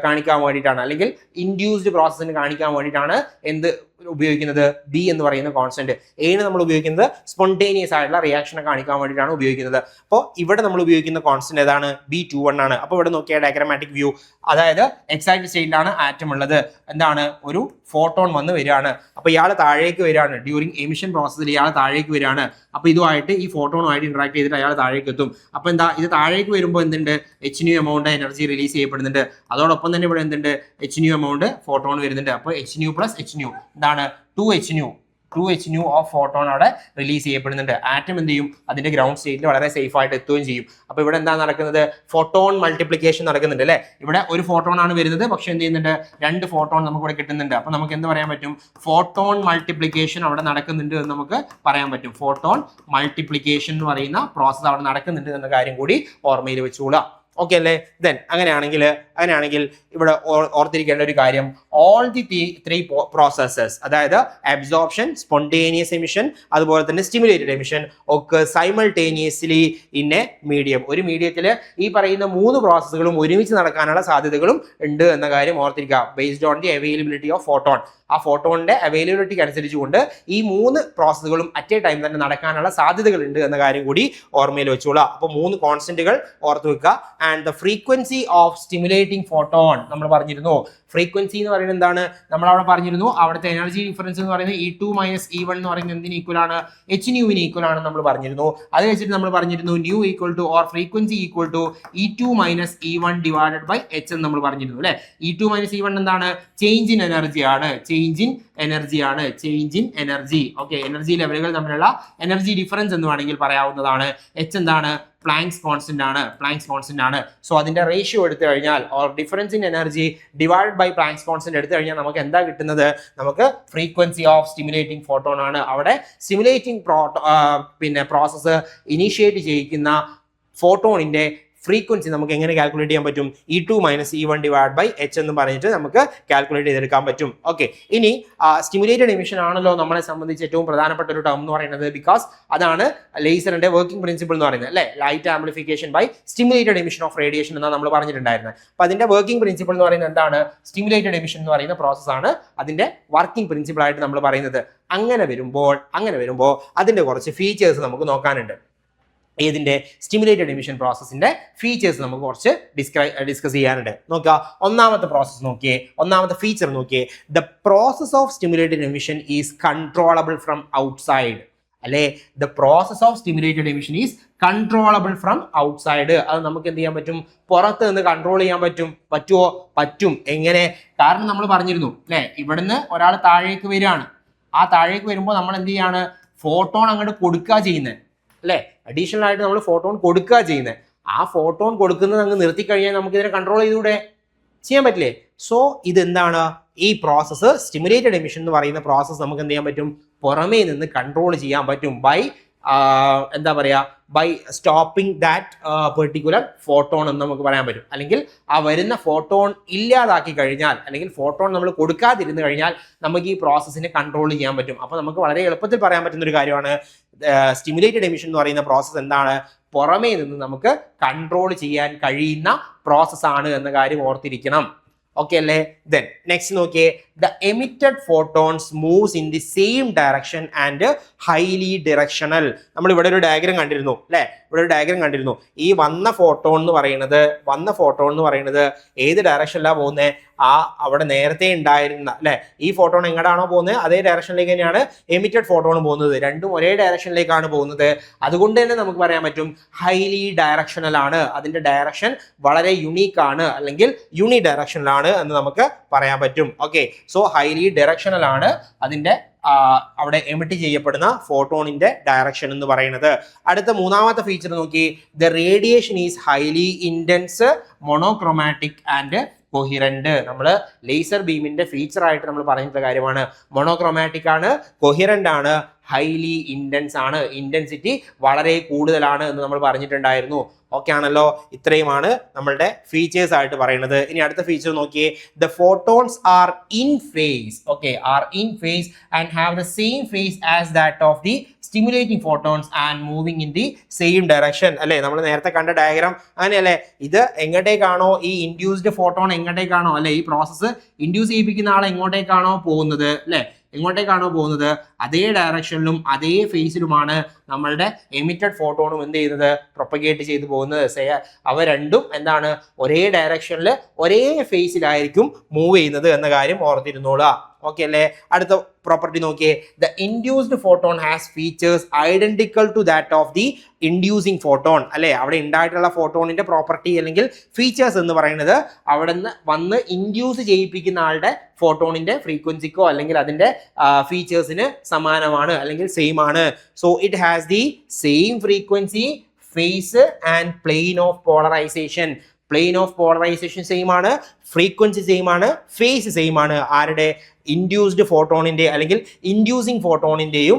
കാണിക്കാൻ വേണ്ടിയിട്ടാണ്, അല്ലെങ്കിൽ ഇൻഡ്യൂസ്ഡ് പ്രോസസ്സിനെ കാണിക്കാൻ വേണ്ടിയിട്ടാണ് എന്ത് ഉപയോഗിക്കുന്നത്, ബി എന്ന് പറയുന്ന കോൺസ്റ്റന്റ്. എയാണ് നമ്മൾ ഉപയോഗിക്കുന്നത് സ്പോണ്ടേനിയസ് ആയിട്ടുള്ള റിയാക്ഷനെ കാണിക്കാൻ വേണ്ടിയിട്ടാണ് ഉപയോഗിക്കുന്നത്. അപ്പോൾ ഇവിടെ നമ്മൾ ഉപയോഗിക്കുന്ന കോൺസ്റ്റന്റ് ഏതാണ്, B21 ആണ്. അപ്പോൾ ഇവിടെ നോക്കിയാൽ ഡയഗ്രാമാറ്റിക് വ്യൂ, അതായത് എക്സൈറ്റഡ് സ്റ്റേറ്റിലാണ് ആറ്റം ഉള്ളത്. എന്താണ്, ഒരു ഫോട്ടോൺ വന്ന് വരികയാണ്. അപ്പോൾ ഇയാൾ താഴേക്ക് വരികയാണ്, ഡ്യൂറിങ് എമിഷൻ പ്രോസസ്സിൽ ഇയാൾ താഴേക്ക് വരികയാണ്. അപ്പോൾ ഇതുമായിട്ട് ഈ ഫോട്ടോണുമായിട്ട് ഇന്ററാക്ട് ചെയ്തിട്ട് അയാൾ താഴേക്ക് എത്തും. അപ്പോൾ എന്താ, ഇത് താഴേക്ക് വരുമ്പോൾ എന്തുണ്ട്, Hnu എമൗണ്ട് എനർജി റിലീസ് ചെയ്യപ്പെടുന്നുണ്ട്. അതോടൊപ്പം തന്നെ ഇവിടെ എന്തുണ്ട്, Hnu എമൗണ്ട് ഫോട്ടോൺ വരുന്നുണ്ട്. അപ്പോൾ Hnu പ്ലസ് Hnu എന്താണ്, 2Hnu ഓഫ് ഫോട്ടോൺ അവിടെ റിലീസ് ചെയ്യപ്പെടുന്നുണ്ട്. ആറ്റം എന്ത് ചെയ്യും, അതിന്റെ ഗ്രൗണ്ട് സ്റ്റേറ്റിൽ വളരെ സേഫ് ആയിട്ട് എത്തുകയും ചെയ്യും. അപ്പൊ ഇവിടെ എന്താ നടക്കുന്നത്, ഫോട്ടോൺ മൾട്ടിപ്ലിക്കേഷൻ നടക്കുന്നുണ്ട് അല്ലെ. ഇവിടെ ഒരു ഫോട്ടോൺ ആണ് വരുന്നത്, പക്ഷെ എന്ത് ചെയ്യുന്നുണ്ട്, 2 ഫോട്ടോൺ നമുക്ക് ഇവിടെ കിട്ടുന്നുണ്ട്. അപ്പൊ നമുക്ക് എന്ത് പറയാൻ പറ്റും, ഫോട്ടോൺ മൾട്ടിപ്ലിക്കേഷൻ അവിടെ നടക്കുന്നുണ്ട് എന്ന് നമുക്ക് പറയാൻ പറ്റും. ഫോട്ടോൺ മൾട്ടിപ്ലിക്കേഷൻ എന്ന് പറയുന്ന പ്രോസസ് അവിടെ നടക്കുന്നുണ്ട് എന്ന കാര്യം കൂടി ഓർമ്മയിൽ വെച്ചുകൊള്ളുക. ഓക്കെ അല്ലേ. ദെൻ അങ്ങനെയാണെങ്കിൽ ഇവിടെ ഓർത്തിരിക്കേണ്ട ഒരു കാര്യം, ഓൾ ദി 3 പ്രോസസ്സസ്, അതായത് അബ്സോർപ്ഷൻ, സ്പോണ്ടേനിയസ് എമിഷൻ, അതുപോലെ തന്നെ സ്റ്റിമുലേറ്റഡ് എമിഷൻ ഒക്കെ സൈമൾട്ടേനിയസ്ലി ഇൻ എ മീഡിയം. ഒരു മീഡിയത്തിൽ ഈ പറയുന്ന 3 പ്രോസസ്സുകളും ഒരുമിച്ച് നടക്കാനുള്ള സാധ്യതകളും ഉണ്ട് എന്ന കാര്യം ഓർത്തിരിക്കുക. Based on the availability of photon. ആ ഫോട്ടോണിന്റെ അവൈലബിലിറ്റിക്ക് അനുസരിച്ചുകൊണ്ട് ഈ 3 പ്രോസസ്സുകളും അറ്റ് എ ടൈം തന്നെ നടക്കാനുള്ള സാധ്യതകൾ ഉണ്ട് എന്ന കാര്യം കൂടി ഓർമ്മയിൽ വെച്ചോളാം. അപ്പോൾ 3 കോൺസ്റ്റന്റുകൾ ഓർത്തു വെക്കുക. And the frequency of stimulating photon നമ്മൾ പറഞ്ഞിരുന്നു. ഫ്രീക്വൻസി എന്ന് പറയുന്നത് എന്താണ്, നമ്മൾ അവിടെ പറഞ്ഞിരുന്നു, അവിടുത്തെ എനർജി ഡിഫറൻസ് എന്ന് പറയുന്നത് E2 മൈനസ് E1 എന്ന് പറയുന്നത് എന്തിന് ഈക്വൽ ആണ്, Hnuവിന് ഈക്വൽ ആണെന്ന് നമ്മൾ പറഞ്ഞിരുന്നു. അത് വെച്ചിട്ട് നമ്മൾ പറഞ്ഞിരുന്നു nu equal to or frequency equal to E2 minus E1 divided by H എന്ന് നമ്മൾ പറഞ്ഞിരുന്നു അല്ലെ. E2 മൈനസ് E1 എന്താണ്, ചേഞ്ച് ഇൻ എനർജി ആണ്. Change in energy. Okay, energy ലെവലുകൾ തമ്മിലുള്ള എനർജി ഡിഫറൻസ് എന്ന് വേണമെങ്കിൽ പറയാവുന്നതാണ്. H എന്താണ്, പ്ലാങ്ക്സ് കോൺസ്റ്റന്റ് ആണ്. സോ അതിന്റെ റേഷ്യോ എടുത്തു കഴിഞ്ഞാൽ, or difference in energy divide by Planck's constant എടുത്തു കഴിഞ്ഞാൽ നമുക്ക് എന്താ കിട്ടുന്നത്, നമുക്ക് ഫ്രീക്വൻസി ഓഫ് സ്റ്റിമുലേറ്റിംഗ് ഫോട്ടോൺ ആണ്. അവിടെ സ്റ്റിമുലേറ്റിംഗ് പ്രോസസ്സ് ഇനീഷ്യേറ്റ് ചെയ്യിക്കുന്ന ഫോട്ടോണിന്റെ ഫ്രീക്വൻസി നമുക്ക് എങ്ങനെ കാൽക്കുലേറ്റ് ചെയ്യാൻ പറ്റും, E2 minus E1 divide by H എന്ന് പറഞ്ഞിട്ട് നമുക്ക് കാൽക്കുലേറ്റ് ചെയ്തെടുക്കാൻ പറ്റും. ഓക്കെ, ഇനി സ്റ്റിമുലേറ്റഡ് എമിഷൻ ആണല്ലോ നമ്മളെ സംബന്ധിച്ച് ഏറ്റവും പ്രധാനപ്പെട്ട ഒരു ടേം എന്ന് പറയുന്നത്. ബിക്കോസ് അതാണ് ലേസറിന്റെ വർക്കിംഗ് പ്രിൻസിപ്പിൾ എന്ന് പറയുന്നത് അല്ലെ. Light amplification by stimulated emission of radiation എന്നാണ് നമ്മൾ പറഞ്ഞിട്ടുണ്ടായിരുന്നത്. അപ്പൊ അതിന്റെ വർക്കിംഗ് പ്രിൻസിപ്പിൾ എന്ന് പറയുന്നത് എന്താണ്, സ്റ്റിമുലേറ്റഡ് എമിഷൻ എന്ന് പറയുന്ന പ്രോസസ് ആണ് അതിന്റെ വർക്കിംഗ് പ്രിൻസിപ്പിൾ ആയിട്ട് നമ്മൾ പറയുന്നത്. അങ്ങനെ വരുമ്പോൾ അതിന്റെ കുറച്ച് ഫീച്ചേഴ്സ് നമുക്ക് നോക്കാനുണ്ട്. ഏതിന്റെ, സ്റ്റിമുലേറ്റഡ് എമിഷൻ പ്രോസസ്സിന്റെ ഫീച്ചേഴ്സ് നമുക്ക് കുറച്ച് ഡിസ്കസ് ചെയ്യാനുണ്ട്. നോക്കുക, ഒന്നാമത്തെ ഫീച്ചർ നോക്കിയേ, the process of stimulated emission is controllable from outside അല്ലെ. The process of stimulated emission is controllable from outside. അത് നമുക്ക് എന്ത് ചെയ്യാൻ പറ്റും, പുറത്ത് നിന്ന് കൺട്രോൾ ചെയ്യാൻ പറ്റും. എങ്ങനെ, കാരണം നമ്മൾ പറഞ്ഞിരുന്നു അല്ലെ, ഇവിടുന്ന് ഒരാൾ താഴേക്ക് വരികയാണ്. ആ താഴേക്ക് വരുമ്പോൾ നമ്മൾ എന്ത് ചെയ്യാണ്, ഫോട്ടോൺ അങ്ങോട്ട് കൊടുക്കുക ചെയ്യുന്നത്. അല്ലേ? അഡീഷണൽ ആയിട്ട് നമ്മൾ ഫോട്ടോൺ കൊടുക്കുക ചെയ്യുന്നത്. ആ ഫോട്ടോൺ കൊടുക്കുന്നത് അങ്ങ് നിർത്തി കഴിഞ്ഞാൽ നമുക്ക് ഇതിനെ കൺട്രോൾ ചെയ്തുകൂടെ? ചെയ്യാൻ പറ്റില്ലേ? സോ ഇതെന്താണ്? ഈ പ്രോസസ്സ്, സ്റ്റിമുലേറ്റഡ് എമിഷൻ എന്ന് പറയുന്ന പ്രോസസ്സ് നമുക്ക് എന്ത് ചെയ്യാൻ പറ്റും? പുറമേ നിന്ന് കൺട്രോൾ ചെയ്യാൻ പറ്റും ബൈ എന്താ പറയാ, by stopping that particular photon എന്ന് നമുക്ക് പറയാൻ പറ്റും. അല്ലെങ്കിൽ ആ വരുന്ന ഫോട്ടോൺ ഇല്ലാതാക്കി കഴിഞ്ഞാൽ, അല്ലെങ്കിൽ ഫോട്ടോൺ നമ്മൾ കൊടുക്കാതിരുന്നു കഴിഞ്ഞാൽ നമുക്ക് ഈ പ്രോസസ്സിനെ കൺട്രോൾ ചെയ്യാൻ പറ്റും. അപ്പൊ നമുക്ക് വളരെ എളുപ്പത്തിൽ പറയാൻ പറ്റുന്ന ഒരു കാര്യമാണ് സ്റ്റിമുലേറ്റഡ് എമിഷൻ എന്ന് പറയുന്ന പ്രോസസ്സ് എന്താണ്? പുറമേ നിന്ന് നമുക്ക് കൺട്രോൾ ചെയ്യാൻ കഴിയുന്ന പ്രോസസ്സാണ് എന്ന കാര്യം ഓർത്തിരിക്കണം. ഓക്കെ അല്ലേ? ദെൻ നെക്സ്റ്റ് നോക്കിയേ, the emitted photons moves in the same direction and highly directional. നമ്മൾ ഇവിടെ ഒരു ഡയഗ്രം കണ്ടിരുന്നു അല്ലെ? ഇവിടെ ഒരു ഡയഗ്രം കണ്ടിരുന്നു. ഈ വന്ന ഫോട്ടോൺ എന്ന് പറയുന്നത് ഏത് ഡയറക്ഷനിലാണ് പോകുന്നത്? ആ അവിടെ നേരത്തെ ഉണ്ടായിരുന്ന അല്ലെ, ഈ ഫോട്ടോൺ എങ്ങോട്ടാണോ പോകുന്നത് അതേ ഡയറക്ഷനിലേക്ക് തന്നെയാണ് എമിറ്റഡ് ഫോട്ടോൺ പോകുന്നത്. രണ്ടും ഒരേ ഡയറക്ഷനിലേക്കാണ് പോകുന്നത്. അതുകൊണ്ട് തന്നെ നമുക്ക് പറയാൻ പറ്റും ഹൈലി ഡയറക്ഷണൽ ആണ്. അതിന്റെ ഡയറക്ഷൻ വളരെ യുണീക്ക് ആണ്, അല്ലെങ്കിൽ യൂണി ഡയറക്ഷനിലാണ് എന്ന് നമുക്ക് പറയാൻ പറ്റും. ഓക്കെ, സോ ഹൈലി ഡയറക്ഷണൽ ആണ് അതിന്റെ അവിടെ എമിറ്റ് ചെയ്യപ്പെടുന്ന ഫോട്ടോണിന്റെ ഡയറക്ഷൻ എന്ന് പറയുന്നത്. അടുത്ത മൂന്നാമത്തെ ഫീച്ചർ നോക്കി, the radiation is highly intense, monochromatic and coherent. നമ്മൾ ലേസർ ബീമിന്റെ ഫീച്ചർ ആയിട്ട് നമ്മൾ പറഞ്ഞിട്ടുള്ള കാര്യമാണ്. മോണോക്രോമാറ്റിക് ആണ്, കൊഹിറന്റ് ആണ്, ഹൈലി ഇന്റൻസ് ആണ്, ഇന്റൻസിറ്റി വളരെ കൂടുതലാണ് എന്ന് നമ്മൾ പറഞ്ഞിട്ടുണ്ടായിരുന്നു. ഓക്കെ ആണല്ലോ? ഇത്രയുമാണ് നമ്മളുടെ ഫീച്ചേഴ്സ് ആയിട്ട് പറയുന്നത്. ഇനി അടുത്ത ഫീച്ചർ നോക്കിയേ, the photons are in phase. Okay, are in phase and have the same phase as that of the stimulating photons and moving in the same direction. അല്ലെ, നമ്മൾ നേരത്തെ കണ്ട ഡയഗ്രാം അങ്ങനെയല്ലേ? ഇത് എങ്ങോട്ടേക്കാണോ ഈ ഇൻഡ്യൂസ്ഡ് ഫോട്ടോൺ എങ്ങോട്ടേക്കാണോ അല്ലെ ഈ പ്രോസസ്സ് ഇൻഡ്യൂസ് ചെയ്യിപ്പിക്കുന്ന ആൾ എങ്ങോട്ടേക്കാണോ പോകുന്നത് അല്ലെ, എങ്ങോട്ടേക്കാണോ പോകുന്നത് അതേ ഡയറക്ഷനിലും അതേ ഫേസിലുമാണ് നമ്മളുടെ എമിറ്റഡ് ഫോട്ടോണും എന്ത് ചെയ്യുന്നത്? പ്രൊപ്പഗേറ്റ് ചെയ്തു പോകുന്നത്. അവ രണ്ടും എന്താണ്? ഒരേ ഡയറക്ഷനിൽ ഒരേ ഫേസിലായിരിക്കും മൂവ് ചെയ്യുന്നത് എന്ന കാര്യം ഓർത്തിരുന്നോളുക. ഓക്കെ അല്ലേ? അടുത്ത പ്രോപ്പർട്ടി നോക്കിയേ, the induced photon has features identical to that of the inducing photon. അല്ലെ, അവിടെ ഉണ്ടായിട്ടുള്ള ഫോട്ടോണിന്റെ പ്രോപ്പർട്ടി അല്ലെങ്കിൽ ഫീച്ചേഴ്സ് എന്ന് പറയുന്നത് അവിടെ നിന്ന് വന്ന് ഇൻഡ്യൂസ് ചെയ്യിപ്പിക്കുന്ന ആളുടെ ഫോട്ടോണിന്റെ ഫ്രീക്വൻസിക്കോ അല്ലെങ്കിൽ അതിന്റെ ഫീച്ചേഴ്സിന് സമാനമാണ് അല്ലെങ്കിൽ സെയിം ആണ്. So it has the same frequency, phase and plane of polarization. Plane of polarization same ആണ്, ഫ്രീക്വൻസി സെയിം ആണ്, ഫേസ് സെയിം ആണ്. ആരുടെ? ഇൻഡ്യൂസ്ഡ് ഫോട്ടോണിന്റെ അല്ലെങ്കിൽ ഇൻഡ്യൂസിങ് ഫോട്ടോണിന്റെയും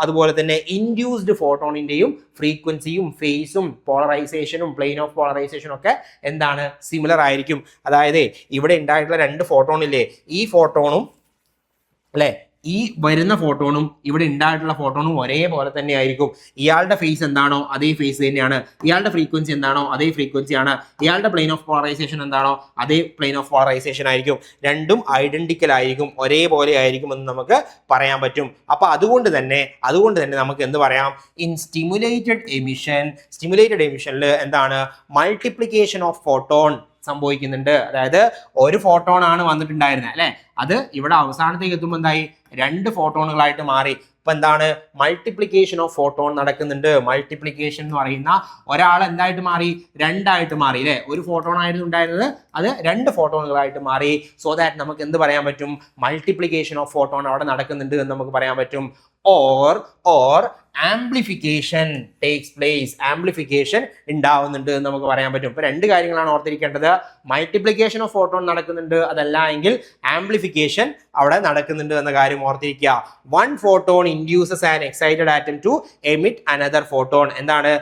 അതുപോലെ തന്നെ ഇൻഡ്യൂസ്ഡ് ഫോട്ടോണിന്റെയും ഫ്രീക്വൻസിയും ഫേസും പോളറൈസേഷനും പ്ലെയിൻ ഓഫ് പോളറൈസേഷനും ഒക്കെ എന്താണ്? സിമിലർ ആയിരിക്കും. അതായത് ഇവിടെ ഉണ്ടായിട്ടുള്ള രണ്ട് ഫോട്ടോൺ ഇല്ലേ, ഈ ഫോട്ടോണും അല്ലെ ഈ വരുന്ന ഫോട്ടോണും ഇവിടെ ഉണ്ടായിട്ടുള്ള ഫോട്ടോണും ഒരേപോലെ തന്നെ ആയിരിക്കും. ഇയാളുടെ ഫേസ് എന്താണോ അതേ ഫേസ് തന്നെയാണ്, ഇയാളുടെ ഫ്രീക്വൻസി എന്താണോ അതേ ഫ്രീക്വൻസിയാണ്, ഇയാളുടെ പ്ലെയിൻ ഓഫ് പോളറൈസേഷൻ എന്താണോ അതേ പ്ലെയിൻ ഓഫ് പോളറൈസേഷൻ ആയിരിക്കും. രണ്ടും ഐഡന്റിക്കൽ ആയിരിക്കും, ഒരേപോലെ ആയിരിക്കും എന്ന് നമുക്ക് പറയാൻ പറ്റും. അപ്പൊ അതുകൊണ്ട് തന്നെ നമുക്ക് എന്ത് പറയാം? ഇൻ സ്റ്റിമുലേറ്റഡ് എമിഷനിൽ എന്താണ്? മൾട്ടിപ്ലിക്കേഷൻ ഓഫ് ഫോട്ടോൺ സംഭവിക്കുന്നുണ്ട്. അതായത് ഒരു ഫോട്ടോൺ ആണ് വന്നിട്ടുണ്ടായിരുന്നത് അല്ലെ, അത് ഇവിടെ അവസാനത്തേക്ക് എത്തുമ്പോൾ എന്തായി? രണ്ട് ഫോട്ടോണുകളായിട്ട് മാറി. ഇപ്പൊ എന്താണ്? മൾട്ടിപ്ലിക്കേഷൻ ഓഫ് ഫോട്ടോൺ നടക്കുന്നുണ്ട്. മൾട്ടിപ്ലിക്കേഷൻ എന്ന് പറയുന്ന ഒരാൾ എന്തായിട്ട് മാറി? രണ്ടായിട്ട് മാറി അല്ലെ. ഒരു ഫോട്ടോൺ ആയിരുന്നു ഉണ്ടായിരുന്നത്, അത് രണ്ട് ഫോട്ടോണുകളായിട്ട് മാറി. സോ ദാറ്റ് നമുക്ക് എന്ത് പറയാൻ പറ്റും? മൾട്ടിപ്ലിക്കേഷൻ ഓഫ് ഫോട്ടോൺ അവിടെ നടക്കുന്നുണ്ട് എന്ന് നമുക്ക് പറയാൻ പറ്റും. Or amplification takes place. Amplification ഉണ്ടാവുന്നുണ്ട് എന്ന് നമുക്ക് പറയാൻ പറ്റും. ഇപ്പൊ രണ്ട് കാര്യങ്ങളാണ് ഓർത്തിരിക്കേണ്ടത്. മൾട്ടിപ്ലിക്കേഷൻ ഓഫ് ഫോട്ടോൺ നടക്കുന്നുണ്ട്, അതല്ല എങ്കിൽ ആംപ്ലിഫിക്കേഷൻ അവിടെ നടക്കുന്നുണ്ട് എന്ന കാര്യം ഓർത്തിരിക്കുക. One photon induces an excited atom to emit another photon. എന്താണ്?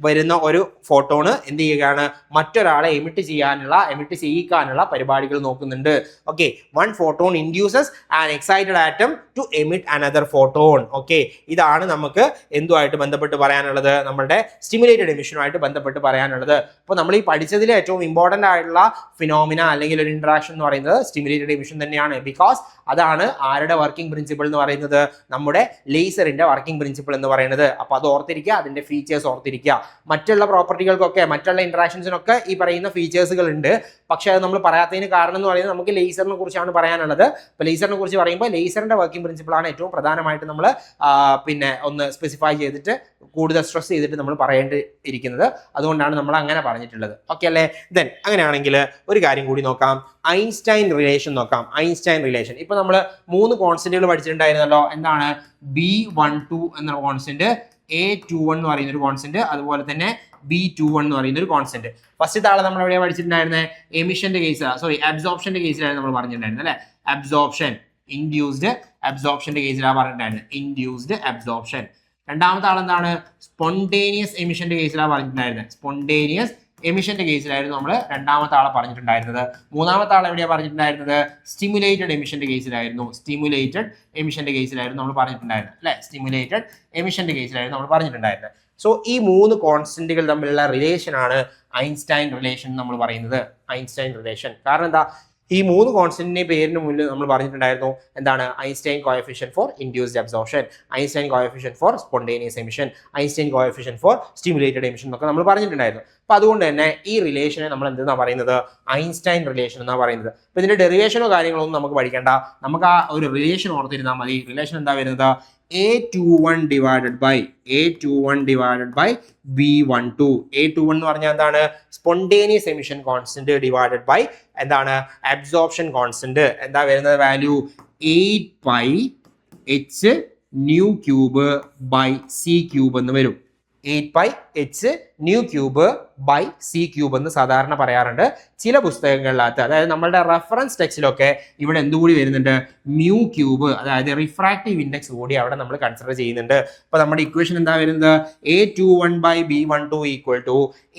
വരുന്ന ഒരു ഫോട്ടോണ് എന്ത് ചെയ്യുകയാണ്? മറ്റൊരാളെ എമിറ്റ് ചെയ്യിക്കാനുള്ള പരിപാടികൾ നോക്കുന്നുണ്ട്. Okay, one photon induces an excited atom to emit another photon. Okay, ഇതാണ് നമുക്ക് എന്തുമായിട്ട് ബന്ധപ്പെട്ട് പറയാനുള്ളത്? നമ്മളുടെ സ്റ്റിമുലേറ്റഡ് എമിഷനുമായിട്ട് ബന്ധപ്പെട്ട് പറയാനുള്ളത്. അപ്പോൾ നമ്മൾ ഈ പഠിച്ചതിൽ ഏറ്റവും ഇമ്പോർട്ടന്റ് ആയിട്ടുള്ള ഫിനോമിന അല്ലെങ്കിൽ ഒരു ഇന്ററാക്ഷൻ എന്ന് പറയുന്നത് സ്റ്റിമുലേറ്റഡ് എമിഷൻ തന്നെയാണ്. ബിക്കോസ് അതാണ് ആരുടെ വർക്കിംഗ് പ്രിൻസിപ്പിൾ എന്ന് പറയുന്നത്? നമ്മുടെ ലേസറിന്റെ വർക്കിംഗ് പ്രിൻസിപ്പിൾ എന്ന് പറയുന്നത്. അപ്പൊ അത് ഓർത്തിരിക്കുക, അതിന്റെ ഫീച്ചേഴ്സ് ഓർത്തിരിക്കുക. മറ്റുള്ള പ്രോപ്പർട്ടികൾക്കൊക്കെ മറ്റുള്ള ഇന്ററാക്ഷൻസിനൊക്കെ ഈ പറയുന്ന ഫീച്ചേഴ്സുകൾ ഉണ്ട്. പക്ഷെ അത് നമ്മൾ പറയാത്തതിന് കാരണം എന്ന് പറയുന്നത് നമുക്ക് ലേസറിനെ കുറിച്ചാണ് പറയാനുള്ളത്. ഇപ്പൊ ലേസറിനെ കുറിച്ച് പറയുമ്പോൾ ലേസറിന്റെ വർക്കിംഗ് പ്രിൻസിപ്പിൾ ആണ് ഏറ്റവും പ്രധാനമായിട്ട് നമ്മൾ പിന്നെ ഒന്ന് സ്പെസിഫൈ ചെയ്തിട്ട് കൂടുതൽ സ്ട്രെസ് ചെയ്തിട്ട് നമ്മൾ പറയേണ്ടിയിരിക്കുന്നത്. അതുകൊണ്ടാണ് നമ്മൾ അങ്ങനെ പറഞ്ഞിട്ടുള്ളത്. ഓക്കെ അല്ലേ? ദെൻ അങ്ങനെയാണെങ്കിൽ ഒരു കാര്യം കൂടി നോക്കാം, ഐൻസ്റ്റൈൻ റിലേഷൻ നോക്കാം. ഐൻസ്റ്റൈൻ റിലേഷൻ ഇപ്പൊ നമ്മൾ 3 കോൺസ്റ്റന്റുകൾ പഠിച്ചിട്ടുണ്ടായിരുന്നല്ലോ. എന്താണ്? B12 എന്ന കോൺസ്റ്റന്റ്, A21 എന്ന് പറയുന്ന ഒരു കോൺസ്റ്റന്റ്, അതുപോലെ തന്നെ B21 എന്ന് പറയുന്ന ഒരു കോൺസ്റ്റന്റ്. ഫസ്റ്റ് താളെ നമ്മൾ എവിടെയാണ് പഠിച്ചിട്ടുണ്ടായിരുന്നത്? എമിഷന്റെ കേസ്, അബ്സോർപ്ഷന്റെ കേസിലാണ് നമ്മൾ പറഞ്ഞിട്ടുണ്ടായിരുന്നത് അല്ലെ. അബ്സോർപ്ഷൻ, ഇൻഡ്യൂസ്ഡ് അബ്സോർപ്ഷന്റെ കേസിലാണ് പറഞ്ഞിട്ടുണ്ടായിരുന്നത്, ഇൻഡ്യൂസ്ഡ് അബ്സോർപ്ഷൻ. രണ്ടാമത്തെ ആളെന്താണ്? സ്പോണ്ടേനിയസ് എമിഷന്റെ കേസിലാണ് പറഞ്ഞിട്ടുണ്ടായിരുന്നത്, സ്പോണ്ടേനിയസ് എമിഷന്റെ കേസിലായിരുന്നു നമ്മൾ രണ്ടാമത്തെ ആളെ പറഞ്ഞിട്ടുണ്ടായിരുന്നത്. മൂന്നാമത്തെ ആളെ എവിടെയാണ് പറഞ്ഞിട്ടുണ്ടായിരുന്നത്? സ്റ്റിമുലേറ്റഡ് എമിഷന്റെ കേസിലായിരുന്നു, സ്റ്റിമുലേറ്റഡ് എമിഷന്റെ കേസിലായിരുന്നു നമ്മൾ പറഞ്ഞിട്ടുണ്ടായിരുന്നത് അല്ലെ. സ്റ്റിമുലേറ്റഡ് എമിഷന്റെ കേസിലായിരുന്നു നമ്മൾ പറഞ്ഞിട്ടുണ്ടായിരുന്നത്. സോ ഈ 3 കോൺസ്റ്റന്റുകൾ തമ്മിലുള്ള റിലേഷൻ ആണ് ഐൻസ്റ്റൈൻ റിലേഷൻ നമ്മൾ പറയുന്നത്, ഐൻസ്റ്റൈൻ റിലേഷൻ. കാരണം എന്താ? ഈ 3 കോൺസ്റ്റന്റിന്റെ പേരിന് മുന്നിൽ നമ്മൾ പറഞ്ഞിട്ടുണ്ടായിരുന്നു എന്താണ്? Einstein coefficient for induced absorption, Einstein coefficient for spontaneous emission, Einstein coefficient for stimulated emission എന്നൊക്കെ നമ്മൾ പറഞ്ഞിട്ടുണ്ടായിരുന്നു. അപ്പൊ അതുകൊണ്ട് തന്നെ ഈ റിലേഷനെ നമ്മൾ എന്തെന്നാ പറയുന്നത്? ഐൻസ്റ്റൈൻ റിലേഷൻ എന്നാ പറയുന്നത്. അപ്പൊ ഇതിന്റെ ഡെറിവേഷനോ കാര്യങ്ങളോ ഒന്നും നമുക്ക് പഠിക്കേണ്ട, നമുക്ക് ആ ഒരു റിലേഷൻ ഓർത്തിരുന്നാൽ മതി. റിലേഷൻ എന്താ വരുന്നത്? A21 divided by B12. A21 എന്ന് പറഞ്ഞാൽ എന്താണ്? Spontaneous emission constant divided by എന്താണ്? Absorption constant. എന്താ വരുന്നത് value? 8πh nu cube by C cube എന്ന് വരും. 8πh nu cube by C cube എന്ന് സാധാരണ പറയാറുണ്ട് ചില പുസ്തകങ്ങളിലകത്ത്. അതായത് നമ്മളുടെ റെഫറൻസ് ടെക്സ്റ്റിലൊക്കെ ഇവിടെ എന്തുകൂടി വരുന്നുണ്ട്? മ്യൂ ക്യൂബ്, അതായത് റിഫ്രാക്റ്റീവ് ഇൻഡെക്സ് കൂടി അവിടെ നമ്മൾ കൺസിഡർ ചെയ്യുന്നുണ്ട്. അപ്പൊ നമ്മുടെ ഇക്വേഷൻ എന്താ വരുന്നത്? A21 by B12 equal to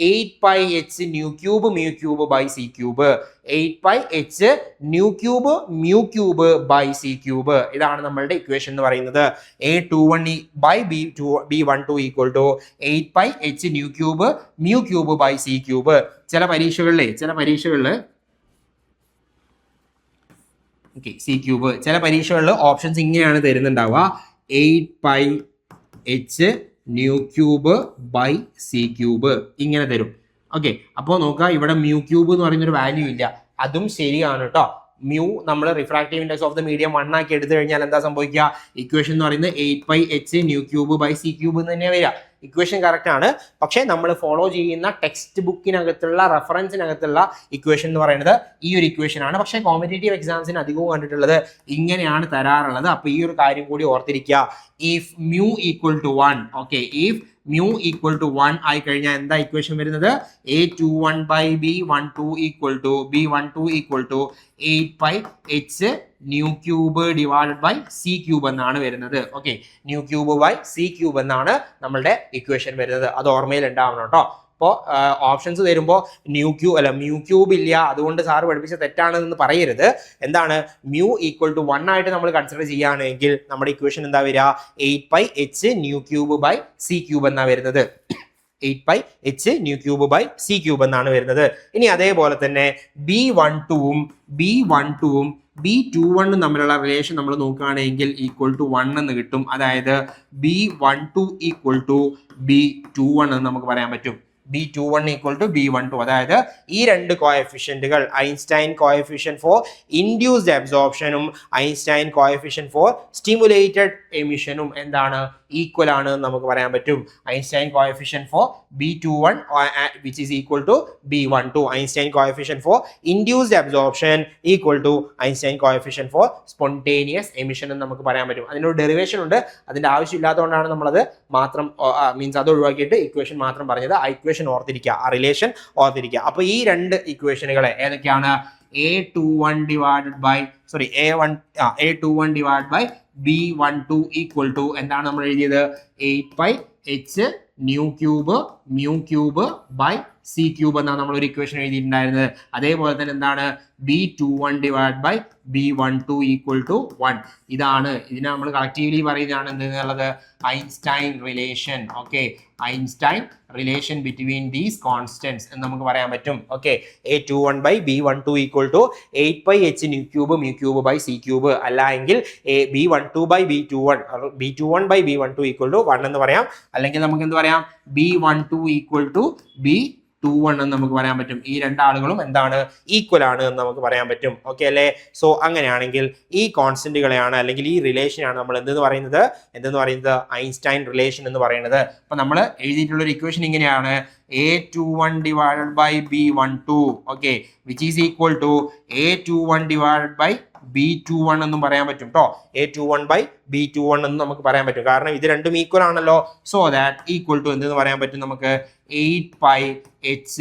8πh nu cube mu cube by C cube, 8πh nu cube mu cube by C cube. ഇതാണ് നമ്മളുടെ ഇക്വേഷൻ എന്ന് പറയുന്നത്. A21 by B12 equal to 8πh nu cube mu cube by C cube. ചില പരീക്ഷകളിൽ c cube, ചില പരീക്ഷകളിൽ options ഇങ്ങനെയാണ് തരുന്നുണ്ടാവുക: 8πh nu cube by C cube ഇങ്ങനെ തരും. ഓക്കെ, അപ്പോൾ നോക്കുക, ഇവിടെ മ്യൂ ക്യൂബ് എന്ന് പറയുന്ന ഒരു വാല്യൂ ഇല്ല. അതും ശരിയാണ് കേട്ടോ. മ്യൂ നമ്മൾ refractive index of the medium 1 ആക്കി എടുത്തു കഴിഞ്ഞാൽ എന്താ സംഭവിക്കുക? ഇക്വേഷൻ എന്ന് പറയുന്നത് 8πh nu cube by C cube എന്ന് തന്നെയാണ് വരിക. ഇക്വേഷൻ കറക്റ്റ് ആണ്. പക്ഷേ നമ്മൾ ഫോളോ ചെയ്യുന്ന ടെക്സ്റ്റ് ബുക്കിനകത്തുള്ള റെഫറൻസിനകത്തുള്ള ഇക്വേഷൻ എന്ന് പറയുന്നത് ഈ ഒരു ഇക്വേഷൻ ആണ്. പക്ഷേ കോമ്പറ്റേറ്റീവ് എക്സാംസിന് അധികവും കണ്ടിട്ടുള്ളത് ഇങ്ങനെയാണ് തരാറുള്ളത്. അപ്പൊ ഈ ഒരു കാര്യം കൂടി ഓർത്തിരിക്കുക. If mu equal to 1, okay, if mu equal to 1 ആയി കഴിഞ്ഞാൽ എന്താ ഇക്വേഷൻ വരുന്നത്? A21 by B12 equal to 8πh nu cube divided by C cube എന്നാണ് വരുന്നത്. Okay, nu cube by C cube എന്നാണ് നമ്മളുടെ ഇക്വേഷൻ വരുന്നത്. അത് ഓർമ്മയിൽ ഉണ്ടാവണം കേട്ടോ. അപ്പോൾ ഓപ്ഷൻസ് തരുമ്പോൾ മ്യൂ ക്യൂബ് ഇല്ല, അതുകൊണ്ട് സാറ് പഠിപ്പിച്ച തെറ്റാണെന്ന് പറയരുത്. എന്താണ്? മ്യൂ ഈക്വൽ ടു 1 ആയിട്ട് നമ്മൾ കൺസിഡർ ചെയ്യുകയാണെങ്കിൽ നമ്മുടെ ഇക്വേഷൻ എന്താ വരിക? 8πh nu cube by C cube എന്നാ വരുന്നത്. 8πh nu cube by C cube എന്നാണ് വരുന്നത്. ഇനി അതേപോലെ തന്നെ B12ഉം B21 തമ്മിലുള്ള റിലേഷൻ നമ്മൾ നോക്കുകയാണെങ്കിൽ ഈക്വൽ ടു 1 എന്ന് കിട്ടും. അതായത് B12 ഈക്വൽ ടു B21 എന്ന് നമുക്ക് പറയാൻ പറ്റും. B21 ഈക്വൽ ടു B12, അതായത് ഈ രണ്ട് കോഎഫിഷ്യന്റുകൾ, ഐൻസ്റ്റൈൻ കോഎഫിഷ്യന്റ് ഫോർ ഇൻഡ്യൂസ്ഡ് അബ്സോർപ്ഷനും ഐൻസ്റ്റൈൻ കോഎഫിഷ്യന്റ് ഫോർ സ്റ്റിമുലേറ്റഡ് എമിഷനും എന്താണ്? ഈക്വൽ ആണ് എന്ന് നമുക്ക് പറയാൻ പറ്റും. Einstein coefficient for B21 which is equal to B12, Einstein coefficient for induced absorption equal to Einstein coefficient for spontaneous emission എന്ന് നമുക്ക് പറയാൻ പറ്റും. അതിനൊരു ഡെറിവേഷൻ ഉണ്ട്, അതിന്റെ ആവശ്യമില്ലാത്തതുകൊണ്ടാണ് നമ്മളത് മാത്രം മീൻസ് അത് ഒഴിവാക്കിയിട്ട് ഇക്വേഷൻ മാത്രം പറഞ്ഞത്. ആ ഇക്വേഷൻ ഓർത്തിരിക്കുക, ആ റിലേഷൻ ഓർത്തിരിക്കുക. അപ്പൊ ഈ രണ്ട് ഇക്വേഷനുകളെ ഏതൊക്കെയാണ്? A21 divided by B12 equal to എന്താണ് നമ്മൾ എഴുതിയത്? 8πh nu cube mu cube by C cube എന്നാണ് നമ്മൾ ഒരു ഇക്വേഷൻ എഴുതിയിട്ടുണ്ടായിരുന്നത്. അതേപോലെ തന്നെ എന്താണ്? B21 divide by B12 equal to 1. ഇതിനെ നമ്മൾ കളക്റ്റീവ്ലി പറയുന്നതാണ് എന്തെന്നുള്ളത്? Einstein relation. Okay, Einstein relation between these constants എന്ന് നമുക്ക് പറയാൻ പറ്റും. Okay, A21 by B12 equal to 8πh nu cube mu cube by C cube, അല്ല എങ്കിൽ B12 by B21 by B12 equal to 1 എന്ന് പറയാം. അല്ലെങ്കിൽ നമുക്ക് എന്ത് പറയാം? B12 ഈക്വൽ ടു B21 എന്ന് നമുക്ക് പറയാൻ പറ്റും. ഈ രണ്ടാളുകളും എന്താണ്? ഈക്വൽ ആണ് എന്ന് നമുക്ക് പറയാൻ പറ്റും. ഓക്കെ അല്ലേ? സോ അങ്ങനെയാണെങ്കിൽ ഈ കോൺസ്റ്റന്റുകളെയാണ് അല്ലെങ്കിൽ ഈ റിലേഷനാണ് നമ്മൾ എന്തെന്ന് പറയുന്നത്? ഐൻസ്റ്റൈൻ റിലേഷൻ എന്ന് പറയുന്നത്. അപ്പൊ നമ്മൾ എഴുതിയിട്ടുള്ള ഒരു ഇക്വേഷൻ ഇങ്ങനെയാണ്: A21 divided by B12, okay, which is equal to A21 divided by B21 എന്നും പറയാൻ പറ്റും കേട്ടോ. A21 by B21 എന്ന് നമുക്ക് പറയാൻ പറ്റും. കാരണം ഇത് രണ്ടും ഈക്വൽ ആണല്ലോ. സോ ദാറ്റ് ഈക്വൽ ടു എന്തെന്ന് പറയാൻ പറ്റും നമുക്ക് 8 pi h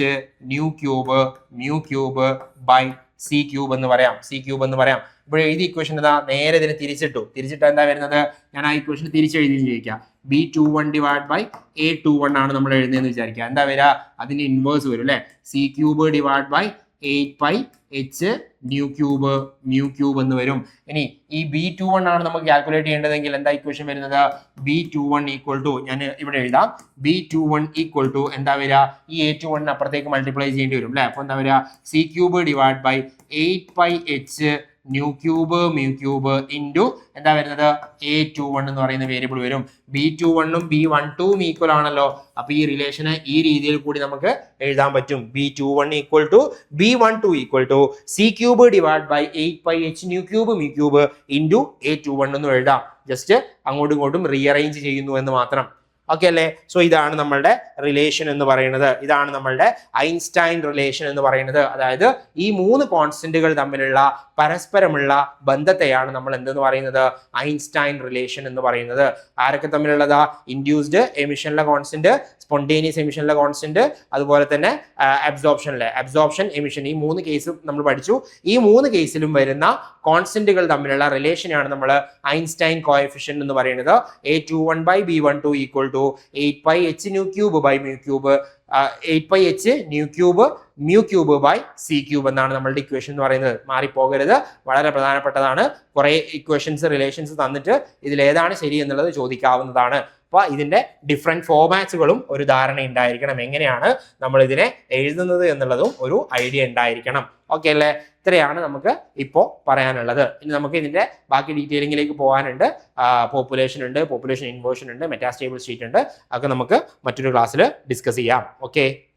mu cube by c cube എന്ന് പറയാം. ഇപ്പോൾ എഴുതിയ ഇക്വേഷൻ എന്താ, നേരെ ഇതിനെ തിരിച്ചിട്ട് എന്താ വരുന്നത്, ഞാൻ ആ ഇക്വേഷൻ തിരിച്ചെഴുതി ചോദിക്കാം. B21 ഡിവൈഡ് ബൈ A21 ആണ് നമ്മൾ എഴുതുന്നതെന്ന് വിചാരിക്കുക. എന്താ വരിക, അതിന്റെ ഇൻവേഴ്സ് വരും അല്ലെ, c cube divide by 8 pi h mu cube എന്ന് വരും. ഇനി ഈ B21 ആണ് നമുക്ക് കാൽക്കുലേറ്റ് ചെയ്യേണ്ടതെങ്കിൽ എന്താ ഇക്വേഷൻ വരുന്നത്, B21 ഈക്വൽ ടു, ഞാൻ ഇവിടെ എഴുതാം, B21 ഈക്വൽ ടു എന്താ വരിക, ഈ A21 അപ്പുറത്തേക്ക് മൾട്ടിപ്ലൈ ചെയ്യേണ്ടി വരും അല്ലെ. അപ്പൊ എന്താ വരിക, c cube divide by 8 pi h mu cube into എന്താ വരുന്നത്, A21 എന്ന് പറയുന്ന വേരിയബിൾ വരും. B21ഉം B12ഉം ഈക്വൽ ആണല്ലോ. അപ്പൊ ഈ റിലേഷനെ ഈ രീതിയിൽ കൂടി നമുക്ക് എഴുതാൻ പറ്റും. B21 equal to B12 equal to c cube divide by 8 pi h mu cube into A21 എന്ന് എഴുതാം. ജസ്റ്റ് അങ്ങോട്ടും ഇങ്ങോട്ടും റീഅറേഞ്ച് ചെയ്യുന്നു എന്ന് മാത്രം. ഓക്കെ അല്ലേ. സോ ഇതാണ് നമ്മളുടെ റിലേഷൻ എന്ന് പറയുന്നത്, ഇതാണ് നമ്മളുടെ ഐൻസ്റ്റൈൻ റിലേഷൻ എന്ന് പറയുന്നത്. അതായത് ഈ 3 കോൺസ്റ്റന്റുകൾ തമ്മിലുള്ള പരസ്പരമുള്ള ബന്ധത്തെയാണ് നമ്മൾ എന്തെന്ന് പറയുന്നത്, ഐൻസ്റ്റൈൻ റിലേഷൻ എന്ന് പറയുന്നത്. ആരൊക്കെ തമ്മിലുള്ളതാ, ഇൻഡ്യൂസ്ഡ് എമിഷനിലെ കോൺസ്റ്റന്റ്, സ്പോണ്ടേനിയസ് എമിഷനിലെ കോൺസ്റ്റന്റ്, അതുപോലെ തന്നെ അബ്സോർപ്ഷൻ എമിഷൻ, ഈ 3 കേസും നമ്മൾ പഠിച്ചു. ഈ 3 കേസിലും വരുന്ന കോൺസ്റ്റന്റുകൾ തമ്മിലുള്ള റിലേഷനാണ് നമ്മൾ ഐൻസ്റ്റൈൻ കോഎഫിഷ്യന്റ് എന്ന് പറയുന്നത്. A21 by B12 equal to 8 pi h mu cube by mu cube 8 pi h mu cube by c cube എന്നാണ് നമ്മളുടെ ഇക്വേഷൻ എന്ന് പറയുന്നത്. മാറിപ്പോകരുത്, വളരെ പ്രധാനപ്പെട്ടതാണ്. കുറെ ഇക്വേഷൻസ് റിലേഷൻസ് തന്നിട്ട് ഇതിൽ ഏതാണ് ശരി എന്നുള്ളത് ചോദിക്കാവുന്നതാണ്. അപ്പൊ ഇതിന്റെ ഡിഫറെന്റ് ഫോർമാറ്റ്സുകളും ഒരു ധാരണ ഉണ്ടായിരിക്കണം, എങ്ങനെയാണ് നമ്മൾ ഇതിനെ എഴുതുന്നത് എന്നുള്ളതും ഒരു ഐഡിയ ഉണ്ടായിരിക്കണം. ഓക്കെ അല്ലേ. ഇത്രയാണ് നമുക്ക് ഇപ്പോൾ പറയാനുള്ളത്. ഇനി നമുക്ക് ഇതിന്റെ ബാക്കി ഡീറ്റെയിലിംഗിലേക്ക് പോകാനുണ്ട്. പോപ്പുലേഷൻ ഉണ്ട്, പോപ്പുലേഷൻ ഇൻവേർഷൻ ഉണ്ട്, മെറ്റാസ്റ്റേബിൾ സ്റ്റേറ്റ് ഉണ്ട്. അതൊക്കെ നമുക്ക് മറ്റൊരു ക്ലാസ്സിൽ ഡിസ്കസ് ചെയ്യാം. ഓക്കെ.